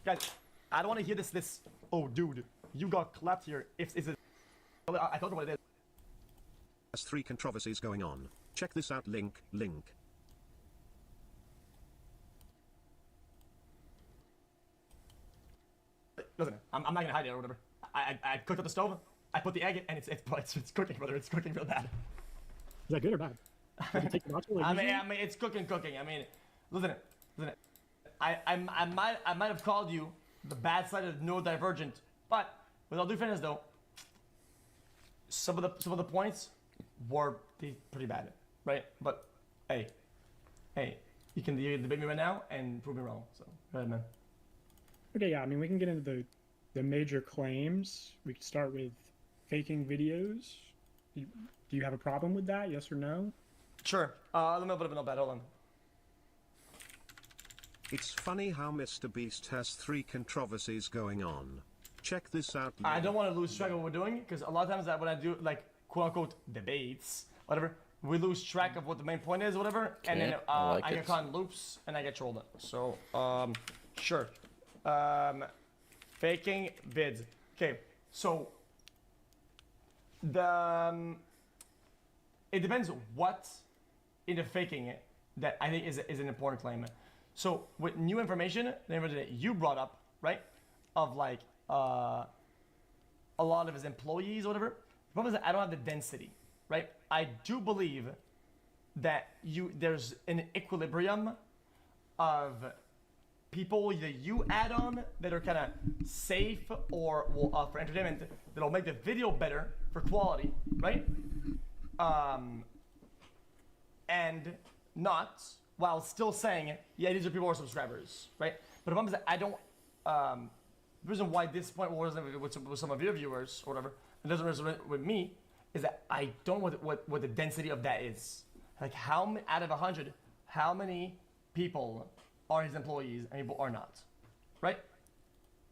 Guys, I don't want to hear this. Oh, dude, you got clapped here. Is it? I thought what it is. There's 3 controversies going on. Check this out. Link. Listen, I'm not gonna hide it or whatever. I cooked up the stove. I put the egg in, and it's cooking, brother. It's cooking real bad. Is that good or bad? Did you take the nacho like I mean, it's cooking. I mean, listen. I might have called you the bad side of neurodivergent, but with all due fairness, though, some of the points were pretty bad, right? But hey, you can debate me right now and prove me wrong. So go ahead, man. Okay, yeah. I mean, we can get into the major claims. We can start with faking videos. Do you have a problem with that? Yes or no? Sure. Let me put up a notepad. Hold on. It's funny how Mr. Beast has 3 controversies going on. Check this out. I don't want to lose track of what we're doing, because a lot of times when I do like quote unquote debates, whatever, we lose track of what the main point is, whatever, and then I get caught in loops and I get trolled. So sure, faking vids. Okay, so it depends what in the faking it that I think is an important claim. So with new information, the information that you brought up, right, of like a lot of his employees or whatever, the problem is that I don't have the density, right? I do believe that there's an equilibrium of people that you add on that are kind of safe or for entertainment that'll make the video better for quality, right? And not while still saying, yeah, these are people who are subscribers, right? But the problem is that I don't, the reason why this point wasn't with some of your viewers or whatever, it doesn't resonate with me, is that I don't know what the density of that is. Like how out of 100, how many people are his employees and people are not, right?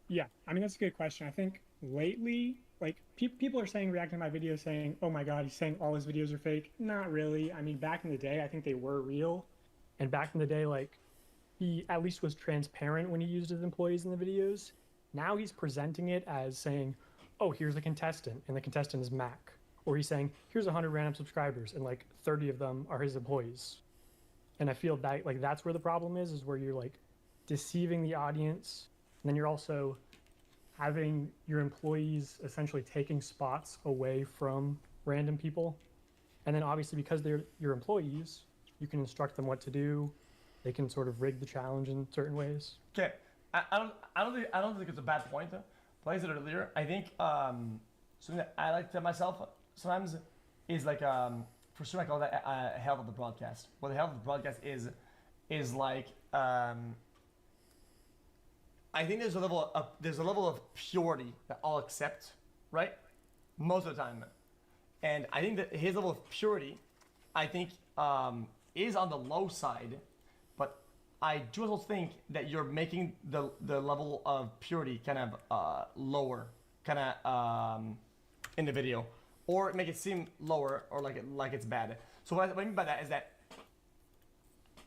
Yeah, I mean, that's a good question. I think lately, like, people are saying, reacting to my videos saying, oh my god, he's saying all his videos are fake. Not really. I mean, back in the day, I think they were real. And back in the day, like, he at least was transparent when he used his employees in the videos. Now he's presenting it as saying, oh, here's a contestant, and the contestant is Mac. Or he's saying, here's 100 random subscribers, and like 30 of them are his employees. And I feel that, like, that's where the problem is where you're like deceiving the audience, and then you're also having your employees essentially taking spots away from random people. And then obviously because they're your employees, you can instruct them what to do. They can sort of rig the challenge in certain ways. Okay, I don't think it's a bad point. Like I said earlier, I think something that I like to tell myself sometimes is like for sure I call that health of the broadcast. What the health of the broadcast is like I think there's a level of purity that I'll accept, right? Most of the time, and I think that his level of purity, I think, is on the low side, but I do also think that you're making the level of purity kind of lower, kind of in the video, or make it seem lower or like it's bad. So what I mean by that is that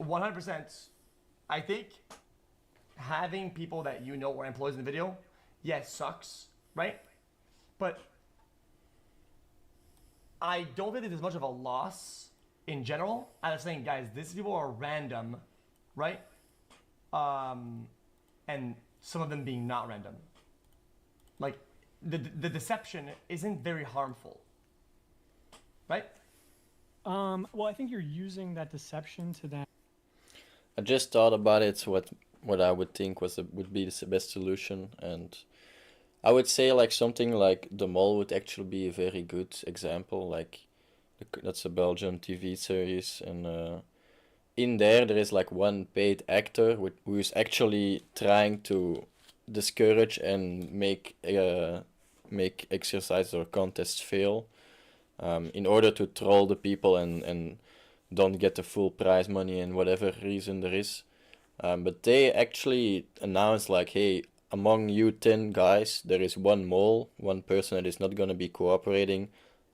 100%, I think having people that you know are employees in the video, yes, sucks, right? But I don't think that there's much of a loss in general out of saying, guys, these people are random, right? And some of them being not random. Like, the deception isn't very harmful, right? Well, I think you're using that deception to then. I just thought about it, what I would think would be the best solution, and I would say like something like The Mole would actually be a very good example. Like that's a Belgian TV series, and in there is like one paid actor who is actually trying to discourage and make exercises or contests fail, in order to troll the people and don't get the full prize money and whatever reason there is. But they actually announced like, hey, among you 10 guys, there is one mole, one person that is not going to be cooperating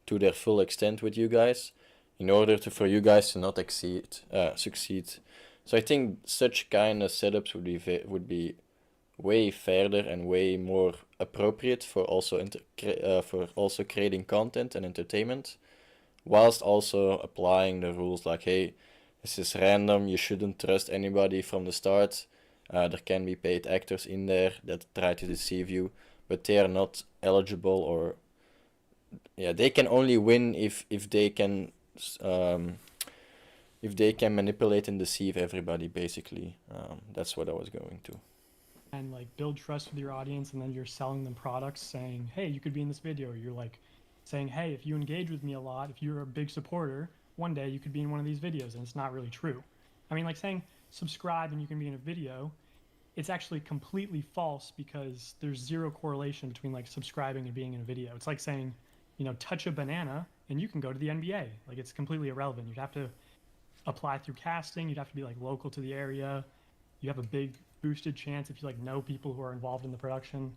to their full extent with you guys, in order for you guys to not succeed. So I think such kind of setups would be way fairer and way more appropriate for also creating content and entertainment, whilst also applying the rules like, hey, this is random, you shouldn't trust anybody from the start. There can be paid actors in there that try to deceive you, but they are not eligible, or they can only win if they can manipulate and deceive everybody, basically. That's what I was going to. And like build trust with your audience, and then you're selling them products saying, hey, you could be in this video. You're like saying, hey, if you engage with me a lot, if you're a big supporter, one day you could be in one of these videos, and it's not really true. I mean, like saying subscribe and you can be in a video, it's actually completely false, because there's zero correlation between like subscribing and being in a video. It's like saying, you know, touch a banana and you can go to the NBA. Like, it's completely irrelevant. You'd have to apply through casting. You'd have to be like local to the area. You have a big boosted chance if you like know people who are involved in the production.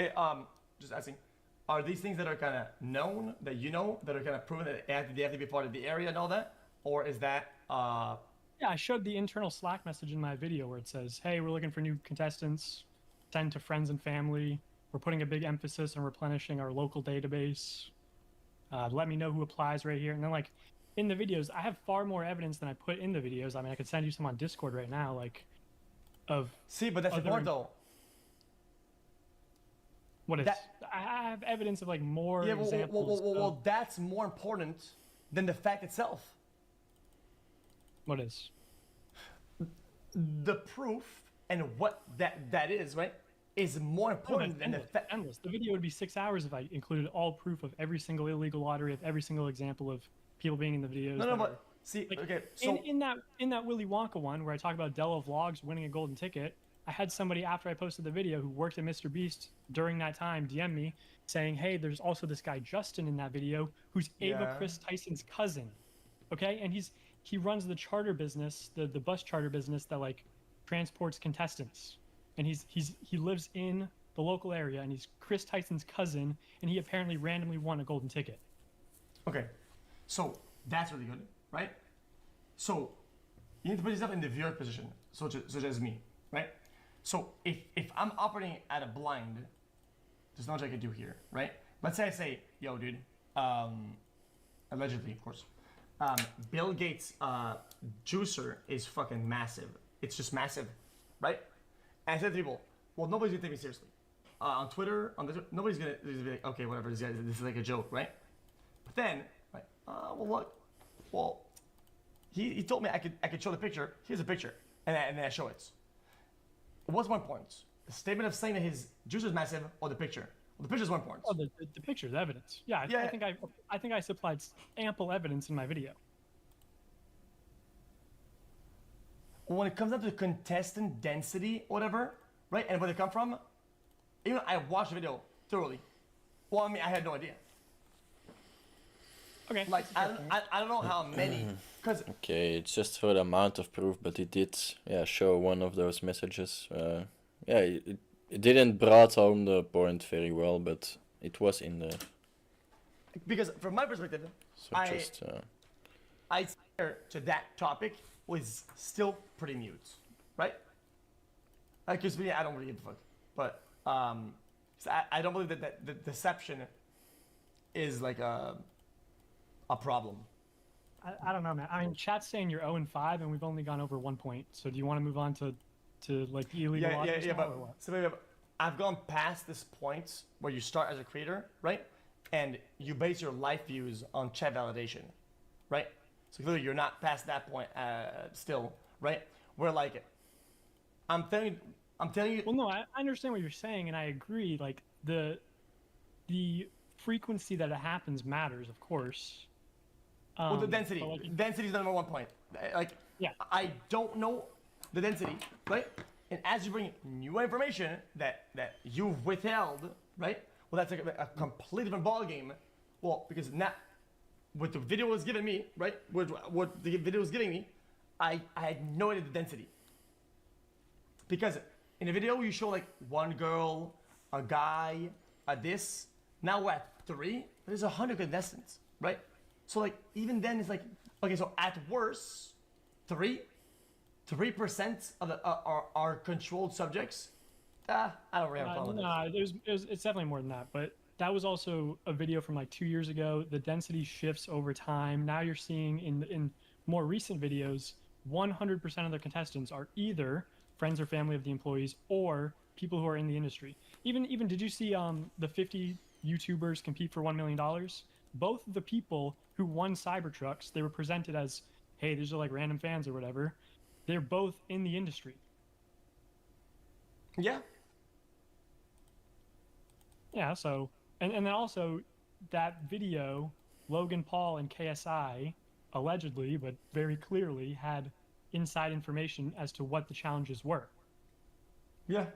Hey, just asking, are these things that are kind of known, that you know, that are kind of proven that they have to be part of the area and all that? Or is that, Yeah, I showed the internal Slack message in my video where it says, hey, we're looking for new contestants, send to friends and family. We're putting a big emphasis on replenishing our local database. Let me know who applies right here. And then, like, in the videos, I have far more evidence than I put in the videos. I mean, I could send you some on Discord right now, like, of... See, but that's the point, though. What is... I have evidence of, like, more examples well, that's more important than the fact itself. What is? The proof and what that is, right, is more important than the fact. Endless. The video would be 6 hours if I included all proof of every single illegal lottery, of every single example of people being in the videos. No, but see, like, okay, so in that Willy Wonka one where I talk about Della Vlogs winning a golden ticket, I had somebody after I posted the video who worked at Mr. Beast during that time DM me saying, hey, there's also this guy Justin in that video who's Ava Chris Tyson's cousin, okay, and he runs the charter business, the bus charter business that like transports contestants, and he lives in the local area, and he's Chris Tyson's cousin, and he apparently randomly won a golden ticket. Okay, so that's really good, right? So you need to put yourself in the viewer position, such as me, right? So if I'm operating at a blind, there's not much I can do here, right? Let's say I say, yo, dude, allegedly, of course, Bill Gates' juicer is fucking massive. It's just massive, right? And I said to people, well, nobody's gonna take me seriously. On Twitter, nobody's gonna be like, okay, whatever, this is like a joke, right? But then, like, well, look, well, he told me I could show the picture. Here's a picture, and then I show it. What's more important? The statement of saying that his juicer is massive, or the picture? Well, the picture is more important. Oh, the picture is evidence. Yeah, I think I supplied ample evidence in my video. When it comes down to contestant density, whatever, right, and where they come from, even I watched the video thoroughly. Well, I mean, I had no idea. Okay. Like, I don't know how many, because... Okay, it's just for the amount of proof, but it did, show one of those messages. It didn't brought home the point very well, but it was in there. Because from my perspective, So just... I to that topic was still pretty mute, right? Because me, I don't really give a fuck. But so I don't believe that the deception is like a problem. I don't know, man. I mean, chat's saying you're 0-5, and we've only gone over 1 point. So do you want to move on to like the illegal lotteries now, but or what? so maybe I've gone past this point where you start as a creator, right? And you base your life views on chat validation, right? So clearly you're not past that point still, right? Where like, I'm telling you. Well, no, I understand what you're saying, and I agree. Like the frequency that it happens matters, of course. Well, the density. Like, density is the number 1 point. Like, yeah. I don't know the density, right? And as you bring new information that you've withheld, right? Well, that's like a completely different ball game. Well, because now, what the video was giving me, right? What the video was giving me, I had no idea the density. Because in the video you show like one girl, a guy, a this. Now we're at 3. There's 100 contestants, right? So like even then it's like, okay, so at worst, 3% of the are controlled subjects. I don't really have a problem with that. It's definitely more than that, but that was also a video from like 2 years ago. The density shifts over time. Now you're seeing in more recent videos, 100% of the contestants are either friends or family of the employees or people who are in the industry. Even did you see the 50 YouTubers compete for $1 million? Both of the people who won Cybertrucks, they were presented as, hey, these are like random fans or whatever. They're both in the industry. Yeah. Yeah, so, and then also that video, Logan Paul and KSI allegedly, but very clearly, had inside information as to what the challenges were. Yeah.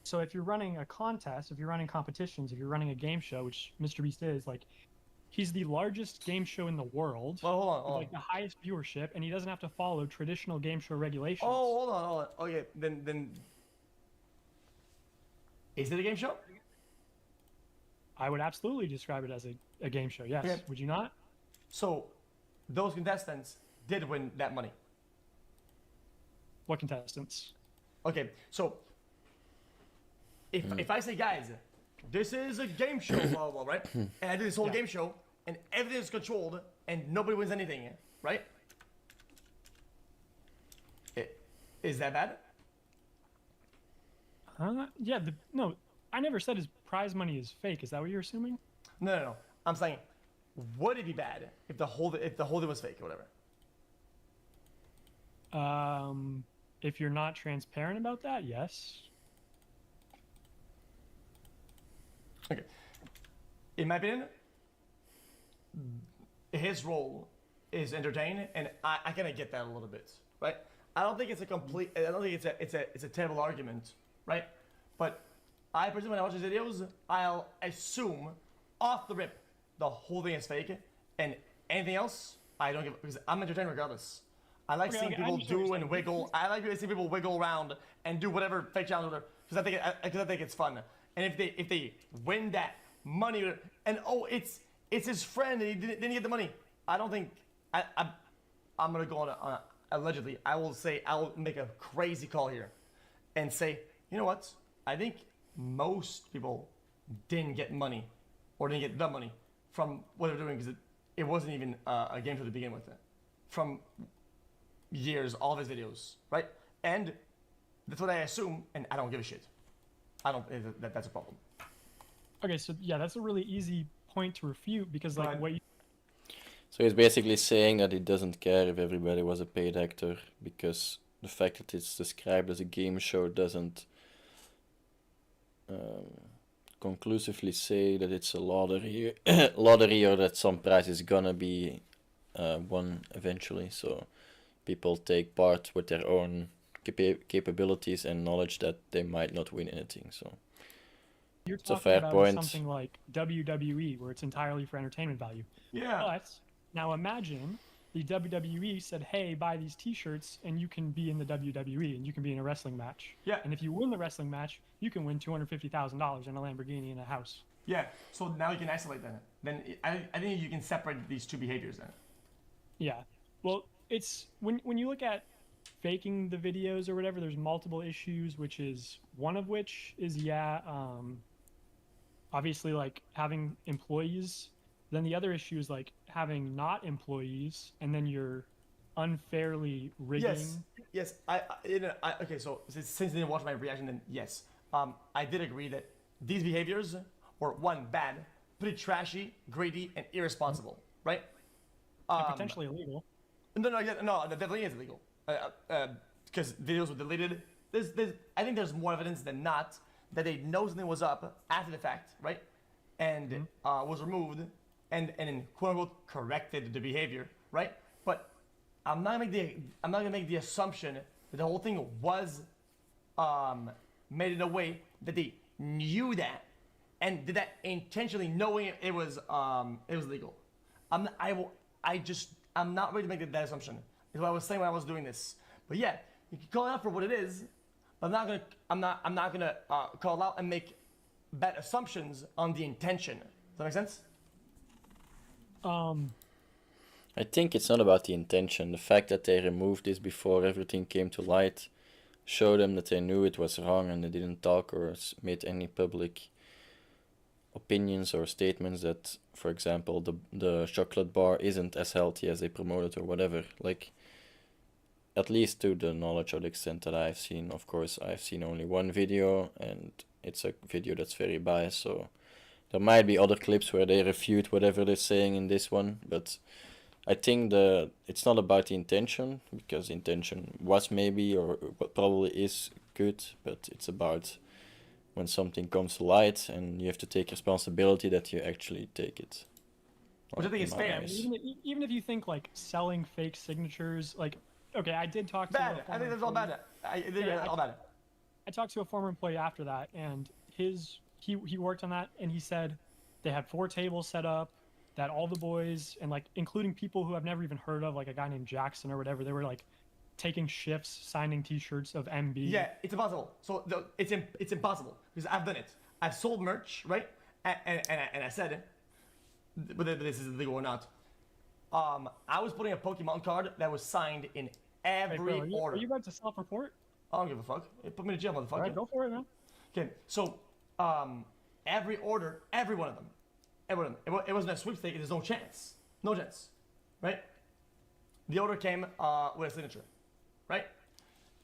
So if you're running a contest, if you're running competitions, if you're running a game show, which Mr. Beast is, like, he's the largest game show in the world. Well, hold on. With, like, the highest viewership, and he doesn't have to follow traditional game show regulations. Oh, hold on. Okay, then Is it a game show? I would absolutely describe it as a game show. Yes. Okay. Would you not? So, those contestants did win that money. What contestants? Okay, so if I say, guys, this is a game show, blah, blah, blah, right? And I do this whole game show, and everything is controlled, and nobody wins anything, right? Is that bad? Yeah. No, I never said his prize money is fake. Is that what you're assuming? No. I'm saying, would it be bad if the whole thing was fake or whatever? If you're not transparent about that, yes. Okay. In my opinion, his role is entertain, and I kind of get that a little bit, right? I don't think it's a complete. I don't think it's a terrible argument, right? But I personally, when I watch his videos, I'll assume off the rip the whole thing is fake, and anything else I don't give, because I'm entertained regardless. I like seeing people do and wiggle. I like seeing people wiggle around and do whatever fake challenge because I think it's fun. And if they win that money and it's his friend and he didn't get the money, I don't think I'm gonna go on allegedly. I will make a crazy call here, and say, you know what? I think most people didn't get money or didn't get the money from what they're doing because it wasn't even a game show to begin with. From years, all of his videos, right? And that's what I assume, and I don't give a shit. I don't. That's a problem. Okay, so yeah, that's a really easy point to refute because like what you. So he's basically saying that he doesn't care if everybody was a paid actor because the fact that it's described as a game show doesn't conclusively say that it's a lottery, or that some prize is gonna be won eventually. So people take part with their own capabilities and knowledge that they might not win anything. So You're it's a talking fair about point. something like WWE, where it's entirely for entertainment value. Yeah. But now imagine the WWE said, "Hey, buy these T-shirts, and you can be in the WWE, and you can be in a wrestling match. Yeah. And if you win the wrestling match, you can win $250,000 in a Lamborghini and a house." Yeah. So now you can isolate that. Then I think you can separate these two behaviors then. Yeah. Well, it's when you look at faking the videos or whatever, there's multiple issues, which is one of which is obviously like having employees. Then the other issue is like having not employees, and then you're unfairly rigging. Yes. Okay. So since you didn't watch my reaction, then yes, I did agree that these behaviors were one, bad, pretty trashy, greedy, and irresponsible, right? And potentially illegal. No, that definitely is illegal. Because videos were deleted. I think there's more evidence than not that they know something was up after the fact, right? And was removed, and then quote unquote corrected the behavior, right? But I'm not gonna make the assumption that the whole thing was made in a way that they knew that and did that intentionally, knowing it was legal. I'm not ready to make that assumption. Is what I was saying when I was doing this. But yeah, you can call it out for what it is. But I'm not gonna call it out and make bad assumptions on the intention. Does that make sense? I think it's not about the intention. The fact that they removed this before everything came to light showed them that they knew it was wrong and they didn't talk or made any public opinions or statements that, for example, the chocolate bar isn't as healthy as they promoted or whatever. Like, at least to the knowledge or the extent that I've seen. Of course, I've seen only one video, and it's a video that's very biased, so there might be other clips where they refute whatever they're saying in this one, but I think it's not about the intention, because the intention was maybe or probably is good, but it's about when something comes to light and you have to take responsibility that you actually take it. Which I think is fair. Even if you think like selling fake signatures, like, okay, I did talk to bad. I think that's all bad. All bad. I talked to a former employee after that, and he worked on that, and he said they had 4 tables set up, that all the boys, and like including people who I've never even heard of, like a guy named Jackson or whatever, they were like taking shifts, signing T-shirts of MB. Yeah, it's impossible. So it's impossible because I've done it. I've sold merch, right? And I said, whether this is legal or not. I was putting a Pokemon card that was signed in every order. Are you about to self-report? I don't give a fuck. Put me in jail, motherfucker. All right, go for it, man. Okay, so every order, every one of them. It wasn't a sweepstake. There's no chance. No chance, right? The order came with a signature, right?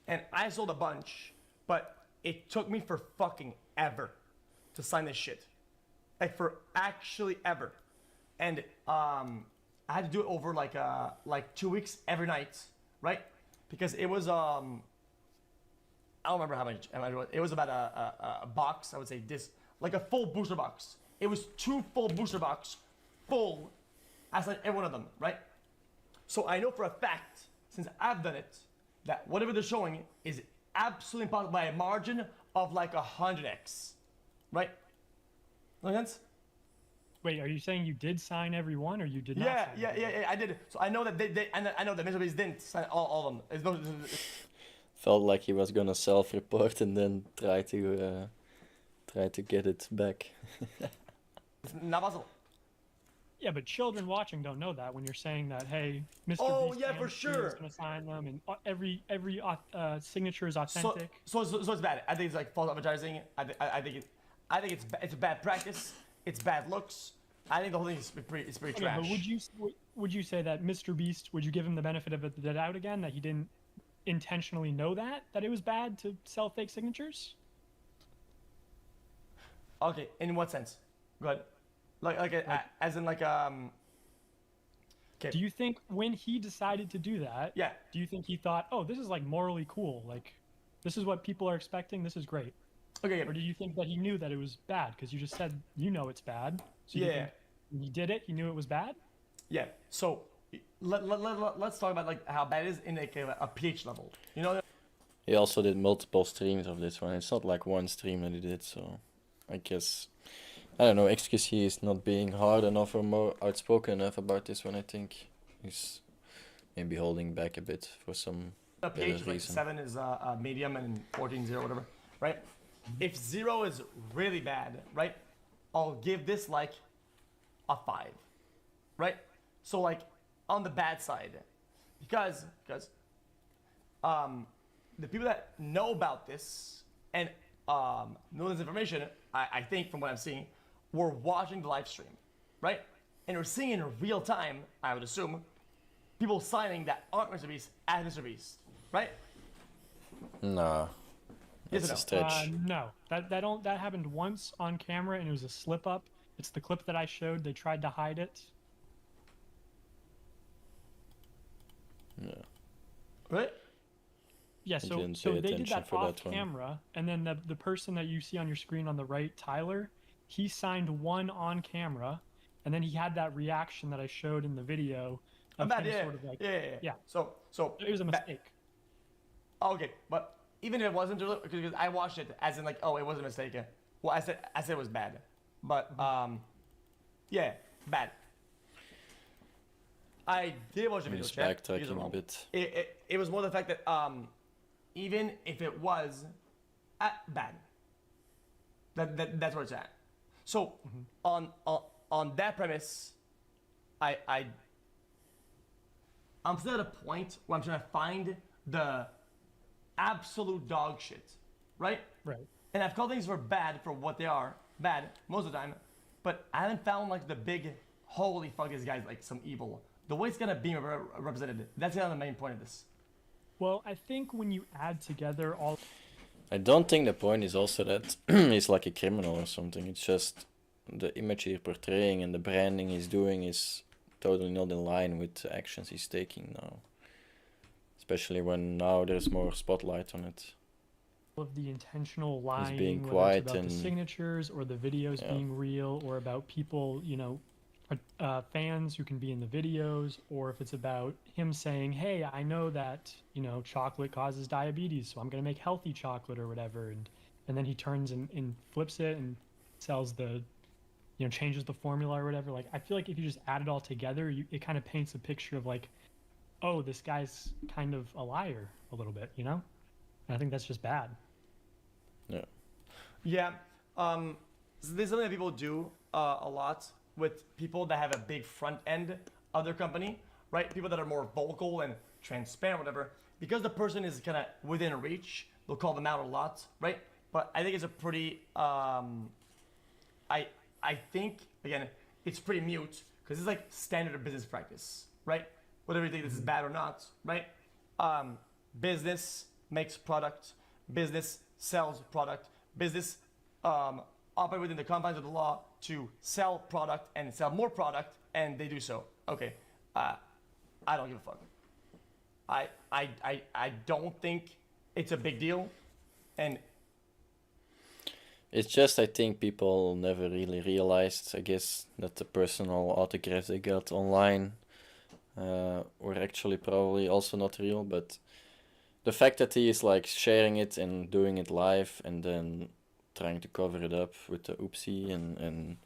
And I sold a bunch, but it took me for fucking ever to sign this shit. Like for actually ever. And I had to do it over like 2 weeks every night, right? Because it was I don't remember how much it was about a box. I would say this like a full booster box. It was 2 full booster box, full. I signed every one of them, right? So I know for a fact, since I've done it, that whatever they're showing is absolutely impossible by a margin of like 100x, right? Make sense? Wait, are you saying you did sign every one, or you did not? Yeah, I did. So I know that I know that Mr. Beast didn't sign all of them. It's no, Felt like he was gonna self-report and then try to get it back. it's not possible. Yeah, but children watching don't know that when you're saying that, hey, Mr. Oh, Beast yeah, for sure. is going to sign them, and every signature is authentic. So it's bad. I think it's like false advertising. I think it's bad practice. It's bad looks. I think the whole thing is pretty trash. But would you say that Mr. Beast, would you give him the benefit of the doubt again, that he didn't intentionally know that it was bad to sell fake signatures? Okay, in what sense? Go ahead. As in like okay. Do you think when he decided to do that? Yeah. Do you think he thought, oh, this is like morally cool, like this is what people are expecting, this is great? Okay. Or do you think that he knew that it was bad because you just said you know it's bad? So yeah. When he did it, he knew it was bad. Yeah. So let's talk about like how bad it is in like a pH level. You know. He also did multiple streams of this one. It's not like one stream that he did, so I guess. I don't know, xQc is not being hard enough or more outspoken enough about this one, I think. He's maybe holding back a bit for some a better pH like reason. 7 is medium and 14 0 whatever, right? If 0 is really bad, right, I'll give this like a 5, right? So like on the bad side, because the people that know about this and know this information, I think from what I'm seeing, we're watching the live stream, right? And we're seeing in real time, I would assume, people signing that aren't Mr. Beast as Mr. Beast, right? No. That's a stretch. No, that happened once on camera and it was a slip up. It's the clip that I showed. They tried to hide it. Yeah. Right? Yeah, so they did that off camera, and then the person that you see on your screen on the right, Tyler, he signed one on camera, and then he had that reaction that I showed in the video. Yeah. So it was a mistake. Okay, but even if it wasn't, because I watched it as in like, oh, it was a mistake. Yeah. Well, I said it was bad, but yeah, bad. I did watch the video. Backtracking a bit. It was more the fact that even if it was bad, that's where it's at. So on that premise, I'm still at a point where I'm trying to find the absolute dog shit, right? Right. And I've called things for bad for what they are, bad most of the time, but I haven't found like the big, holy fuck, this guy's like some evil. The way it's gonna be represented, that's kind of the main point of this. Well, I think when you add together all... I don't think the point is also that he's like a criminal or something. It's just the image he's portraying and the branding he's doing is totally not in line with the actions he's taking now. Especially when now there's more spotlight on it. Of the intentional lying, he's being whether quiet it's about and the signatures or the videos being real, or about people, you know, fans who can be in the videos, or if it's about him saying, hey, I know that, you know, chocolate causes diabetes, so I'm going to make healthy chocolate or whatever. And then he turns and flips it and sells the, you know, changes the formula or whatever. Like, I feel like if you just add it all together, it kind of paints a picture of like oh, this guy's kind of a liar a little bit, you know? And I think that's just bad. Yeah. Yeah. So there's something that people do a lot with people that have a big front end of their company, right? People that are more vocal and transparent, whatever. Because the person is kind of within reach, they'll call them out a lot, right? But I think it's a pretty, I think, again, it's pretty mute because it's like standard business practice, right? Whether you think this is bad or not, right? Business makes product, business sells product, business operate within the confines of the law to sell product and sell more product, and they do so. Okay, I don't give a fuck. I don't think it's a big deal, and it's just, I think people never really realized, I guess, that the personal autographs they got online were actually probably also not real, but the fact that he is like sharing it and doing it live and then trying to cover it up with the oopsie and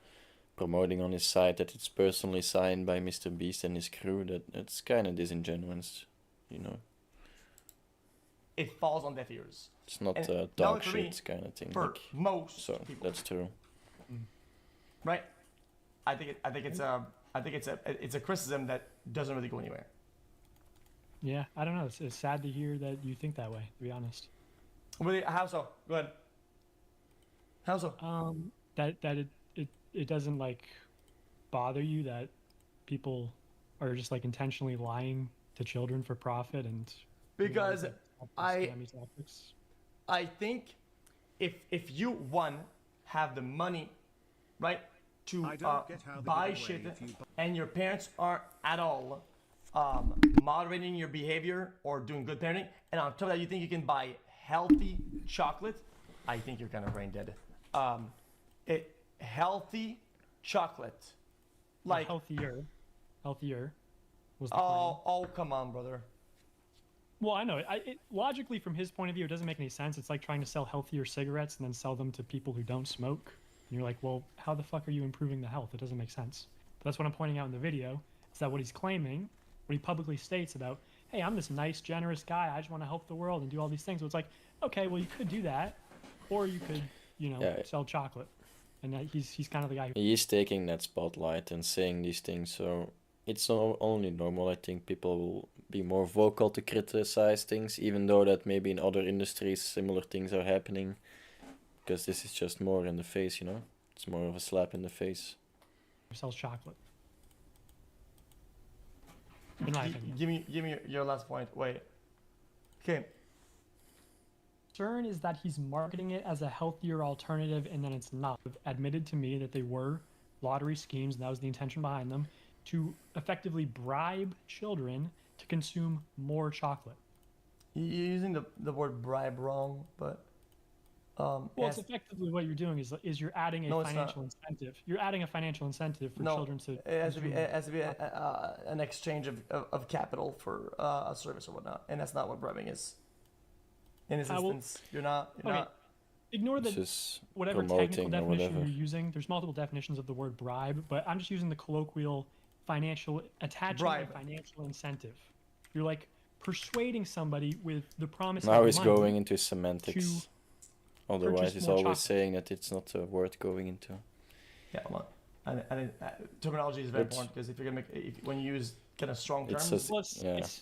promoting on his site that it's personally signed by Mr. Beast and his crew, that's kind of disingenuous, you know. It falls on deaf ears. It's not And a dog shit kind of thing. For like, most so people, that's true. right? I think it's a criticism that doesn't really go anywhere. Yeah, I don't know. It's sad to hear that you think that way, to be honest. Really, how so? Go ahead. How so? That it doesn't like bother you that people are just like intentionally lying to children for profit and because scammy tactics. I think if you have the money, right, to buy shit and your parents aren't at all moderating your behavior or doing good parenting, and on top of that you think you can buy healthy chocolate, I think you're kind of brain dead. Healthy chocolate, like healthier was the oh come on, brother. Well, I know it logically from his point of view, it doesn't make any sense. It's like trying to sell healthier cigarettes and then sell them to people who don't smoke. And you're like, well, how the fuck are you improving the health? It doesn't make sense. But that's what I'm pointing out in the video. Is that what he's claiming, what he publicly states about, hey, I'm this nice, generous guy. I just want to help the world and do all these things. So it's like, okay, well, you could do that, or you could, sell chocolate. And he's kind of the guy who... He is taking that spotlight and saying these things, so it's only normal. I think people will be more vocal to criticize things, even though that maybe in other industries similar things are happening, because this is just more in the face, you know? It's more of a slap in the face. Sells chocolate. In my opinion. Give me your last point. Wait. Okay. Concern is that he's marketing it as a healthier alternative, and then it's not. Admitted to me that they were lottery schemes, and that was the intention behind them, to effectively bribe children to consume more chocolate. You're using the word bribe wrong, but well, it's effectively what you're doing is you're adding a financial incentive. You're adding a financial incentive for children to. It has to be an exchange of capital for a service or whatnot, and that's not what bribing is. In this instance, you're not. Ignore whatever technical definition you're using. There's multiple definitions of the word bribe, but I'm just using the colloquial financial attaching a financial incentive. You're like persuading somebody with the promise. Now of he's money going into semantics. Otherwise, he's always saying that it's not a word going into. Yeah, well, terminology is very important because if you're gonna when you use kind of strong terms,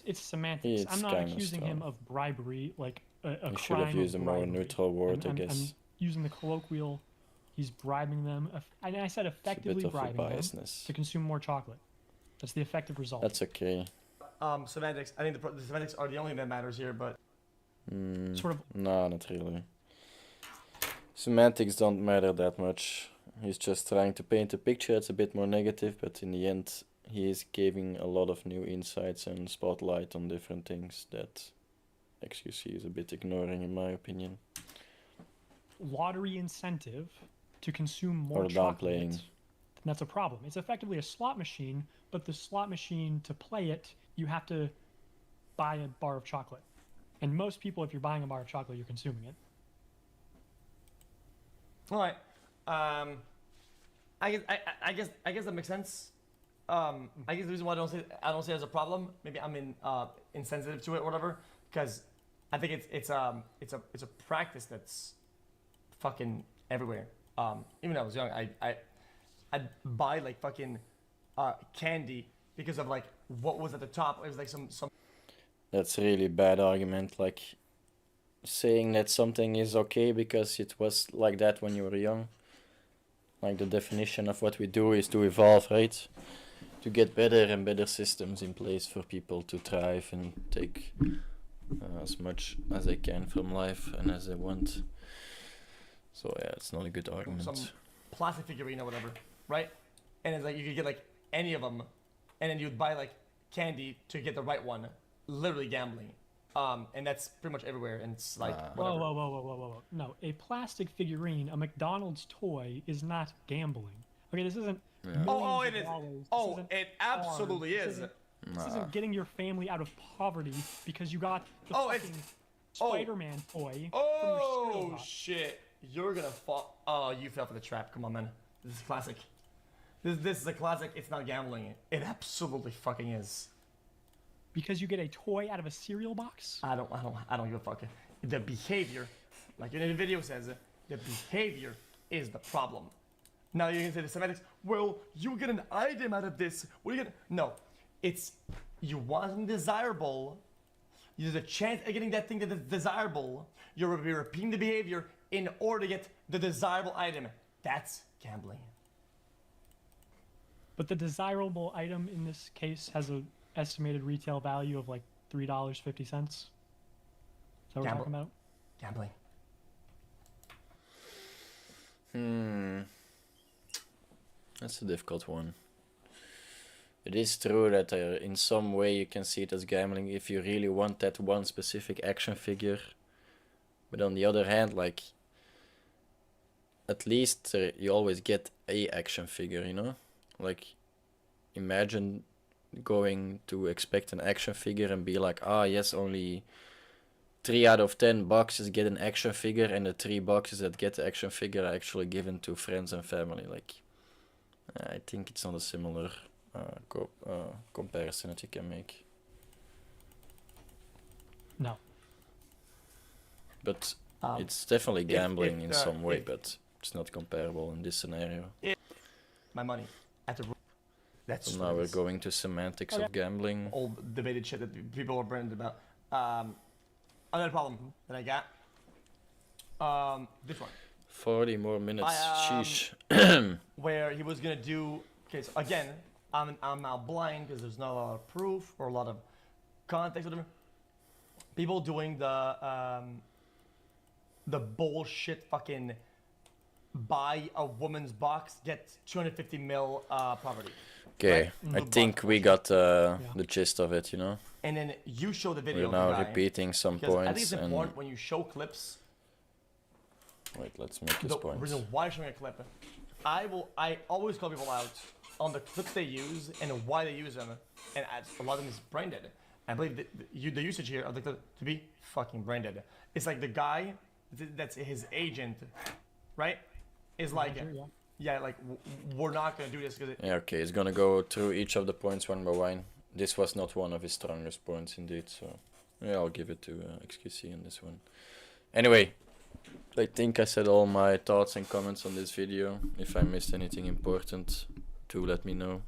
it's semantics. I'm not accusing him of bribery, like a crime. You should have used a more neutral word, I guess. I'm using the colloquial. He's bribing them, and I said effectively bribing them to consume more chocolate. That's the effective result. That's okay. Semantics. I think the semantics are the only thing that matters here, but sort of. No, not really. Semantics don't matter that much. He's just trying to paint a picture that's a bit more negative, but in the end, he is giving a lot of new insights and spotlight on different things that xQc is a bit ignoring, in my opinion. Lottery incentive to consume more chocolate. That's a problem. It's effectively a slot machine, but the slot machine, to play it, you have to buy a bar of chocolate. And most people, if you're buying a bar of chocolate, you're consuming it. All right. I guess that makes sense. I guess the reason why I don't say it as a problem. Maybe I'm insensitive to it or whatever. Because I think it's a practice that's fucking everywhere. Even when I was young, I'd buy like fucking candy because of like what was at the top. It was like some. That's a really bad argument. Like saying that something is okay because it was like that when you were young. Like the definition of what we do is to evolve, right? To get better and better systems in place for people to thrive and take as much as they can from life and as they want. So yeah, it's not a good argument. Some plastic figurine or whatever, right? And it's like you could get like any of them, and then you'd buy like candy to get the right one. Literally gambling. And that's pretty much everywhere. And it's like whatever. Whoa. No, a plastic figurine, a McDonald's toy, is not gambling. Okay, this isn't. Yeah. Oh, it is. Oh, it absolutely is. This isn't getting your family out of poverty because you got the fucking Spider-Man toy. from your cereal box. Shit! You're gonna fall. Oh, you fell for the trap. Come on, man. This is classic. This is a classic. It's not gambling. It absolutely fucking is. Because you get a toy out of a cereal box? I don't give a fuck. The behavior, like in the video says, the behavior is the problem. Now you can say the semantics. Well, you get an item out of this. What are you gonna? No, it's you want something desirable. There's a chance of getting that thing that is desirable. You're repeating the behavior in order to get the desirable item. That's gambling. But the desirable item in this case has a estimated retail value of like $3.50. Is that what we're talking about? Gambling. That's a difficult one. It is true that in some way you can see it as gambling if you really want that one specific action figure. But on the other hand, like, at least you always get a action figure, you know? Like, imagine going to expect an action figure and be like, ah yes, only 3 out of 10 boxes get an action figure, and the 3 boxes that get the action figure are actually given to friends and family. Like, I think it's not a similar comparison that you can make. No. But it's definitely gambling in some way, but it's not comparable in this scenario. My money at the. That's so now we're going to semantics of gambling. Old debated shit that people were branded about. Another problem that I got. This one. 40 more minutes. Sheesh. Where he was gonna do. Okay, so again, I'm now blind because there's not a lot of proof or a lot of context. Whatever. People doing the bullshit fucking buy a woman's box, get 250 mil property. Okay, right? I think we got the gist of it, you know. And then you show the video. We're now repeating some points. I think it's important when you show clips. Wait, let's make this point. The reason why showing a clip, I always call people out on the clips they use and why they use them, and a lot of them is brain dead. I believe the usage here of the clip to be fucking brain dead. It's like the guy that's his agent, right? Is like, yeah, like we're not gonna do this because. Yeah, okay, he's gonna go through each of the points one by one. This was not one of his strongest points, indeed. So, yeah, I'll give it to xQc on this one. Anyway, I think I said all my thoughts and comments on this video. If I missed anything important, do let me know.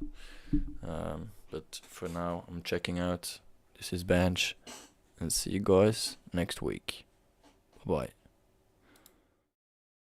But for now, I'm checking out. This is Beinj, and see you guys next week. Bye-bye.